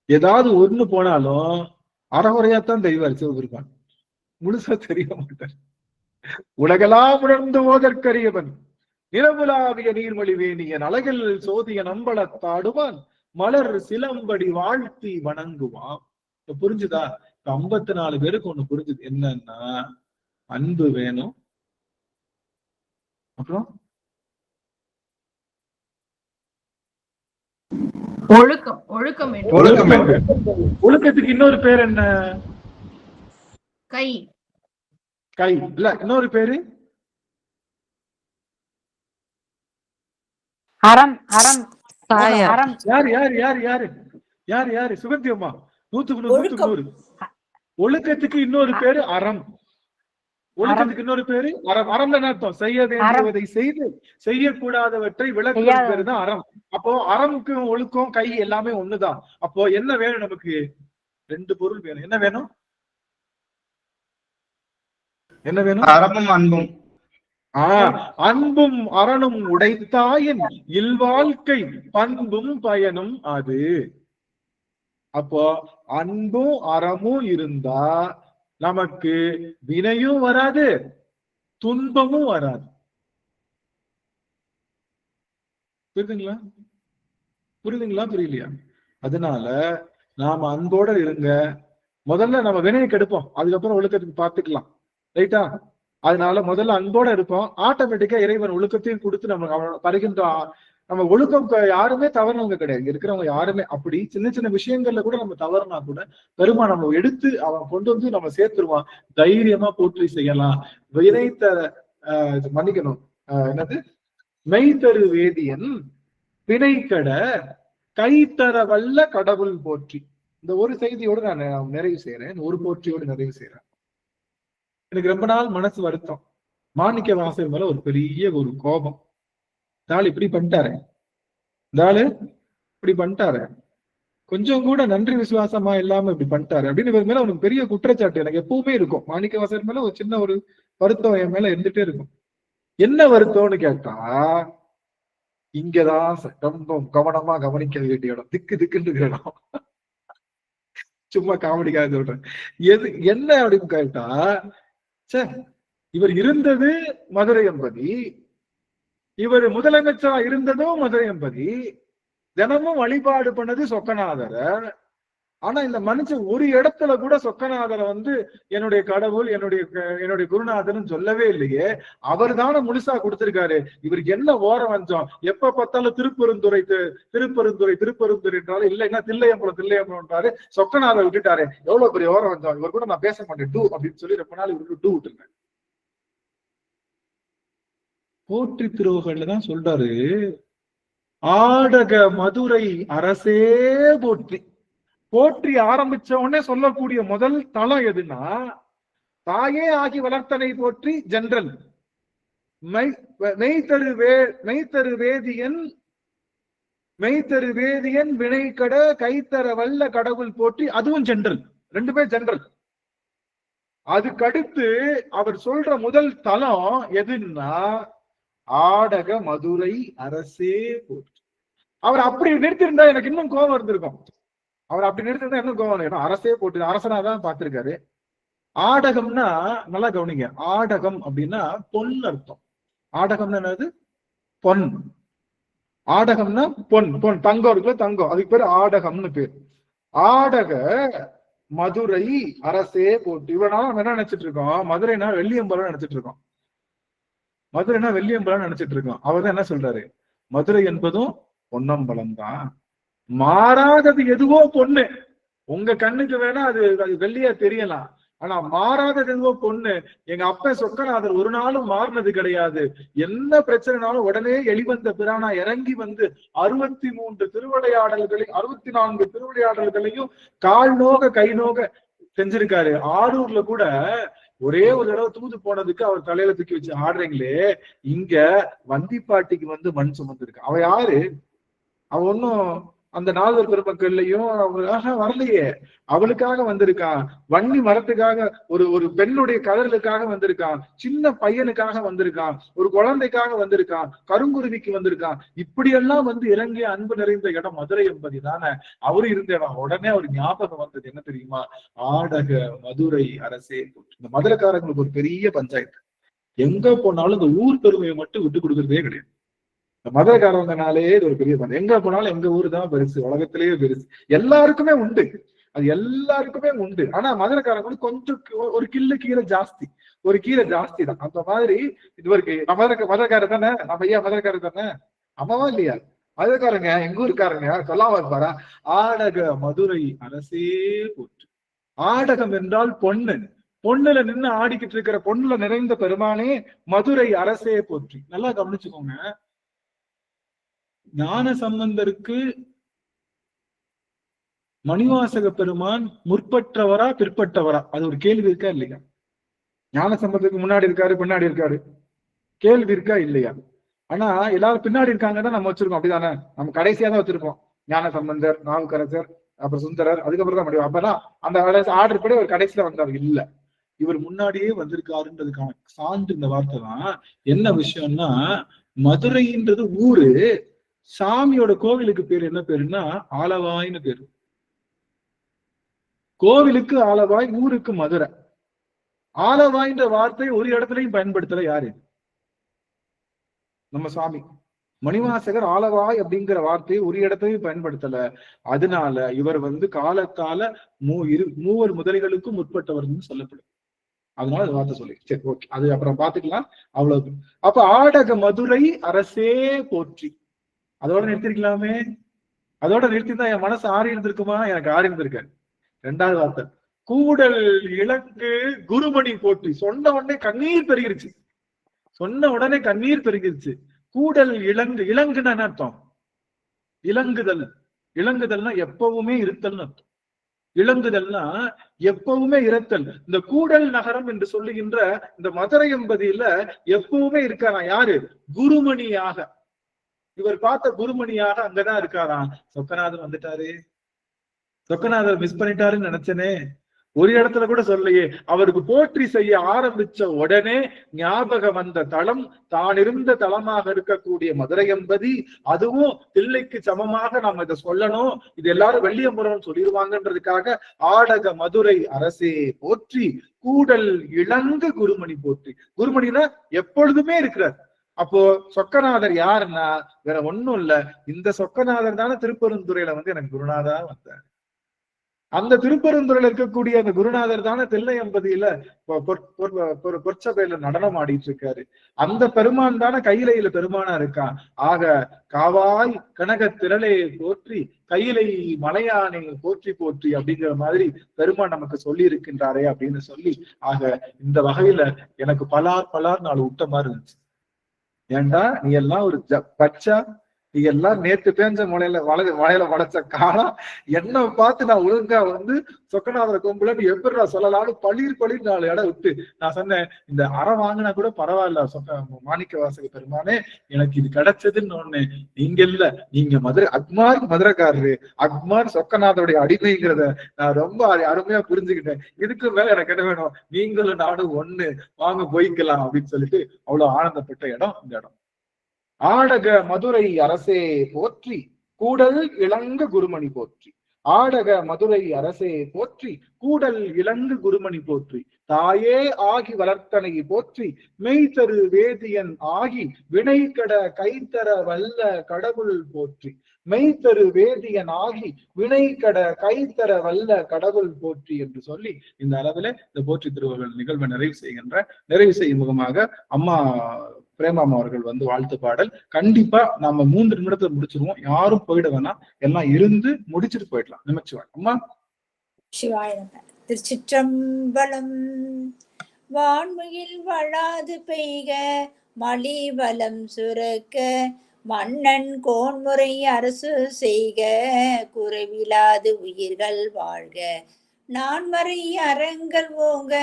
ஏதாவது ஒண்ணு போனாலும் அறகுறையாத்தான் தெய்வார் சிவபெருமான், முழுசா தெரிய மாட்டார். உலகெல்லாம் உணர்ந்து ஓதற்கரியவன் நிலவுலாவிய நீர்மொழி வேணியன் அழகில் சோதிய நம்பளத்தாடுவான் மலர் சிலம்படி வாழ்த்தி வணங்குவான். இப்ப புரிஞ்சுதா? 54 பேருக்கு ஒண்ணு புரிஞ்சுது. என்னன்னா அன்பு வேணும், அப்புறம் ஒழுக்கம். ஒழுக்கம் ஒழுக்கத்துக்கு இன்னொரு பேர் என்ன? கை. கை இல்ல, இன்னொரு பேரு அறம். அறம். அறம். யாரு யாரு யாரு யாரு யாரு யாரு சுகந்தி அம்மா, 100 ஒழுக்கத்துக்கு இன்னொரு பேரு அறம். ஒழுக்கத்துக்கு இன்னொரு பேரு அறம். அறம் என்ன அர்த்தம்? செய்ய வேண்டியதை செய்து செய்யக்கூடாதவற்றை விளக்குறது பேரு தான் அறம். அப்போ அறமுக்கு ஒழுக்கம் கை எல்லாமே ஒண்ணுதான். அப்போ என்ன வேணும் நமக்கு? 2 பொருள் வேணும். என்ன வேணும்? என்ன வேணும்? அறமும் அன்பும். அன்பும் அறனும் உடைத்தாயின் இல்வாழ்க்கை பண்பும் பயனும் அது. அப்போ அன்பும் அறமும் இருந்தா நமக்கு வினையும் வராது, துன்பமும் வராது. புரியுதுங்களா? புரியுதுங்களா? புரியலையா? அதனால நாம அன்போட இருங்க. முதல்ல நம்ம வினையை கெடுப்போம், அதுக்கப்புறம் ஒழுக்கத்துக்கு பார்த்துக்கலாம். ரைட்டா? அதனால முதல்ல அன்போட இருப்போம். ஆட்டோமேட்டிக்கா இறைவன் ஒழுக்கத்தையும் கொடுத்து நம்ம பருகின்ற. நம்ம ஒழுக்கம் யாருமே தவறுனவங்க கிடையாது, இருக்கிறவங்க யாருமே. அப்படி சின்ன சின்ன விஷயங்கள்ல கூட நம்ம தவறுனா கூட பெருமா நம்ம எடுத்து அவன் கொண்டு வந்து நம்ம சேர்த்துருவான். தைரியமா போற்றி செய்யலாம். வினைத்த மன்னிக்கணும், என்னது? மெய்தரு வேதியன் வினைக்கட கைத்தர வல்ல கடவுள் போற்றி. இந்த ஒரு செய்தியோடு நான் நிறைவு செய்யறேன். ஒரு போற்றியோடு நிறைவு செய்யறேன். எனக்கு ரொம்ப நாள் மனசு வருத்தம். மாணிக்க வாசகர் மேல ஒரு பெரிய ஒரு கோபம். தாள் இப்படி பண்ணிட்டாரு, கொஞ்சம் கூட நன்றி விசுவாசமா இல்லாம இப்படி பண்ணிட்டாரு அப்படின்னு இவர் மேல அவனுக்கு பெரிய குற்றச்சாட்டு எனக்கு எப்பவுமே இருக்கும். மாணிக்க வாசகர் மேல ஒரு சின்ன ஒரு வருத்தம் என் மேல இருந்துட்டே இருக்கும். என்ன வருத்தம்னு கேட்டா, இங்கதான் ரொம்ப கவனமா கவனிக்க வேண்டிய இடம், திக்கு திக்குன்னு இருக்கிற இடம். சும்மா காமெடிக்காக சொல்றேன். என்ன அப்படின்னு கேட்டா, இவர் இருந்தது மதுரை எம்பதி, இவர் முதலமைச்சரா இருந்ததும் மதுரை எம்பதி, தினமும் வழிபாடு பண்ணது சொக்கநாதர. ஆனா இந்த மனுஷன் ஒரு இடத்துல கூட சொக்கநாதரை என்னுடைய கடவுள், என்னுடைய குருநாதர்னு சொல்லவே இல்லையே. அவர் தானே முழுசா கொடுத்திருக்காரு. இவருக்கு என்ன ஓரம் வந்தோம்? எப்ப பார்த்தாலும் திருப்பெருந்துறை என்றாலும் இல்லைன்னா தில்லையம்பலம்ன்றாரு. சொக்கநாதரை விட்டுட்டாரு. எவ்வளவு பெரிய ஓரம் வந்தோம். இவர் கூட நான் பேச மாட்டேன் டூ அப்படின்னு சொல்லி ரொம்ப நாள் இவருக்கு டூ விட்டுருங்க. போற்றி திருவகள்ல தான் சொல்றாரு, ஆடக மதுரை அரசே போற்றி. போற்றி ஆரம்பிச்ச உடனே சொல்லக்கூடிய முதல் தளம் எதுன்னா, தாயே ஆகி வளர்த்தனை போற்றி ஜெனரல். மெய்தரு வேதியன் வினைக்கட கைத்தர வல்ல கடவுள் போற்றி, அதுவும் ஜெனரல். 2 பேர் ஜெனரல். அதுக்கடுத்து அவர் சொல்ற முதல் தளம் எதுன்னா, ஆடக மதுரை அரசே போற்றி. அவர் அப்படி நிறுத்திருந்தா எனக்கு இன்னும் கோபம் இருந்திருக்கும். அவர் அப்படி நிறுத்திருந்தா இன்னும் கோபம். அரசே போட்டு அரசனாதான் பார்த்திருக்காரு. ஆடகம்னா நல்லா கவனிங்க. ஆடகம் அப்படின்னா பொன் அர்த்தம். ஆடகம்னா என்னது? பொன். ஆடகம்னா பொன். தங்கம் இருக்குல்ல, தங்கம், அதுக்கு பேரு ஆடகம்னு பேர். ஆடக மதுரை அரசே போட்டு. இவ்வளவு நாள் என்ன நினைச்சிட்டு இருக்கோம்? மதுரைனா வெள்ளியம்பலம் நினைச்சிட்டு இருக்கோம். அவர் தான் என்ன சொல்றாரு? மதுரை என்பதும் பொன்னம்பலம் தான். மாறாதது எதுவோ பொண்ணு. உங்க கண்ணுக்கு வேணா அது வெள்ளியா தெரியலாம், ஆனா மாறாதது எதுவோ பொண்ணு. எங்க அப்பா சொக்கநாதர் ஒரு நாளும் மாறினது கிடையாது. என்ன பிரச்சனைனாலும் உடனே எளிவந்த பிரானா இறங்கி 63 திருவிளையாடல்களையும் 64 திருவிளையாடல்களையும் கால் நோக கை நோக செஞ்சிருக்காரு. ஆரூர்ல கூட ஒரே ஒரு தடவை தூது போனதுக்கு அவர் தலையில தூக்கி வச்சு ஆடுறீங்களே, இங்க வந்திப்பாட்டிக்கு மண் சுமந்திருக்கு. அவ யாரு? அவ ஒன்னும் அந்த நால்வர் பெருமக்கள்லயும் அவங்களுக்காக வரலையே, அவளுக்காக வந்திருக்கான். வன்னி மரத்துக்காக, ஒரு பெண்ணுடைய கதறலுக்காக வந்திருக்கான், சின்ன பையனுக்காக வந்திருக்கான், ஒரு குழந்தைக்காக வந்திருக்கான், கருங்குருவிக்கு வந்திருக்கான். இப்படியெல்லாம் வந்து இறங்கிய அன்பு நிறைந்த இடம் மதுரை என்பது தானே அவரு இருந்த இடம். உடனே அவர் ஞாபகம் வந்தது என்ன தெரியுமா? ஆடக மதுரை அரசே. இந்த மதுரைக்காரங்களுக்கு ஒரு பெரிய பஞ்சாயத்து. எங்க போனாலும் இந்த ஊர் பெருமையை மட்டும் விட்டு கொடுக்கறதே கிடையாது. மதுரைக்காரவங்கனாலே இது ஒரு பெரிய பஞ்சம். எங்க போனாலும் எங்க ஊரு தான் பெருசு, உலகத்திலேயே பெருசு. எல்லாருக்குமே உண்டு, அது எல்லாருக்குமே உண்டு. ஆனா மதுரைக்காரங்க கொஞ்சம் ஒரு கில்லு கீரை ஜாஸ்தி, ஒரு கீரை ஜாஸ்தி தான். அந்த மாதிரி இது ஒரு மதுரைக்காரர் தானே, நம்ம ஐயா மதுரைக்காரர் தானே, அம்மாவா இல்லையா? மதுரைக்காரங்க எங்க ஊருக்காரங்க சொல்லாம இருப்பாரா? ஆடக மதுரை அரசே போற்று. ஆடகம் என்றால் பொண்ணு, பொண்ணுல நின்று ஆடிக்கிட்டு இருக்கிற பொண்ணுல நிறைந்த பெருமானே மதுரை அரசே போற்றி. நல்லா கவனிச்சுக்கோங்க. ஞான சம்பந்தருக்கு மணிவாசக பெருமான் முற்பட்டவரா பிற்பட்டவரா, அது ஒரு கேள்வி இருக்கா இல்லையா? ஞான சம்பந்தருக்கு முன்னாடி இருக்காரு, பின்னாடி இருக்காரு, கேள்வி இருக்கா இல்லையா? ஆனா எல்லாரும் பின்னாடி இருக்காங்க தான் நம்ம வச்சிருக்கோம், அப்படிதானே? நம்ம கடைசியா தான் வச்சிருப்போம். ஞான சம்பந்தர், நாவுக்கரசர், அப்புறம் சுந்தரர், அதுக்கப்புறம் தான் முடியும். அப்பதான் அந்த ஆர்டர் படி ஒரு கடைசியில வந்தார். இல்ல, இவர் முன்னாடியே வந்திருக்காருன்றதுக்கான சான்று இந்த வார்த்தை தான். என்ன விஷயம்னா, மதுரைன்றது ஊரு, சாமியோட கோவிலுக்கு பேர் என்ன பேருன்னா ஆலவாய்னு பேரு. கோவிலுக்கு ஆலவாய், ஊருக்கு மதுரை. ஆலவாய்ன்ற வார்த்தை ஒரு இடத்துலயும் பயன்படுத்தல யாரு? நம்ம சாமி மணிவாசகர் ஆலவாய் அப்படிங்கிற வார்த்தையை ஒரு இடத்தையும் பயன்படுத்தல. அதனால இவர் வந்து காலத்தால மூவர் முதலிகளுக்கும் முற்பட்டவர்னு சொல்லப்படும். அதனால அந்த வார்த்தை சொல்லி சரி, ஓகே, அது அப்புறம் பாத்துக்கலாம். அவ்வளவு. அப்ப ஆடக மதுரை அரசே போற்றி, அதோட நிறுத்திருக்கலாமே. அதோட நிறுத்திதான் என் மனசு ஆறி இருந்திருக்குமா? எனக்கு ஆறி இருந்திருக்க. ரெண்டாவது வார்த்தை கூடல் இலங்கு குருமணி போற்றி. சொன்ன உடனே கண்ணீர் பெருகிருச்சு, சொன்ன உடனே கண்ணீர் பெருகிருச்சு. கூடல் இலங்கு, இலங்குன்னு என்ன அர்த்தம்? இலங்குதல். இலங்குதல்னா எப்பவுமே இருத்தல்னு அர்த்தம். இலங்குதல்னா எப்பவுமே இருத்தல். இந்த கூடல் நகரம் என்று சொல்லுகின்ற இந்த மதுரை என்பதில எப்பவுமே இருக்காரா யாரு? குருமணியாக. இவர் பார்த்த குருமணியாக அங்கதான் இருக்காராம். சொக்கநாதர் வந்துட்டாரு, சொக்கநாதர் மிஸ் பண்ணிட்டாருன்னு நினைச்சனே. ஒரு இடத்துல கூட சொல்லையே. அவருக்கு போற்றி செய்ய ஆரம்பிச்ச உடனே ஞாபகம் வந்த தலம் தான் இருந்த தலமாக இருக்கக்கூடிய மதுரை என்பதி. அதுவும் தில்லைக்கு சமமாக நாம இதை சொல்லணும், இது எல்லாரும் வெள்ளியம்புரம் சொல்லிடுவாங்கன்றதுக்காக ஆடக மதுரை அரசே போற்றி, கூடல் இளங்கு குருமணி போற்றி. குருமணினா எப்பொழுதுமே இருக்கிறார். அப்போ சொக்கநாதர் யாருன்னா வேற ஒண்ணும் இல்ல, இந்த சொக்கநாதர் தானே திருப்பெருந்துறையில வந்து எனக்கு குருநாதா வந்தார். அந்த திருப்பெருந்துறையில இருக்கக்கூடிய அந்த குருநாதர் தானே தில்லை எம்பதியில பொற்சபையில நடனம் ஆடிட்டு இருக்காரு. அந்த பெருமான் தானே கையிலையில பெருமானா இருக்கான். ஆக காவாய் கனக திரளே போற்றி, கையிலை மலையானை போற்றி போற்றி அப்படிங்கிற மாதிரி பெருமான் நமக்கு சொல்லி இருக்கின்றாரே அப்படின்னு சொல்லி, ஆக இந்த வகையில எனக்கு பலார் நாள் விட்ட மாதிரி இருந்துச்சு. ஏண்டா நீ எல்லாம் ஒரு பச்சா, நீ எல்லாம் நேத்து பேஞ்ச மழையில வளைச்ச காலம், என்ன பார்த்து நான் ஒழுங்கா வந்து சொக்கநாதர கொம்புலன்னு எப்படி சொல்லலாம்னு பளிர் 4 இடம் விட்டு நான் சொன்னேன், இந்த அறம் வாங்கினா கூட பரவாயில்ல மாணிக்க வாசக பெருமானே, எனக்கு இது கிடைச்சதுன்னு ஒண்ணு. நீங்க இல்ல, நீங்க அக்மார் மதுரைக்காரரு, அக்மார் சொக்கநாதருடைய அடிமைங்கிறத நான் ரொம்ப அருமையா புரிஞ்சுக்கிட்டேன். இதுக்கு மேல எனக்கு என்ன வேணும்? நீங்களும் நானும் ஒண்ணு, வாங்க போய்க்கலாம் அப்படின்னு சொல்லிட்டு அவ்வளவு ஆனந்தப்பட்ட இடம் இந்த இடம். ஆடக மதுரை அரசே போற்றி, கூடல் இளங்கு குருமணி போற்றி. ஆடக மதுரை அரசே போற்றி, கூடல் இளங்கு குருமணி போற்றி. தாயே ஆகி வளர்த்தனை போற்றி, மெய்தரு வேதியன் ஆகி வினைகட கைத்தர வல்ல கடவுள் போற்றி. மெய்தரு வேதியன் ஆகி வினைகட கைத்தர வல்ல கடவுள் போற்றி என்று சொல்லி இந்த அளவில் இந்த போற்றி திருவள்ளுவர் நிகழ்வை நிறைவு செய்யும் முகமாக அம்மா பிரேமாமா அவர்கள் வந்து வாழ்த்து பாடல். கண்டிப்பா நாம 3 நிமிடத்துல முடிச்சிருவோம். யாரும் போயிட வேணாம், எல்லாம் இருந்து முடிச்சுட்டு போயிடலாம். நிமிச்சுவாங்க அம்மா. சிவாய திருச்சிற்றம்பலம். வான்முகில் வளாது பெய்க, மலி வலம் சுரக்க, மன்னன் கோன்முறை அரசு செய்க, குறைவிலாது உயிர்கள் வாழ்க, நான்மறை அறங்கள் ஓங்க,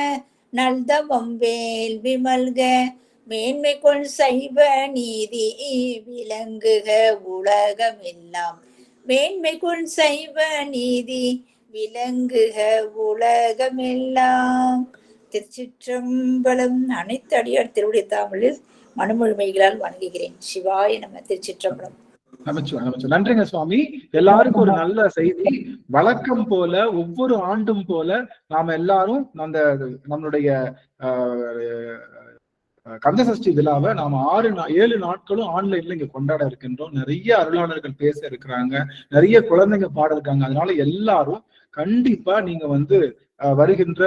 நல்தவம் வேள்வி மல்க, மேன்மை கொள் சைவ நீதி விளங்குக உலகமெல்லாம். மேன்மை கொள் சைவ நீதி விளங்குக உலகமெல்லாம். திருச்சிற்றம்பலம். அனைத்து அடியார் திருவுடைய தாமலில் மனுமொழிமைகளால் வணங்குகிறேன். சிவாய நம்ம. திருச்சிற்றம்பலம். நன்றிங்க சுவாமி. எல்லாருக்கும் ஒரு நல்ல செய்தி. வழக்கம் போல ஒவ்வொரு ஆண்டும் போல நாம எல்லாரும் நம்மளுடைய கந்தசஷ்டி விழாவை நாம 7 நாட்களும் ஆன்லைன்ல இங்க கொண்டாட இருக்கின்றோம். நிறைய அருளாளர்கள் பேச இருக்கிறாங்க, நிறைய குழந்தைங்க பாட இருக்காங்க. அதனால எல்லாரும் கண்டிப்பா நீங்க வருகின்ற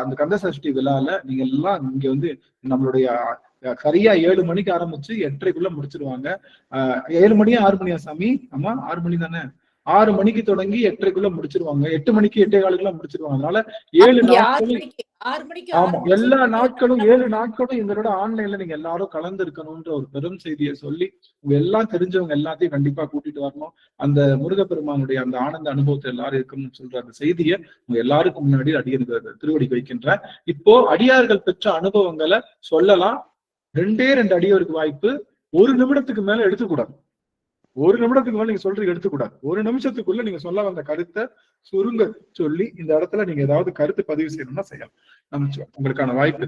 அந்த கந்தசஷ்டி விழால நீங்க எல்லாம் இங்க நம்மளுடைய சரியா 7 மணிக்கு ஆரம்பிச்சு 8:30க்குள்ள முடிச்சிருவாங்க. 7 மணியா 6 மணியா சாமி? ஆமா 6 மணி தானே. 6 மணிக்கு தொடங்கி 8:30க்குள்ள முடிச்சிருவாங்க. 8 மணிக்கு 8:15க்குள்ள முடிச்சிருவாங்க. அதனால 7 நாட்களும் ஆமா எல்லா நாட்களும் 7 நாட்களும் எங்களோட ஆன்லைன்ல நீங்க எல்லாரும் கலந்து இருக்கணும்ன்ற ஒரு பெரும் செய்தியை சொல்லி உங்க எல்லாம் தெரிஞ்சவங்க எல்லாத்தையும் கண்டிப்பா கூட்டிட்டு வரணும். அந்த முருகப்பெருமானுடைய அந்த ஆனந்த அனுபவத்தை எல்லாரும் இருக்கணும்னு சொல்ற அந்த செய்தியை உங்க எல்லாருக்கும் முன்னாடி அடியார்கள் திருவடிக்கு வைக்கின்ற. இப்போ அடியார்கள் பெற்ற அனுபவங்களை சொல்லலாம். 2 அடியாருக்கு வாய்ப்பு. 1 நிமிடத்துக்கு மேல எடுத்துக்கூடாது. 1 நிமிடத்துக்கு மேல நீங்க சொல்றது எடுத்துக்கூடாது. 1 நிமிஷத்துக்குள்ள நீங்க சொல்ல வந்த கருத்தை சுருங்க சொல்லி இந்த இடத்துல நீங்க ஏதாவது கருத்து பதிவு செய்யணும்னா செய்யலாம். உங்களுக்கான வாய்ப்பு.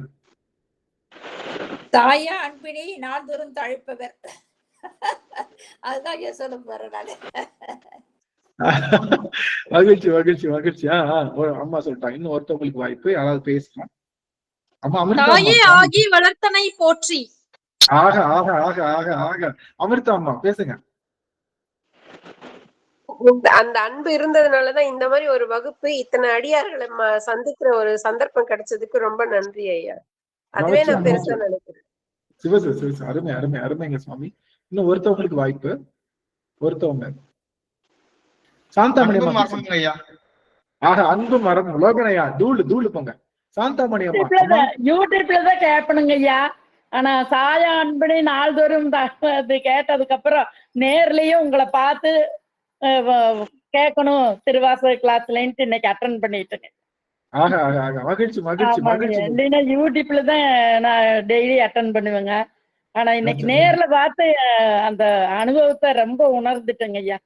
தாயா அன்பினை நாள்தோறும் தழைப்பவர். அதுதான் சொல்ல போறேன் நானு. மகிழ்ச்சி மகிழ்ச்சி மகிழ்ச்சி. அம்மா சொல்லிட்டாங்க. இன்னும் ஒருத்தவங்களுக்கு வாய்ப்பு. யாராவது பேசலாம். அம்மா ஆகி வளர்த்தனை போற்றி. ஆக ஆக ஆக ஆக ஆக அமிர்தா அம்மா பேசுங்க. அந்த அன்பு இருந்ததுனாலதான் இந்த மாதிரி ஒரு வகுப்பு இத்தனை அடியார்களை சந்திக்கிற ஒரு சந்தர்ப்பம் கிடைச்சதுக்கு ரொம்ப நன்றி ஐயா. அதுவே நான் பெருசா நினைக்கிறேன். சிவசு அருமை அருமை அருமைங்க சுவாமி. இன்னும் ஒருத்தவங்களுக்கு வாய்ப்பு. ஒருத்தவங்க சாந்தாமணி ஐயா. ஆக அன்பு மரம் லோகனையா தூளு போங்க. சாந்தாமணி அம்மா யூடியூப்லதான் கேட்பணுங்க ஐயா. ஆனா சாயா அன்பனை நாள்தோறும் கேட்டதுக்கு அப்புறம் நேர்லயும் உங்களை பார்த்து கேட்கணும் திருவாசக கிளாஸ்லன்ட்டு இன்னைக்கு அட்டெண்ட் பண்ணிட்டேங்க. மகிழ்ச்சி மகிழ்ச்சி மகிழ்ச்சி. இல்லைன்னா யூடியூப்லதான் நான் டெய்லி அட்டெண்ட் பண்ணுவேங்க. ஆனா இன்னைக்கு நேர்ல பார்த்து அந்த அனுபவத்தை ரொம்ப உணர்ந்துட்டேங்க ஐயா.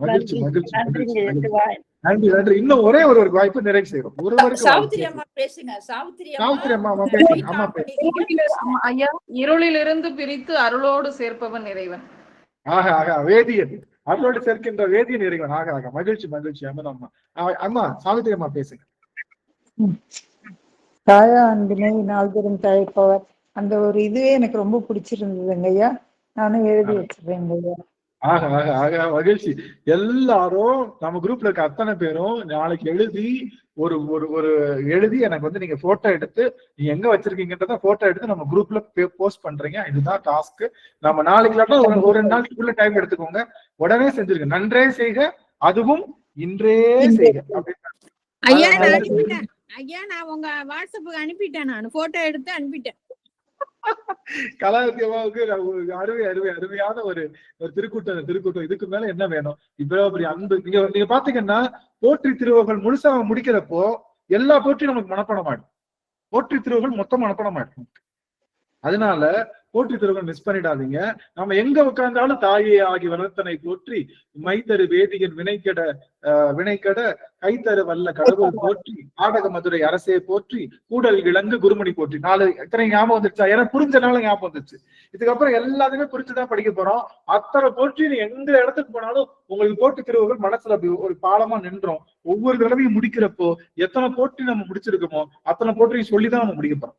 மகிழ்ச்சி மகிழ்ச்சி. நன்றி நன்றி. இன்னும் ஒரே ஒரு வாய்ப்பு நிறைவு செய்யறோம். ஐயா, இருளிலிருந்து பிரித்து அருளோடு சேர்ப்பவன் இறைவன். வேதியன் அருளோடு சேர்க்கின்ற வேதியன் இறைவன். மகிழ்ச்சி மகிழ்ச்சி. அம்மா சாவித்திரி அம்மா பேசுங்க. தாயா அன்பினை நாள்தோறும் தழைப்பவர் அந்த ஒரு இதுவே எனக்கு ரொம்ப பிடிச்சிருந்ததுங்க ஐயா. நானும் எழுதி வச்சிருக்கேங்க ஐயா. மகிழ்ச்சி. எல்லாரும் நம்ம குரூப்ல இருக்க அத்தனை பேரும் நாளைக்கு எழுதி எழுதி எனக்கு நீங்க போட்டோ எடுத்து நீங்க எங்க வச்சிருக்கீங்கன்றத போட்டோ எடுத்து நம்ம குரூப்ல போஸ்ட் பண்றீங்க. இதுதான் டாஸ்க். நம்ம நாளைக்கு ஒரு 2 நாளுக்குள்ள டைம் எடுத்துக்கோங்க. உடனே செஞ்சிருங்க. நன்றே செய்க, அதுவும் இன்றே செய்க. ஐயா நான் உங்க வாட்ஸ்அப்புக்கு அனுப்பிட்டேன். நான் போட்டோ எடுத்து அனுப்பிட்டேன். கலாத்தியமாவுக்கு அருமையான ஒரு திருக்கூட்டம். இதுக்கு மேல என்ன வேணும்? இவ்வளவு பெரிய அன்பு. நீங்க பாத்தீங்கன்னா போற்றி திருவகள் முழுசா முடிக்கிறப்போ எல்லா போற்றியும் நமக்கு மனப்பாடம் ஆயிடும். போற்றி திருவகள் மொத்தம் மனப்பாடம் ஆயிடும். அதனால போற்றி திருவகள் மிஸ் பண்ணிடாதீங்க. நம்ம எங்க உட்கார்ந்தாலும் தாயே ஆகி வளர்த்தனை போற்றி மைத்தரு வேதியன் வினைக்கட கைத்தரு வல்ல கடவுள் போற்றி ஆடக மதுரை அரசே போற்றி கூடல் இளங்கு குருமணி போற்றி. 4 இத்தனை ஞாபகம் வந்துருச்சா? எனக்கு புரிஞ்சனால ஞாபகம் வந்துருச்சு. இதுக்கப்புறம் எல்லாத்தையுமே புரிஞ்சுதான் படிக்க போறோம். அத்தனை போற்றி எந்த இடத்துக்கு போனாலும் உங்களுக்கு போற்றி திருவர்கள் மனசுல ஒரு பாலமா நின்றோம். ஒவ்வொரு தடவையும் முடிக்கிறப்போ எத்தனை போற்றி நம்ம முடிச்சிருக்கோமோ அத்தனை போற்றியும் சொல்லிதான் நம்ம முடிக்க போறோம்.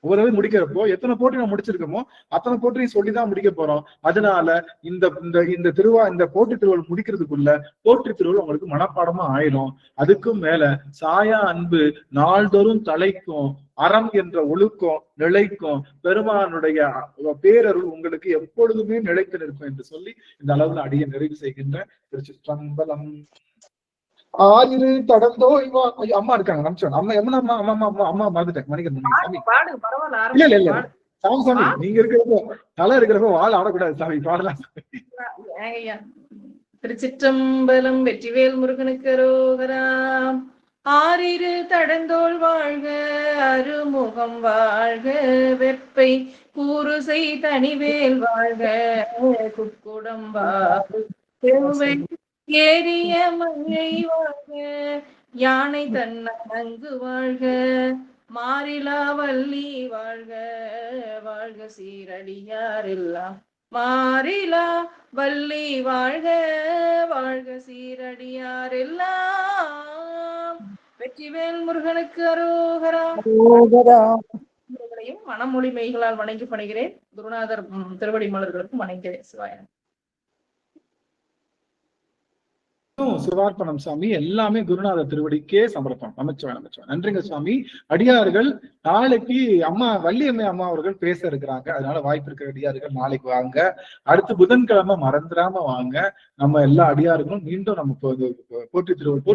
ஒவ்வொரு தடவை முடிக்கிறப்போ எத்தனை போட்டி நம்ம முடிச்சிருக்கோமோ அத்தனை போட்டியும் சொல்லிதான் முடிக்க போறோம். அதனால இந்த போட்டி திருவள்ளுவர் முடிக்கிறதுக்குள்ள போட்டி திருவள்ளுவர் உங்களுக்கு மனப்பாடமா ஆயிரும். அதுக்கும் மேல சாயா அன்பு நாள்தோறும் தலைக்கும், அறம் என்ற ஒழுக்கம் நிலைக்கும், பெருமானுடைய பேரருள் உங்களுக்கு எப்பொழுதுமே நிலைத்து நிற்கும் என்று சொல்லி இந்த அளவுல அடியை நிறைவு செய்கின்ற திருச்சிற்றம்பலம். ஆயிரு தடந்தோ அம்மா இருக்காங்க. அம்மா பாத்துட்டேன். மணிக்கன் இல்ல சாமி நீங்க இருக்கிறப்போ தலை இருக்கிறப்போ வாழ் ஆடக்கூடாது சாமி. பாடலாம். திருச்சிற்றம்பலம். வெற்றிவேல் முருகனுக்கு அரோகரா. ஆரிரு தடந்தோள் வாழ்க அருமுகம் வாழ்க, வெப்பை கூறுசை தனிவேல் வாழ்க, குக்குடம் வாழ்க, ஏறிய மங்கை வாழ்க, யானை தன்னங்கு வாழ்க, மாறிலா வள்ளி வாழ்க, வாழ்க சீரடியார் எல்லாம் மாறிலா வள்ளி வாழ்க, வாழ்க சீரடியார் எல்லாம். வெற்றிவேல் முருகனுக்கு அரோகரா. மனமொழி மெய்களால் வணங்கி பணிகிறேன். குருநாதர் திருவடி மலர்களுக்கும் வணங்குகிறேன். சிவாயன். சிவார்ப்பணம் சுவாமி, எல்லாமே குருநாத திருவடிக்கே சமர்ப்பணம். நமச்சிவாய் நமச்சிவாய். நன்றிங்க சுவாமி. அடியார்கள் நாளைக்கு அம்மா வள்ளியம்மை அம்மா அவர்கள் பேச இருக்கிறாங்க. அதனால வாய்ப்பு இருக்கிற அடியார்கள் நாளைக்கு வாங்க. அடுத்து புதன்கிழமை மறந்துடாம வாங்க. நம்ம எல்லா அடியார்களும் மீண்டும் நம்ம போற்றி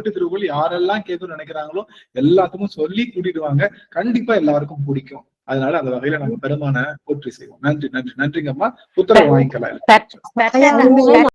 திருவுகள் யாரெல்லாம் கேட்கணும்னு நினைக்கிறாங்களோ எல்லாத்துக்கும் சொல்லி கூட்டிடுவாங்க. கண்டிப்பா எல்லாருக்கும் பிடிக்கும். அதனால அந்த வகையில நம்ம பெருமான போற்றி செய்வோம். நன்றி நன்றி நன்றிங்க அம்மா. உத்தரவு வாங்கிக்கலாம்.